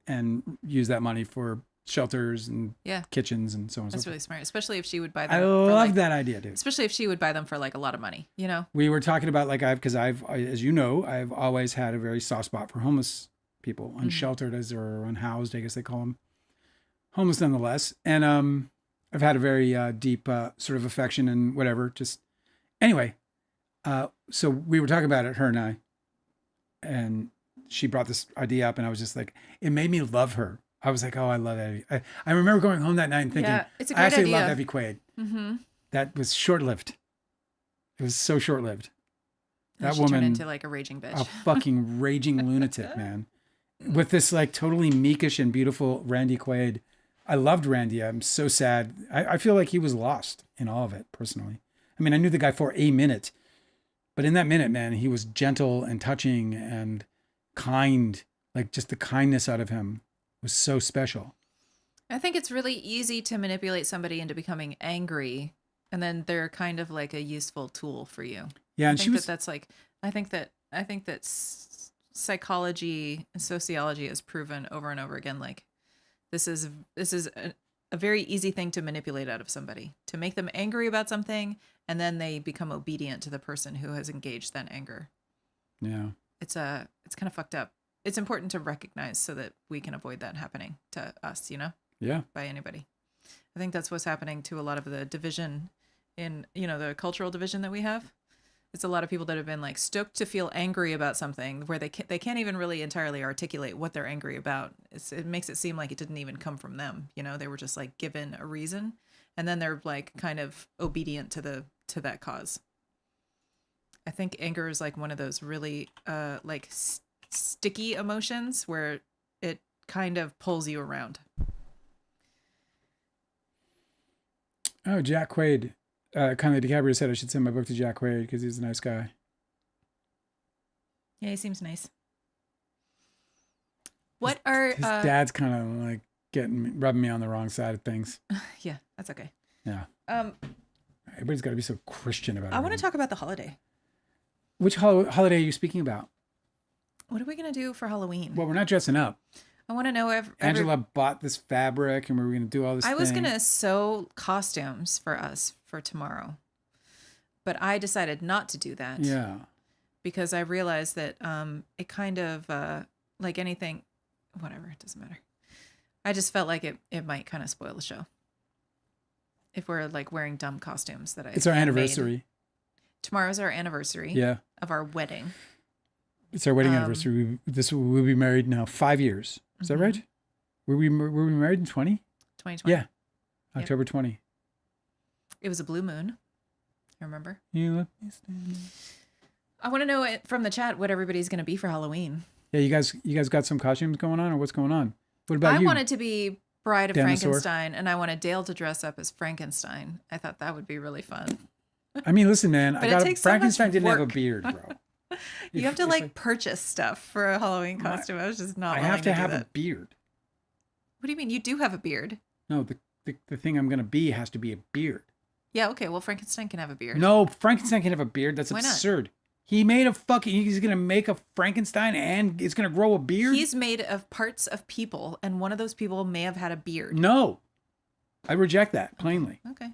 Speaker 1: and use that money for shelters and kitchens and so on.
Speaker 2: That's
Speaker 1: so
Speaker 2: really smart, especially if she would buy them.
Speaker 1: I love that idea, dude.
Speaker 2: Especially if she would buy them for like a lot of money,
Speaker 1: We were talking about as you know, I've always had a very soft spot for homeless people, unsheltered or unhoused, I guess they call them. Homeless nonetheless. And I've had a very deep sort of affection and whatever. Just anyway, so we were talking about it, her and I, and she brought this idea up, and I was just like, it made me love her. I was like, oh, I love Evie. I remember going home that night and thinking,
Speaker 2: it's a great
Speaker 1: I actually
Speaker 2: idea.
Speaker 1: love Evie Quaid. Mm-hmm. That was short-lived. It was so short-lived. That
Speaker 2: she
Speaker 1: woman
Speaker 2: turned into like a raging bitch.
Speaker 1: A fucking raging lunatic, man. With this like totally meekish and beautiful Randy Quaid. I loved Randy. I'm so sad. I feel like he was lost in all of it, personally. I mean, I knew the guy for a minute, but in that minute, man, he was gentle and touching and kind. Like just the kindness out of him was so special.
Speaker 2: I think it's really easy to manipulate somebody into becoming angry, and then they're kind of like a useful tool for you.
Speaker 1: Yeah, and
Speaker 2: I think that psychology and sociology has proven over and over again, like this is a very easy thing to manipulate out of somebody, to make them angry about something, and then they become obedient to the person who has engaged that anger.
Speaker 1: Yeah,
Speaker 2: it's kind of fucked up. It's important to recognize so that we can avoid that happening to us,
Speaker 1: Yeah.
Speaker 2: By anybody. I think that's what's happening to a lot of the division in, the cultural division that we have. It's a lot of people that have been like stoked to feel angry about something where they can't even really entirely articulate what they're angry about. It makes it seem like it didn't even come from them. They were just like given a reason, and then they're like kind of obedient to that cause. I think anger is like one of those really sticky emotions where it kind of pulls you around.
Speaker 1: Oh, Jack Quaid. Conley DiCaprio said I should send my book to Jack Quaid because he's a nice guy.
Speaker 2: Yeah, he seems nice.
Speaker 1: His dad's kind of like rubbing me on the wrong side of things.
Speaker 2: Yeah, that's okay.
Speaker 1: Yeah. Everybody's got to be so Christian about it.
Speaker 2: I want to talk about the holiday.
Speaker 1: Which holiday are you speaking about?
Speaker 2: What are we going to do for Halloween?
Speaker 1: Well, we're not dressing up.
Speaker 2: I want to know
Speaker 1: Angela bought this fabric and we were going to do all this
Speaker 2: I was going to sew costumes for us for tomorrow. But I decided not to do that.
Speaker 1: Yeah.
Speaker 2: Because I realized that it kind of, like anything, whatever, it doesn't matter. I just felt like it might kind of spoil the show. If we're like wearing dumb costumes that
Speaker 1: It's our anniversary.
Speaker 2: Tomorrow's our anniversary.
Speaker 1: Yeah.
Speaker 2: Of our wedding.
Speaker 1: It's our wedding anniversary. We'll be married now 5 years. Is that right? Were we married in
Speaker 2: 2020?
Speaker 1: Yeah. October 20.
Speaker 2: It was a blue moon. I remember.
Speaker 1: You let me stand.
Speaker 2: I want to know from the chat what everybody's going to be for Halloween.
Speaker 1: Yeah, you guys got some costumes going on, or what's going on? What about you?
Speaker 2: I wanted to be Bride of
Speaker 1: Dinosaur?
Speaker 2: Frankenstein, and I wanted Dale to dress up as Frankenstein. I thought that would be really fun.
Speaker 1: I mean, listen, man. Frankenstein didn't have a
Speaker 2: work.
Speaker 1: beard, bro.
Speaker 2: You have to like purchase stuff for a Halloween costume. I was just not.
Speaker 1: I have to have a beard.
Speaker 2: What do you mean? You do have a beard.
Speaker 1: No, the thing I'm gonna be has to be a beard.
Speaker 2: Yeah. Okay. Well, Frankenstein can have a beard.
Speaker 1: No, Frankenstein can have a beard. That's
Speaker 2: Why
Speaker 1: absurd.
Speaker 2: Not?
Speaker 1: He's gonna make a Frankenstein and it's gonna grow a beard.
Speaker 2: He's made of parts of people, and one of those people may have had a beard.
Speaker 1: No, I reject that plainly.
Speaker 2: Okay.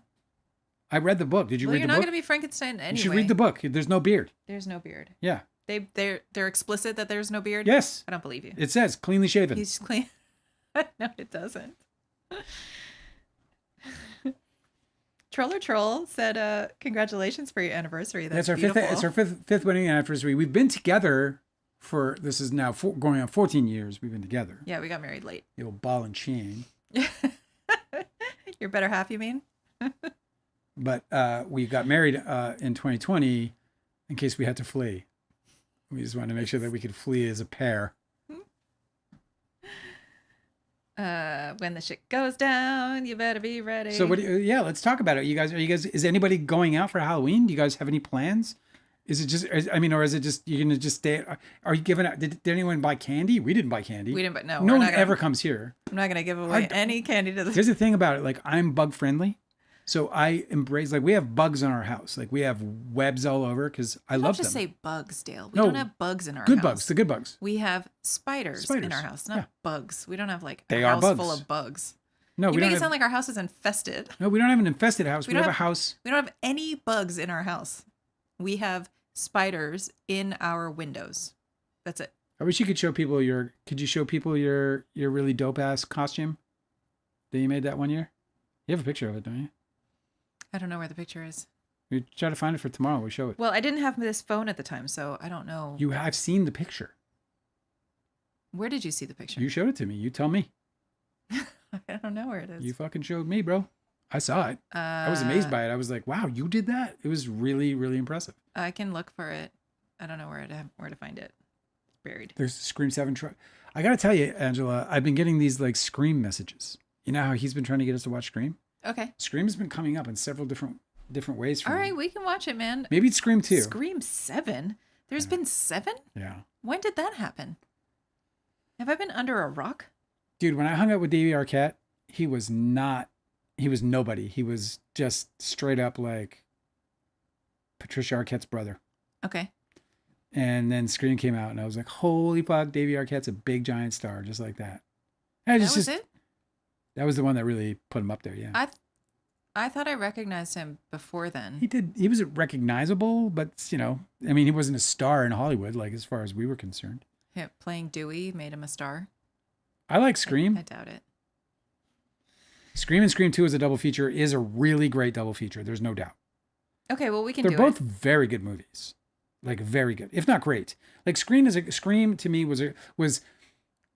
Speaker 1: I read the book. Did you read the book?
Speaker 2: You're not going to be Frankenstein anyway.
Speaker 1: You should read the book. There's no beard.
Speaker 2: There's no beard.
Speaker 1: Yeah.
Speaker 2: They're explicit that there's no beard?
Speaker 1: Yes.
Speaker 2: I don't believe you.
Speaker 1: It says cleanly shaven.
Speaker 2: He's clean. No, it doesn't. Troller Troll said, congratulations for your anniversary. That's
Speaker 1: our
Speaker 2: beautiful.
Speaker 1: fifth. It's our fifth wedding anniversary. We've been together for this is now going on 14 years. We've been together.
Speaker 2: Yeah, we got married late.
Speaker 1: The old ball and chain.
Speaker 2: Your better half, you mean?
Speaker 1: But we got married in 2020 in case we had to flee. We just wanted to make sure that we could flee as a pair.
Speaker 2: When the shit goes down, you better be ready.
Speaker 1: So let's talk about it. Are you guys, is anybody going out for Halloween? Do you guys have any plans? Is it just, or is it just, you're going to just stay? Are you giving out, did anyone buy candy? We didn't buy candy.
Speaker 2: We didn't, but no.
Speaker 1: No one ever comes here.
Speaker 2: I'm not going to give away any candy to the.
Speaker 1: Here's the thing about it. Like, I'm bug friendly. So I embrace, like, we have bugs in our house. Like, we have webs all over because I love them.
Speaker 2: Don't just say bugs, Dale. We don't have bugs in our house.
Speaker 1: Good bugs, the good bugs.
Speaker 2: We have spiders in our house, not bugs. We don't have like a house full of bugs.
Speaker 1: No,
Speaker 2: you make it sound like our house is infested.
Speaker 1: No, we don't have an infested house. We have a house.
Speaker 2: We don't have any bugs in our house. We have spiders in our windows. That's it.
Speaker 1: I wish you could show people your really dope ass costume that you made that one year. You have a picture of it, don't you?
Speaker 2: I don't know where the picture is.
Speaker 1: We try to find it for tomorrow. We'll show it.
Speaker 2: Well, I didn't have this phone at the time, so I don't know.
Speaker 1: I've seen the picture.
Speaker 2: Where did you see the picture?
Speaker 1: You showed it to me. You tell me.
Speaker 2: I don't know where it is.
Speaker 1: You fucking showed me, bro. I saw it. I was amazed by it. I was like, wow, you did that? It was really, really impressive.
Speaker 2: I can look for it. I don't know where to find it. It's buried.
Speaker 1: There's Scream 7 truck. I got to tell you, Angela, I've been getting these like Scream messages. You know how he's been trying to get us to watch Scream?
Speaker 2: Okay.
Speaker 1: Scream has been coming up in several different ways for
Speaker 2: All
Speaker 1: me.
Speaker 2: right, we can watch it, man.
Speaker 1: Maybe it's Scream 2.
Speaker 2: Scream 7? There's been 7?
Speaker 1: Yeah.
Speaker 2: When did that happen? Have I been under a rock?
Speaker 1: Dude, when I hung out with Davey Arquette, he was nobody. He was just straight up like Patricia Arquette's brother.
Speaker 2: Okay.
Speaker 1: And then Scream came out and I was like, holy fuck, Davey Arquette's a big giant star, just like that. And
Speaker 2: that was it?
Speaker 1: That was the one that really put him up there, yeah.
Speaker 2: I thought I recognized him before then.
Speaker 1: He did. He was recognizable, but, I mean, he wasn't a star in Hollywood, like, as far as we were concerned.
Speaker 2: Yeah, playing Dewey made him a star.
Speaker 1: I like Scream.
Speaker 2: I doubt it.
Speaker 1: Scream and Scream 2 as a double feature is a really great double feature. There's no doubt.
Speaker 2: Okay, well, we can do it.
Speaker 1: They're both very good movies. Like, very good, if not great. Like, Scream to me was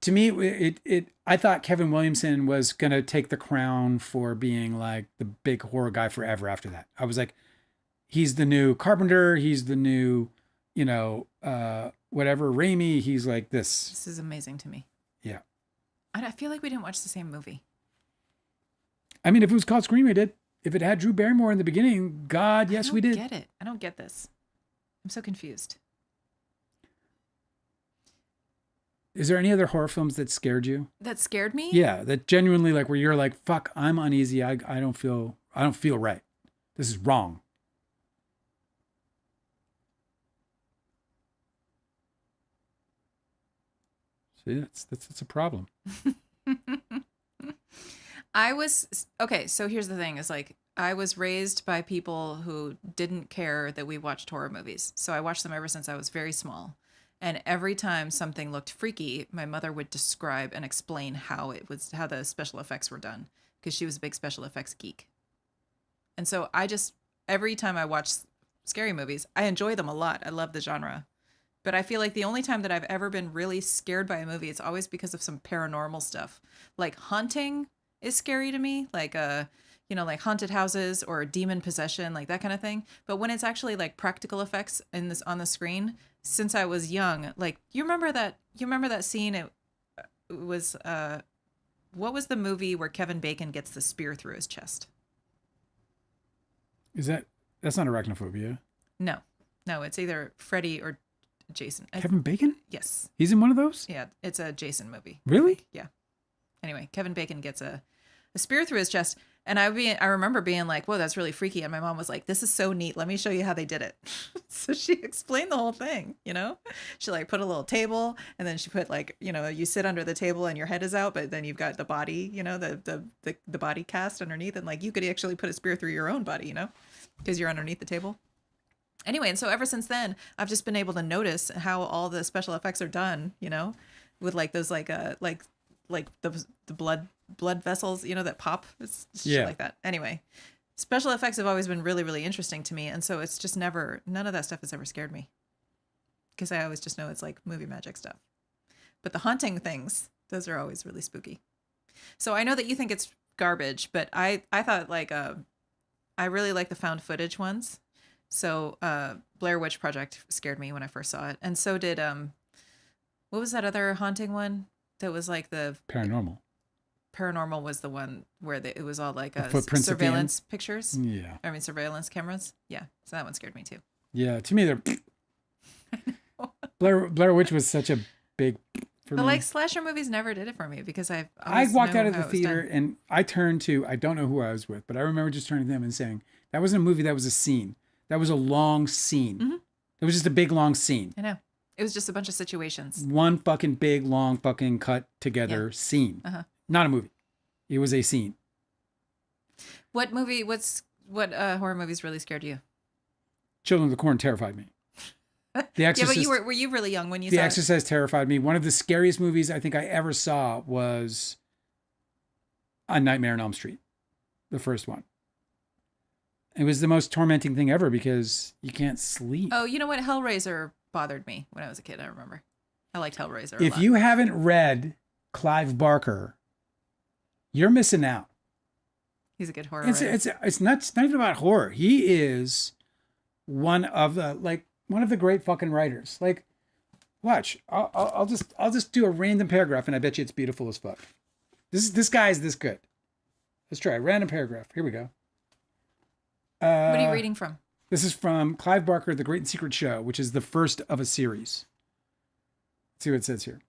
Speaker 1: to me, I thought Kevin Williamson was going to take the crown for being like the big horror guy forever after that. I was like, he's the new Carpenter. He's the new, whatever, Raimi. He's like this.
Speaker 2: This is amazing to me.
Speaker 1: Yeah.
Speaker 2: I feel like we didn't watch the same movie.
Speaker 1: I mean, if it was called Scream, we did. If it had Drew Barrymore in the beginning, God, yes, we did.
Speaker 2: I don't get it. I don't get this. I'm so confused.
Speaker 1: Is there any other horror films that scared you?
Speaker 2: That scared me?
Speaker 1: Yeah, that genuinely, like, where you're like, fuck, I'm uneasy. I don't feel right. This is wrong. See, that's a problem.
Speaker 2: Okay, so here's the thing, is like, I was raised by people who didn't care that we watched horror movies. So I watched them ever since I was very small. And every time something looked freaky, my mother would describe and explain how the special effects were done, because she was a big special effects geek. And so every time I watch scary movies, I enjoy them a lot. I love the genre. But I feel like the only time that I've ever been really scared by a movie, it's always because of some paranormal stuff. Like haunting is scary to me, like like haunted houses or demon possession, like that kind of thing. But when it's actually like practical effects on the screen, since I was young, like you remember that scene? It was what was the movie where Kevin Bacon gets the spear through his chest?
Speaker 1: That's not arachnophobia?
Speaker 2: No, it's either Freddy or Jason.
Speaker 1: Kevin Bacon?
Speaker 2: Yes.
Speaker 1: He's in one of those?
Speaker 2: Yeah, it's a Jason movie.
Speaker 1: Really?
Speaker 2: Yeah. Anyway, Kevin Bacon gets a spear through his chest. And I remember being like, whoa, that's really freaky. And my mom was like, this is so neat. Let me show you how they did it. So she explained the whole thing, She like put a little table, and then she put like, you sit under the table and your head is out, but then you've got the body, the body cast underneath. And like you could actually put a spear through your own body, because you're underneath the table. Anyway, and so ever since then, I've just been able to notice how all the special effects are done, with like those like the blood vessels, that pop. It's shit like that. Anyway, Special effects have always been really, really interesting to me. And so it's just never, none of that stuff has ever scared me. Because I always just know it's like movie magic stuff. But the haunting things, those are always really spooky. So I know that you think it's garbage, but I thought like, I really like the found footage ones. So Blair Witch Project scared me when I first saw it. And so did, what was that other haunting one? That was like the Paranormal was the one where it was all like surveillance pictures.
Speaker 1: Yeah.
Speaker 2: I mean, surveillance cameras. Yeah. So that one scared me too.
Speaker 1: Yeah. To me, they're Blair Witch was such a big for
Speaker 2: but
Speaker 1: me.
Speaker 2: like slasher movies never did it for me because I
Speaker 1: walked out of the theater and I turned to, I don't know who I was with, but I remember just turning to them and saying, that wasn't a movie, that was a scene. That was a long scene. Mm-hmm. It was just a big long scene.
Speaker 2: I know. It was just a bunch of situations.
Speaker 1: One fucking big long fucking cut together scene. Uh-huh. Not a movie. It was a scene.
Speaker 2: What horror movies really scared you?
Speaker 1: Children of the Corn terrified me. The Exorcist.
Speaker 2: Yeah, but were you really young when you saw
Speaker 1: The Exorcist terrified me. One of the scariest movies I think I ever saw was A Nightmare on Elm Street. The first one. It was the most tormenting thing ever because you can't sleep.
Speaker 2: Oh, you know what? Hellraiser bothered me when I was a kid, I remember. I liked Hellraiser a
Speaker 1: If
Speaker 2: lot.
Speaker 1: you haven't read Clive Barker, you're missing out.
Speaker 2: He's a good horror writer.
Speaker 1: It's not even about horror. He is one of the great fucking writers. Like, watch. I'll just do a random paragraph and I bet you it's beautiful as fuck. This guy is this good. Let's try a random paragraph. Here we go.
Speaker 2: What are you reading from?
Speaker 1: This is from Clive Barker, The Great and Secret Show, which is the first of a series. Let's see what it says here.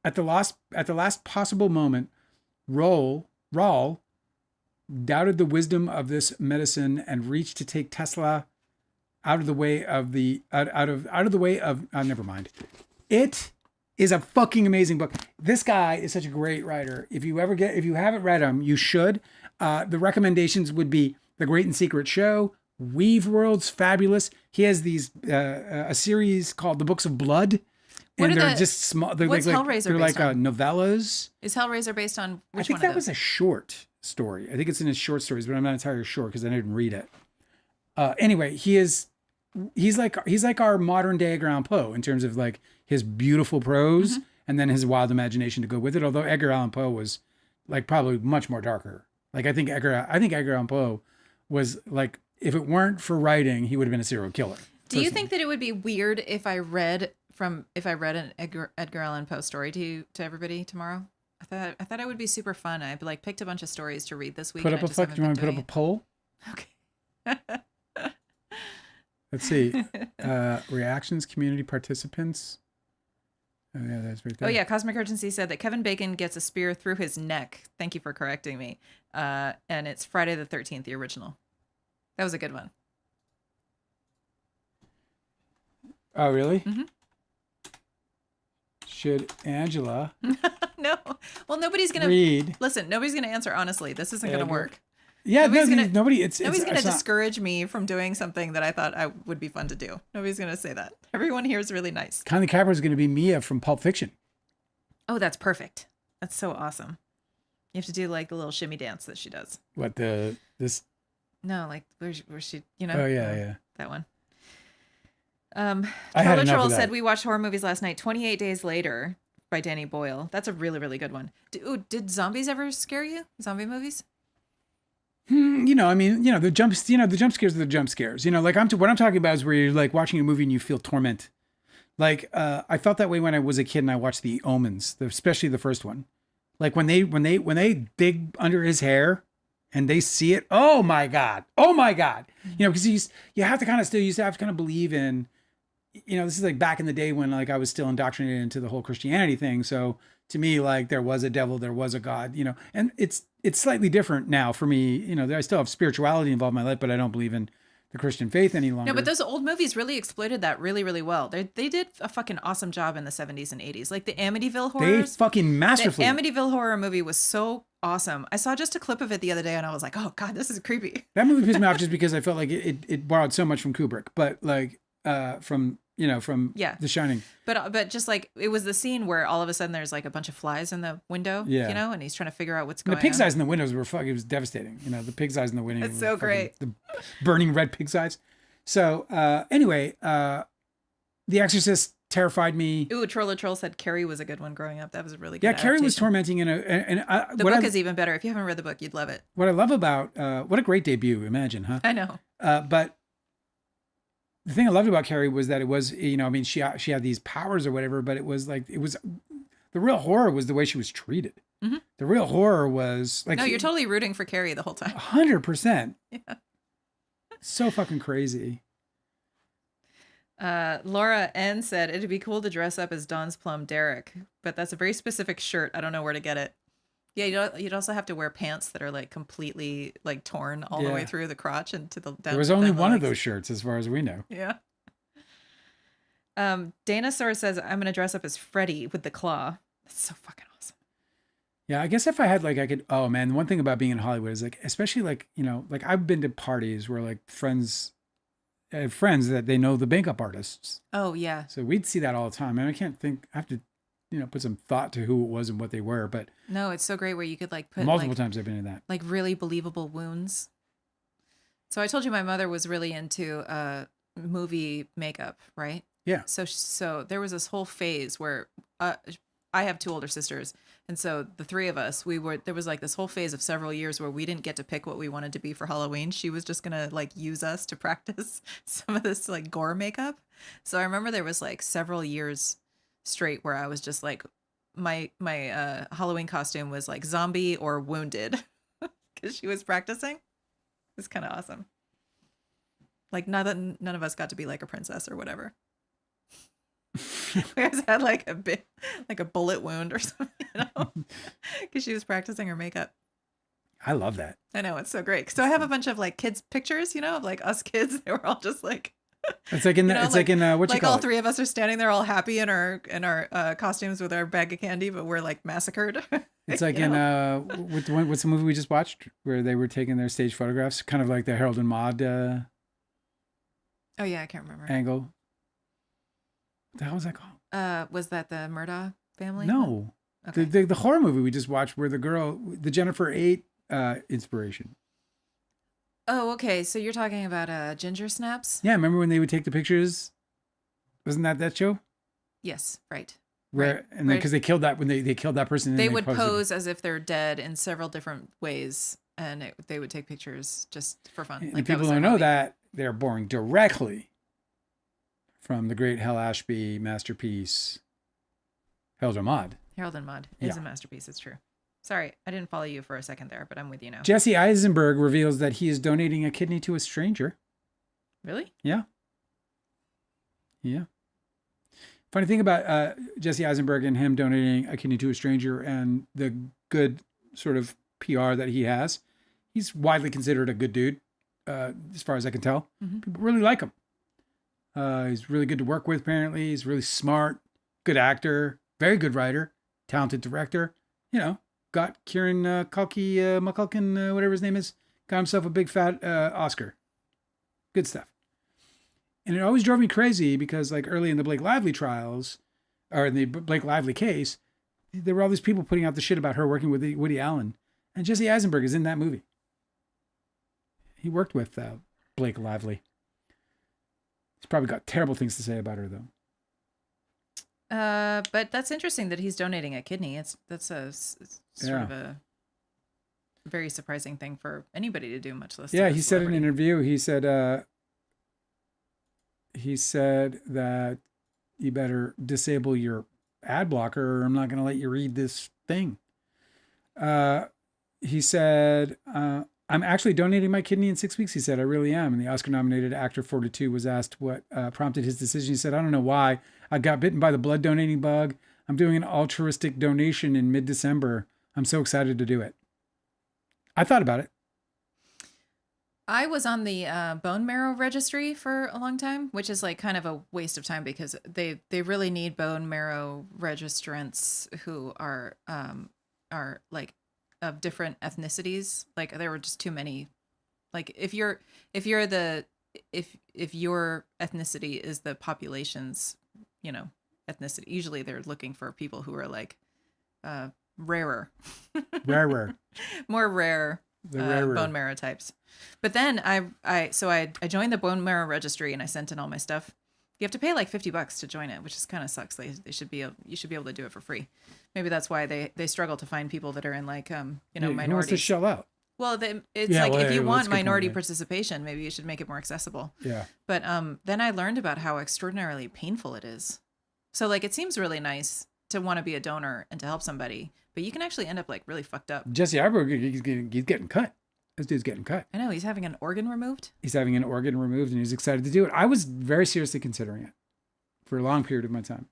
Speaker 1: At the last possible moment, Raul doubted the wisdom of this medicine and reached to take Tesla out of the way of never mind. It is a fucking amazing book. This guy is such a great writer. If you haven't read him, you should. The recommendations would be The Great and Secret Show, Weave World's fabulous. He has a series called The Books of Blood. And they're just small. They're
Speaker 2: what's Hellraiser
Speaker 1: they're
Speaker 2: based on?
Speaker 1: Novellas.
Speaker 2: Is Hellraiser based on which one?
Speaker 1: I think that was a short story. I think it's in his short stories, but I'm not entirely sure because I didn't read it. Anyway, he's like our modern day Edgar Allan Poe in terms of like his beautiful prose and then his wild imagination to go with it. Although Edgar Allan Poe was like probably much more darker. Like I think Edgar Allan Poe was like, if it weren't for writing, he would have been a serial killer.
Speaker 2: Do you think that it would be weird if I read an Edgar Allan Poe story to everybody tomorrow? I thought it would be super fun. I like picked a bunch of stories to read this week.
Speaker 1: Do you want to put up a poll?
Speaker 2: Okay.
Speaker 1: Let's see. Reactions, community participants. Oh yeah, that's right there.
Speaker 2: Oh yeah, Cosmic Urgency said that Kevin Bacon gets a spear through his neck. Thank you for correcting me. And it's Friday the 13th, the original. That was a good one.
Speaker 1: Oh really?
Speaker 2: Mm-hmm.
Speaker 1: Should Angela?
Speaker 2: No. Well, nobody's gonna
Speaker 1: read.
Speaker 2: Listen. Nobody's gonna answer honestly. This isn't gonna work.
Speaker 1: Yeah,
Speaker 2: nobody's gonna discourage me from doing something that I thought I would be fun to do. Nobody's gonna say that. Everyone here is really nice.
Speaker 1: Kylie Capper is gonna be Mia from Pulp Fiction.
Speaker 2: Oh, that's perfect. That's so awesome. You have to do like the little shimmy dance that she does.
Speaker 1: What this?
Speaker 2: No, like where she, you know?
Speaker 1: Oh yeah.
Speaker 2: That one.
Speaker 1: I had enough
Speaker 2: Troll
Speaker 1: of that.
Speaker 2: said we watched horror movies last night. 28 Days Later by Danny Boyle. That's a really, really good one. Did zombies ever scare you? Zombie movies?
Speaker 1: The jump scares are the jump scares. Like what I'm talking about is where you're like watching a movie and you feel torment. Like I felt that way when I was a kid and I watched The Omens, especially the first one. Like when they dig under his hair and they see it. Oh my God. Because you have to kind of believe in. This is like back in the day when like I was still indoctrinated into the whole Christianity thing. So to me, like there was a devil, there was a God, and it's slightly different now for me. I still have spirituality involved in my life, but I don't believe in the Christian faith any longer.
Speaker 2: No, but those old movies really exploited that really, really well. They did a fucking awesome job in the 70s and 80s. Like the Amityville horrors.
Speaker 1: They fucking masterfully.
Speaker 2: The Amityville horror movie was so awesome. I saw just a clip of it the other day and I was like, oh God, this is creepy.
Speaker 1: That movie pissed me off just because I felt like it borrowed so much from Kubrick, but like from from
Speaker 2: Yeah.
Speaker 1: The Shining.
Speaker 2: But just like it was the scene where all of a sudden there's like a bunch of flies in the window,
Speaker 1: Yeah.
Speaker 2: and he's trying to figure out what's
Speaker 1: And
Speaker 2: going
Speaker 1: the pig's
Speaker 2: on.
Speaker 1: eyes in the windows were fucking. It was devastating. The pig's eyes in the window.
Speaker 2: It's so great.
Speaker 1: The burning red pig's eyes. So anyway, The Exorcist terrified me.
Speaker 2: Ooh, Troll said Carrie was a good one growing up. That was a really good.
Speaker 1: Yeah, Carrie was
Speaker 2: adaptation.
Speaker 1: tormenting.
Speaker 2: The book is even better. If you haven't read the book, you'd love it.
Speaker 1: What I love about what a great debut. Imagine, huh?
Speaker 2: I know.
Speaker 1: But the thing I loved about Carrie was that it was, she had these powers or whatever, but it was the real horror was the way she was treated.
Speaker 2: Mm-hmm.
Speaker 1: The real horror was like,
Speaker 2: no, you're totally rooting for Carrie the whole time.
Speaker 1: 100%.
Speaker 2: Yeah.
Speaker 1: So fucking crazy.
Speaker 2: Laura N said it'd be cool to dress up as Don's plum Derek, but that's a very specific shirt. I don't know where to get it. Yeah, you'd also have to wear pants that are like completely like torn all the way through the crotch and to the down.
Speaker 1: There was only one of
Speaker 2: legs.
Speaker 1: those shirts, as far as we know.
Speaker 2: Yeah. Danasaur says I'm gonna dress up as Freddy with the claw. That's so fucking awesome.
Speaker 1: Yeah, I guess if I had I could. Oh man, one thing about being in Hollywood is especially I've been to parties where friends that they know the makeup artists.
Speaker 2: Oh yeah.
Speaker 1: So we'd see that all the time, and I can't think. I have to, put some thought to who it was and what they were. But
Speaker 2: no, it's so great where you could put
Speaker 1: multiple times I've been in that.
Speaker 2: Like really believable wounds. So I told you my mother was really into movie makeup, right?
Speaker 1: Yeah.
Speaker 2: So there was this whole phase where I have two older sisters, and so the three of us, there was this whole phase of several years where we didn't get to pick what we wanted to be for Halloween. She was just gonna use us to practice some of this gore makeup. So I remember there was several years straight where I was just my Halloween costume was zombie or wounded because she was practicing. It was kind of awesome. None of us got to be a princess or whatever. We always had a bullet wound or something, because she was practicing her makeup.
Speaker 1: I love that.
Speaker 2: I know, it's so great. So I have a bunch of kids pictures, of us kids. They were all just
Speaker 1: it's like in the, it's like in what you call
Speaker 2: all
Speaker 1: it?
Speaker 2: three of us are standing there all happy in our costumes with our bag of candy, but we're massacred.
Speaker 1: It's like in what's the movie we just watched where they were taking their stage photographs, kind of like the Harold and Maude
Speaker 2: oh yeah, I can't remember.
Speaker 1: angle. What the hell was that called?
Speaker 2: Was that the Murdaugh family?
Speaker 1: No.
Speaker 2: Okay.
Speaker 1: The horror movie we just watched where the Jennifer 8 inspiration.
Speaker 2: Oh, okay. So you're talking about Ginger Snaps?
Speaker 1: Yeah, remember when they would take the pictures? Wasn't that show?
Speaker 2: Yes, right.
Speaker 1: Where
Speaker 2: right,
Speaker 1: and then because they killed that when they killed that person, and
Speaker 2: they
Speaker 1: then
Speaker 2: would
Speaker 1: posed it.
Speaker 2: pose as if they're dead in several different ways, and they would take pictures just for fun.
Speaker 1: And people don't know that they're borrowing directly from the great Hal Ashby masterpiece, Harold and Maude.
Speaker 2: Harold and Maude is a masterpiece. It's true. Sorry, I didn't follow you for a second there, but I'm with you now.
Speaker 1: Jesse Eisenberg reveals that he is donating a kidney to a stranger.
Speaker 2: Really?
Speaker 1: Yeah. Yeah. Funny thing about Jesse Eisenberg and him donating a kidney to a stranger and the good sort of PR that he has, he's widely considered a good dude, as far as I can tell.
Speaker 2: Mm-hmm.
Speaker 1: People really like him. He's really good to work with, apparently. He's really smart, good actor, very good writer, talented director. Got Kieran McCulkin, whatever his name is, got himself a big fat Oscar. Good stuff. And it always drove me crazy because early in the Blake Lively trials, or in the Blake Lively case, there were all these people putting out the shit about her working with Woody Allen. And Jesse Eisenberg is in that movie. He worked with Blake Lively. He's probably got terrible things to say about her, though.
Speaker 2: But that's interesting that he's donating a kidney. That's sort of a very surprising thing for anybody to do, much less.
Speaker 1: Yeah, he said in an interview, he said that you better disable your ad blocker or I'm not going to let you read this thing. He said, I'm actually donating my kidney in 6 weeks. He said, I really am. And the Oscar-nominated actor 42 was asked what prompted his decision. He said, I don't know why. I got bitten by the blood donating bug. I'm doing an altruistic donation in mid-December. I'm so excited to do it. I thought about it.
Speaker 2: I was on the bone marrow registry for a long time, which is kind of a waste of time because they really need bone marrow registrants who are of different ethnicities. There were just too many. If you're the if your ethnicity is the population's, ethnicity, usually they're looking for people who are like rarer,
Speaker 1: Rarer.
Speaker 2: more rare
Speaker 1: The rarer.
Speaker 2: bone marrow types. But then I joined the bone marrow registry and I sent in all my stuff. You have to pay like $50 to join it, which is kind of sucks. You should be able to do it for free. Maybe that's why they struggle to find people that are in like minorities.
Speaker 1: Who wants to shell out?
Speaker 2: Well, if you want minority participation, maybe you should make it more accessible.
Speaker 1: Yeah.
Speaker 2: But then I learned about how extraordinarily painful it is. So like it seems really nice to want to be a donor and to help somebody, but you can actually end up like really fucked up.
Speaker 1: Jesse Eisenberg, he's getting cut. This dude's getting cut.
Speaker 2: I know, he's having an organ removed.
Speaker 1: He's having an organ removed and he's excited to do it. I was very seriously considering it for a long period of my time.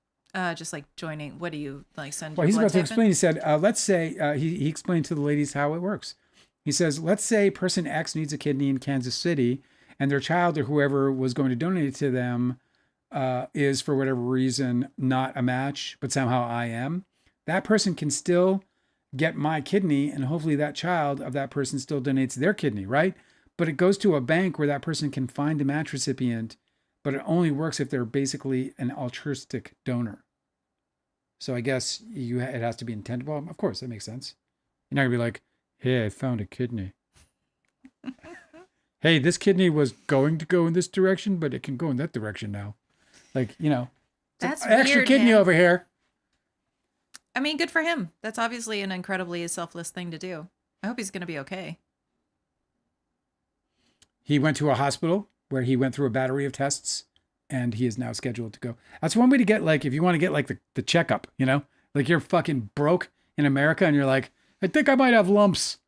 Speaker 2: Just like joining. What do you like send?
Speaker 1: Well, he's about to explain. He said, let's say, he explained to the ladies how it works. He says, let's say person X needs a kidney in Kansas City and their child or whoever was going to donate it to them is for whatever reason not a match, but somehow I am. That person can still get my kidney and hopefully that child of that person still donates their kidney, right? But it goes to a bank where that person can find a match recipient, but it only works if they're basically an altruistic donor. So I guess it has to be intended. Well, of course, that makes sense. You're not gonna be like, hey, I found a kidney. Hey, this kidney was going to go in this direction, but it can go in that direction now. Like,
Speaker 2: that's
Speaker 1: extra
Speaker 2: weird,
Speaker 1: kidney
Speaker 2: man.
Speaker 1: over here.
Speaker 2: I mean, good for him. That's obviously an incredibly selfless thing to do. I hope he's going to be okay.
Speaker 1: He went to a hospital where he went through a battery of tests and he is now scheduled to go. That's one way to get, like, if you want to get like the checkup, like you're fucking broke in America and you're like, I think I might have lumps.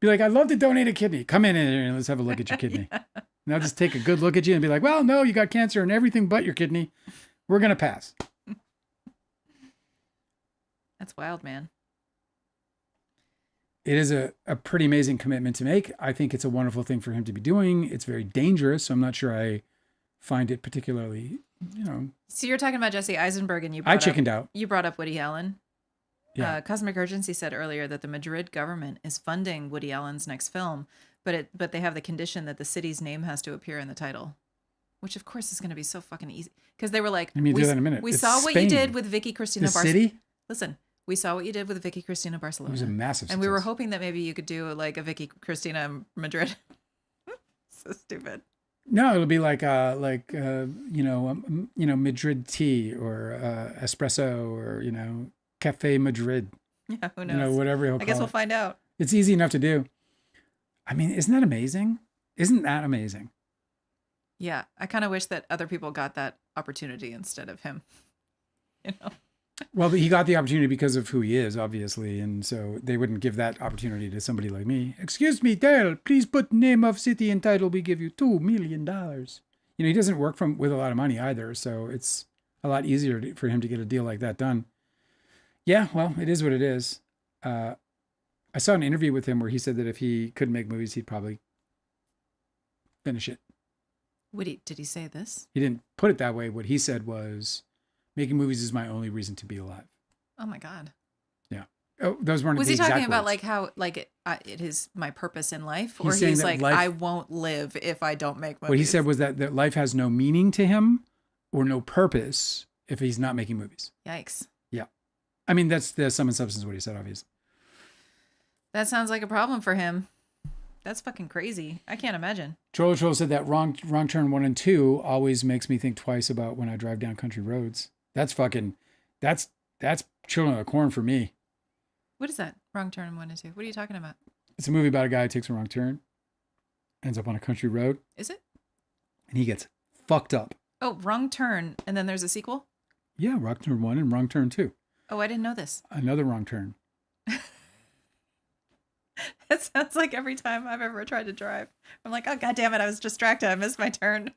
Speaker 1: Be like, I'd love to donate a kidney. Come in and let's have a look at your kidney.
Speaker 2: Yeah.
Speaker 1: And I'll just take a good look at you and be like, well, no, you got cancer and everything but your kidney. We're going to pass.
Speaker 2: That's wild, man.
Speaker 1: It is a pretty amazing commitment to make. I think it's a wonderful thing for him to be doing. It's very dangerous. So I'm not sure I find it particularly,
Speaker 2: So you're talking about Jesse Eisenberg and
Speaker 1: I chickened out.
Speaker 2: You brought up Woody Allen.
Speaker 1: Yeah.
Speaker 2: Cosmic Urgency said earlier that the Madrid government is funding Woody Allen's next film, but they have the condition that the city's name has to appear in the title, which of course is going to be so fucking easy because they were like,
Speaker 1: do that in a minute.
Speaker 2: We
Speaker 1: It's
Speaker 2: saw what
Speaker 1: Spain.
Speaker 2: you did with Vicky Cristina
Speaker 1: The
Speaker 2: Barcelona.
Speaker 1: city?
Speaker 2: Listen, we saw what you did with Vicky Cristina Barcelona.
Speaker 1: It was a massive success.
Speaker 2: And we were hoping that maybe you could do like a Vicky Cristina Madrid. So stupid.
Speaker 1: No, it'll be like Madrid tea or espresso or Cafe Madrid.
Speaker 2: Yeah, who knows?
Speaker 1: Whatever he'll call
Speaker 2: I guess we'll
Speaker 1: it.
Speaker 2: find out.
Speaker 1: It's easy enough to do. I mean, isn't that amazing? Isn't that amazing?
Speaker 2: Yeah, I kind of wish that other people got that opportunity instead of him.
Speaker 1: Well, he got the opportunity because of who he is, obviously, and so they wouldn't give that opportunity to somebody like me. Excuse me, Dale, please put name of city and title. We give you $2 million. He doesn't work with a lot of money either, so it's a lot easier for him to get a deal like that done. Yeah, well, it is what it is. I saw an interview with him where he said that if he couldn't make movies, he'd probably finish it.
Speaker 2: Did he say this?
Speaker 1: He didn't put it that way. What he said was, making movies is my only reason to be alive.
Speaker 2: Oh my God.
Speaker 1: Yeah. Oh, those weren't.
Speaker 2: Was
Speaker 1: the
Speaker 2: he talking
Speaker 1: exact
Speaker 2: about
Speaker 1: words.
Speaker 2: like how it is my purpose in life, or
Speaker 1: He's saying
Speaker 2: he's
Speaker 1: that
Speaker 2: like
Speaker 1: life-
Speaker 2: I won't live if I don't make movies?
Speaker 1: What he said was that life has no meaning to him or no purpose if he's not making movies.
Speaker 2: Yikes.
Speaker 1: Yeah. I mean, that's the sum and substance of what he said, obviously.
Speaker 2: That sounds like a problem for him. That's fucking crazy. I can't imagine.
Speaker 1: Troll said that wrong turn 1 and 2 always makes me think twice about when I drive down country roads. That's Children of the Corn for me.
Speaker 2: What is that? Wrong turn 1 and 2. What are you talking about?
Speaker 1: It's a movie about a guy who takes a wrong turn, ends up on a country road,
Speaker 2: Is it?
Speaker 1: and he gets fucked up.
Speaker 2: Oh, Wrong Turn, and then there's a sequel?
Speaker 1: Yeah, wrong turn 1 and wrong turn 2.
Speaker 2: Oh, I didn't know this.
Speaker 1: Another wrong turn.
Speaker 2: That sounds like every time I've ever tried to drive. I'm like, oh, God damn it, I was distracted. I missed my turn.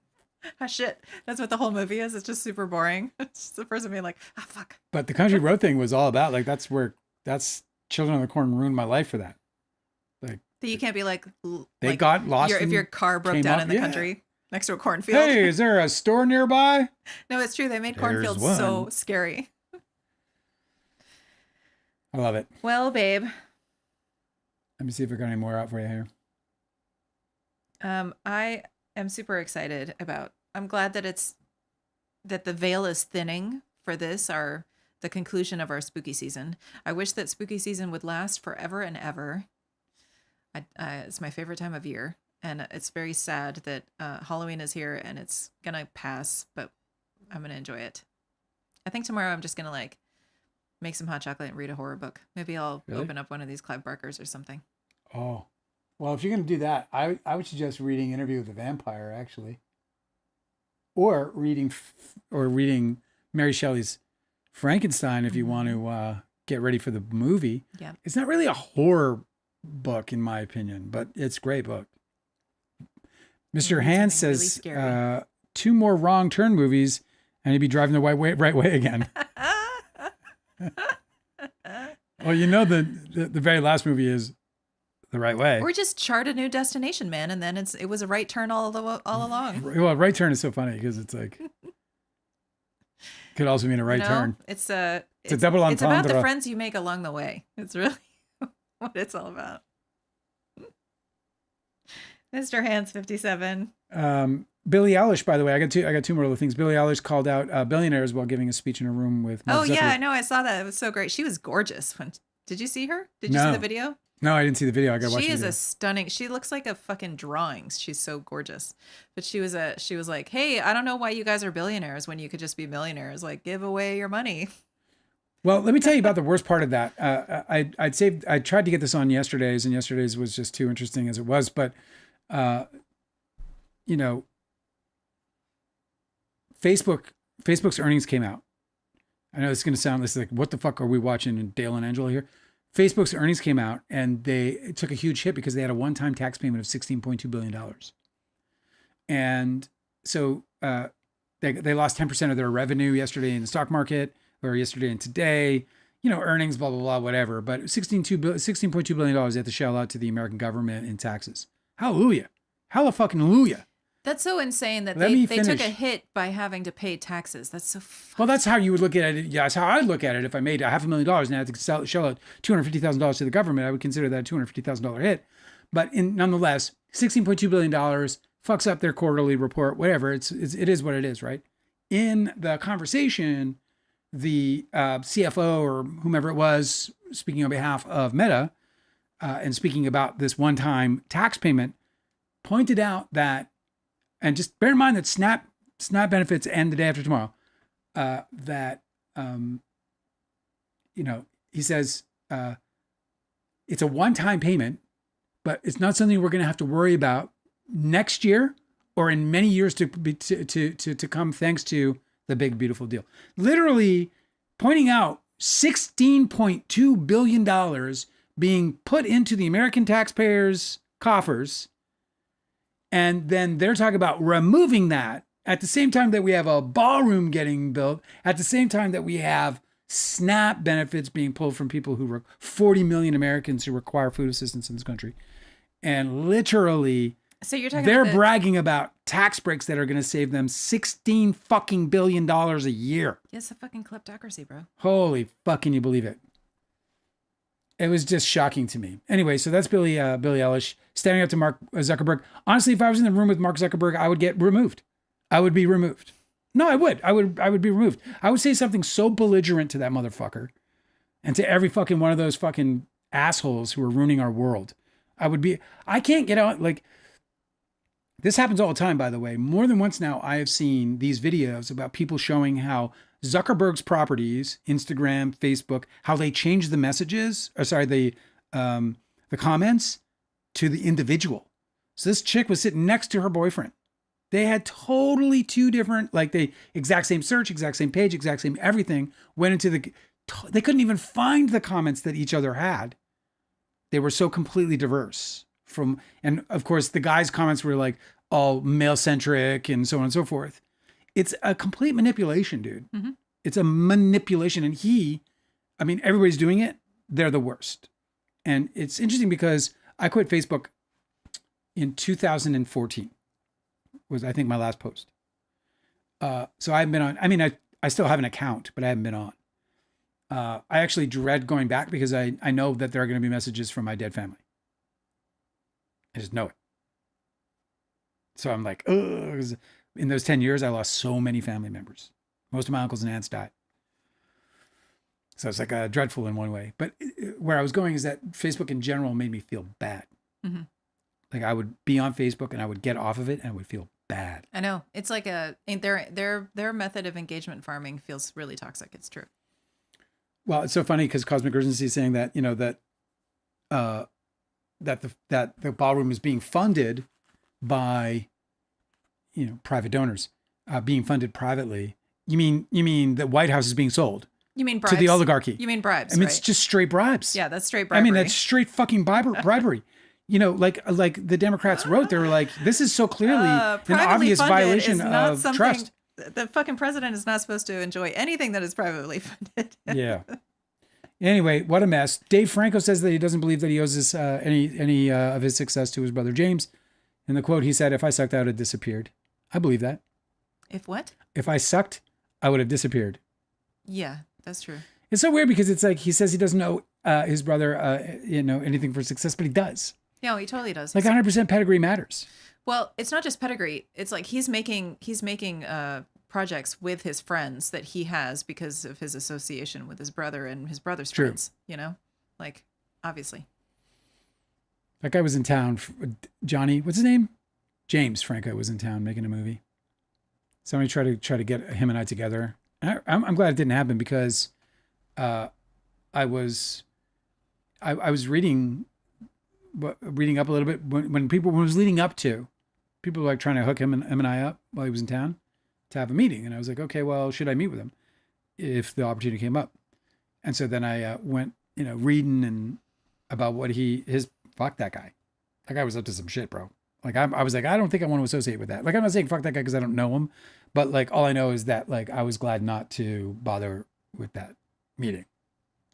Speaker 2: Oh, shit. That's what the whole movie is. It's just super boring. It's just the person being like, ah, fuck.
Speaker 1: But the country road thing was all about, like, that's Children of the Corn ruined my life for that. Like,
Speaker 2: That you can't be like,
Speaker 1: they got lost.
Speaker 2: if your car broke
Speaker 1: came
Speaker 2: down
Speaker 1: up-
Speaker 2: in the
Speaker 1: yeah.
Speaker 2: country next to a cornfield.
Speaker 1: Hey, is there a store nearby?
Speaker 2: No, it's true. They made
Speaker 1: There's
Speaker 2: cornfields
Speaker 1: one.
Speaker 2: so scary.
Speaker 1: I love it.
Speaker 2: Well, babe,
Speaker 1: Let me see if I got any more out for you here.
Speaker 2: I am super excited about. I'm glad that the veil is thinning for the conclusion of our spooky season. I wish that spooky season would last forever and ever. It's my favorite time of year, and it's very sad that Halloween is here and it's gonna pass, but I'm gonna enjoy it. I think tomorrow I'm just gonna like make some hot chocolate and read a horror book. Maybe I'll open up one of these Clive Barkers or something.
Speaker 1: Oh, well, if you're gonna do that, I would suggest reading Interview with the Vampire, actually, or reading Mary Shelley's Frankenstein if you want to get ready for the movie.
Speaker 2: Yeah,
Speaker 1: it's not really a horror book in my opinion, but it's a great book. Mr. Hans says really 2 more Wrong Turn movies and he'd be driving the right way again. Well, you know the very last movie is The Right Way.
Speaker 2: Or just chart a new destination, man, and then it was a right turn all along.
Speaker 1: Well, right turn is so funny because it's like could also mean a right turn.
Speaker 2: It's a
Speaker 1: double entendre.
Speaker 2: It's about the friends you make along the way. It's really what it's all about. Mr. Hands 57.
Speaker 1: Billie Eilish, by the way, I got 2 more little things. Billie Eilish called out billionaires while giving a speech in a room with Mark Zuckerberg.
Speaker 2: Yeah, I know. I saw that. It was so great. She was gorgeous. Did you see her? Did you see the video?
Speaker 1: No, I didn't see the video. I got to watch the video.
Speaker 2: She is a stunning. She looks like a fucking drawing. She's so gorgeous. But she was like, "Hey, I don't know why you guys are billionaires when you could just be millionaires. Like, give away your money."
Speaker 1: Well, let me tell you about the worst part of that. I tried to get this on yesterday's, and yesterday's was just too interesting as it was. But, you know, Facebook's earnings came out. I know it's going to sound like, what the fuck are we watching? And Dale and Angela here. Facebook's earnings came out, and they took a huge hit because they had a one-time tax payment of $16.2 billion. And so they lost 10% of their revenue yesterday in the stock market, or yesterday and today, you know, earnings, blah, blah, blah, whatever. But $16.2 billion they have to shell out to the American government in taxes. Hallelujah. Hallelujah.
Speaker 2: That's so insane that they took a hit by having to pay taxes. That's so funny.
Speaker 1: Well, that's how you would look at it. Yeah, that's how I'd look at it. If I made $500,000 and I had to shell out $250,000 to the government, I would consider that a $250,000 hit. But nonetheless, $16.2 billion fucks up their quarterly report, whatever. It is what it is, right? In the conversation, the CFO or whomever it was, speaking on behalf of Meta and speaking about this one-time tax payment, pointed out that, and just bear in mind that Snap benefits end the day after tomorrow, he says it's a one-time payment, but it's not something we're going to have to worry about next year or in many years to come, thanks to the big, beautiful deal. Literally pointing out $16.2 billion being put into the American taxpayers' coffers. And then they're talking about removing that at the same time that we have a ballroom getting built, at the same time that we have SNAP benefits being pulled from people 40 million Americans who require food assistance in this country. And literally,
Speaker 2: so you're talking
Speaker 1: they're bragging about tax breaks that are going to save them $16 fucking billion a year.
Speaker 2: It's a fucking kleptocracy, bro.
Speaker 1: Holy fuck, can you believe it? It was just shocking to me. Anyway, so that's Billie Eilish standing up to Mark Zuckerberg. Honestly, if I was in the room with Mark Zuckerberg, I would get removed. I would be removed. No, I would. I would be removed. I would say something so belligerent to that motherfucker and to every fucking one of those fucking assholes who are ruining our world. I can't get out. Like, this happens all the time, by the way. More than once now, I have seen these videos about people showing how Zuckerberg's properties, Instagram, Facebook, how they change the messages, the comments to the individual. So this chick was sitting next to her boyfriend. They had totally two different, like the exact same search, exact same page, exact same everything, went into they couldn't even find the comments that each other had. They were so completely diverse and of course the guy's comments were like all male centric and so on and so forth. It's a complete manipulation, dude. Mm-hmm. It's a manipulation. And everybody's doing it. They're the worst. And it's interesting because I quit Facebook in 2014 was, I think, my last post. So I haven't been on, I still have an account, but I haven't been on. I actually dread going back because I know that there are going to be messages from my dead family. I just know it. So I'm like, ugh. In those 10 years, I lost so many family members. Most of my uncles and aunts died. So it's like dreadful in one way. But where I was going is that Facebook in general made me feel bad.
Speaker 2: Mm-hmm.
Speaker 1: Like I would be on Facebook and I would get off of it and I would feel bad.
Speaker 2: I know. It's like their method of engagement farming feels really toxic. It's true.
Speaker 1: Well, it's so funny because Cosmic Urgency is saying that, that the ballroom is being funded by, private donors, being funded privately. You mean the White House is being sold?
Speaker 2: You mean bribes?
Speaker 1: To the oligarchy.
Speaker 2: You mean bribes?
Speaker 1: I mean,
Speaker 2: right?
Speaker 1: it's just straight bribes.
Speaker 2: Yeah, that's straight bribery.
Speaker 1: I mean, that's straight fucking bribery. Like the Democrats wrote, they were like, this is so clearly an obvious violation of trust.
Speaker 2: The fucking president is not supposed to enjoy anything that is privately funded.
Speaker 1: Yeah. Anyway, what a mess. Dave Franco says that he doesn't believe that he owes any of his success to his brother James. In the quote, he said, "If I sucked, I would have disappeared." I believe that.
Speaker 2: If what?
Speaker 1: If I sucked, I would have disappeared.
Speaker 2: Yeah, that's true.
Speaker 1: It's so weird because it's like he says he doesn't know his brother, anything for success, but he does.
Speaker 2: No, he totally does.
Speaker 1: Like 100% pedigree matters.
Speaker 2: Well, it's not just pedigree. It's like he's making projects with his friends that he has because of his association with his brother and his brother's
Speaker 1: True.
Speaker 2: friends. Like obviously.
Speaker 1: That guy was in town. Johnny, what's his name? James Franco was in town making a movie. Somebody tried to get him and I together. And I'm glad it didn't happen because I was reading up a little bit when it was leading up to, people were like trying to hook him and I up while he was in town to have a meeting. And I was like, okay, well, should I meet with him if the opportunity came up? And so then I went, reading and about what fuck that guy. That guy was up to some shit, bro. Like I was like, I don't think I want to associate with that. Like I'm not saying fuck that guy because I don't know him, but like all I know is that like I was glad not to bother with that meeting,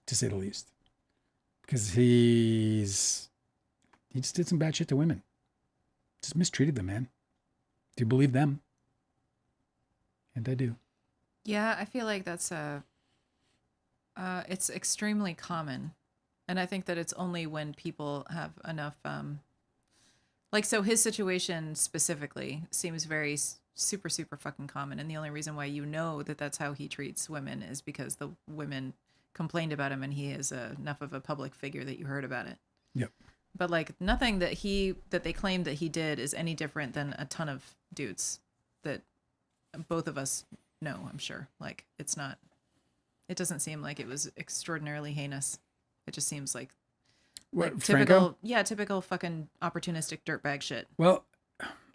Speaker 1: to say the least, because he just did some bad shit to women. Just mistreated them, man. Do you believe them? And I do.
Speaker 2: Yeah, I feel like that's it's extremely common. And I think that it's only when people have enough, so his situation specifically seems very super, super fucking common. And the only reason why that's how he treats women is because the women complained about him and he is enough of a public figure that you heard about it.
Speaker 1: Yep.
Speaker 2: But like nothing that they claim that he did is any different than a ton of dudes that both of us know, I'm sure. Like it doesn't seem like it was extraordinarily heinous. It just seems like
Speaker 1: Franco?
Speaker 2: typical fucking opportunistic dirtbag shit.
Speaker 1: Well,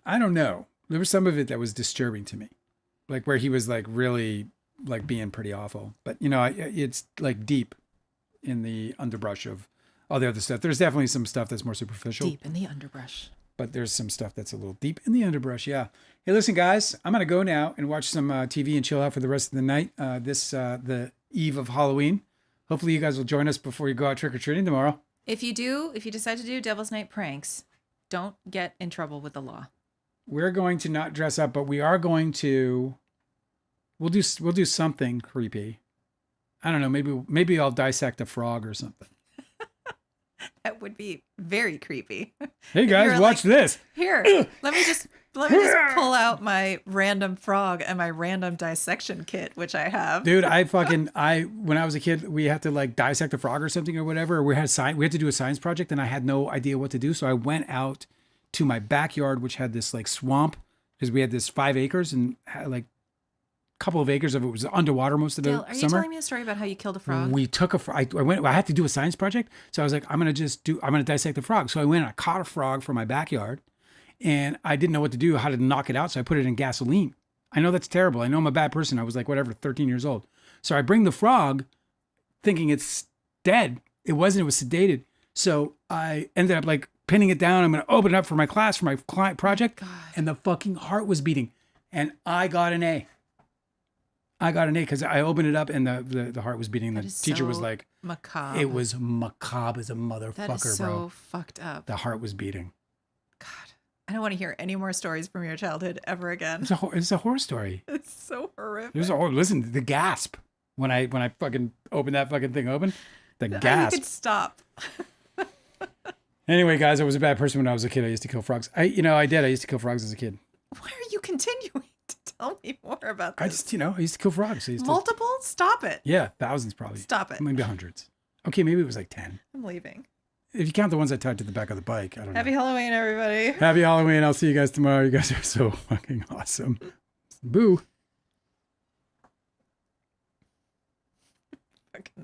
Speaker 1: I don't know. There was some of it that was disturbing to me, like where he was like really like being pretty awful. But it's like deep in the underbrush of all the other stuff. There's definitely some stuff that's more superficial.
Speaker 2: Deep in the underbrush.
Speaker 1: But there's some stuff that's a little deep in the underbrush. Yeah. Hey, listen, guys, I'm gonna go now and watch some TV and chill out for the rest of the night. The eve of Halloween. Hopefully you guys will join us before you go out trick-or-treating tomorrow. If you decide to do Devil's Night pranks, don't get in trouble with the law. We're going to not dress up, but we are going to, we'll do something creepy. I don't know, maybe I'll dissect a frog or something.
Speaker 2: That would be very creepy.
Speaker 1: Hey guys, watch this.
Speaker 2: Here, let me just pull out my random frog and my random dissection kit, which I have. Dude, when I was a kid, we had to like dissect a frog or something or whatever. We had to do a science project and I had no idea what to do. So I went out to my backyard, which had this like swamp because we had this 5 acres and had like couple of acres of it was underwater most of the summer. Are you telling me a story about how you killed a frog? We took I had to do a science project. So I was like, I'm going to dissect the frog. So I went and I caught a frog from my backyard and I didn't know what to do, how to knock it out. So I put it in gasoline. I know that's terrible. I know I'm a bad person. I was like, 13 years old. So I bring the frog thinking it's dead. It wasn't, it was sedated. So I ended up like pinning it down. I'm going to open it up for my class, for my client project. God. And the fucking heart was beating and I got an A. Because I opened it up and the heart was beating. The teacher was like, macabre. It was macabre as a motherfucker, bro. That is so fucked up. The heart was beating. God, I don't want to hear any more stories from your childhood ever again. It's a horror story. It's so horrific. Listen, the gasp when I fucking opened that fucking thing open. The gasp. You could stop.
Speaker 1: Anyway, guys, I was a bad person when I was a kid. I used to kill frogs. I did. I used to kill frogs as a kid.
Speaker 2: Why are you continuing to tell me more about this?
Speaker 1: I just, I used to kill frogs.
Speaker 2: Multiple? Stop it.
Speaker 1: Yeah, thousands probably.
Speaker 2: Stop it.
Speaker 1: Maybe hundreds. Okay, maybe it was like 10.
Speaker 2: I'm leaving.
Speaker 1: If you count the ones I tied to the back of the bike, I don't know.
Speaker 2: Happy Halloween, everybody.
Speaker 1: Happy Halloween. I'll see you guys tomorrow. You guys are so fucking awesome. Boo.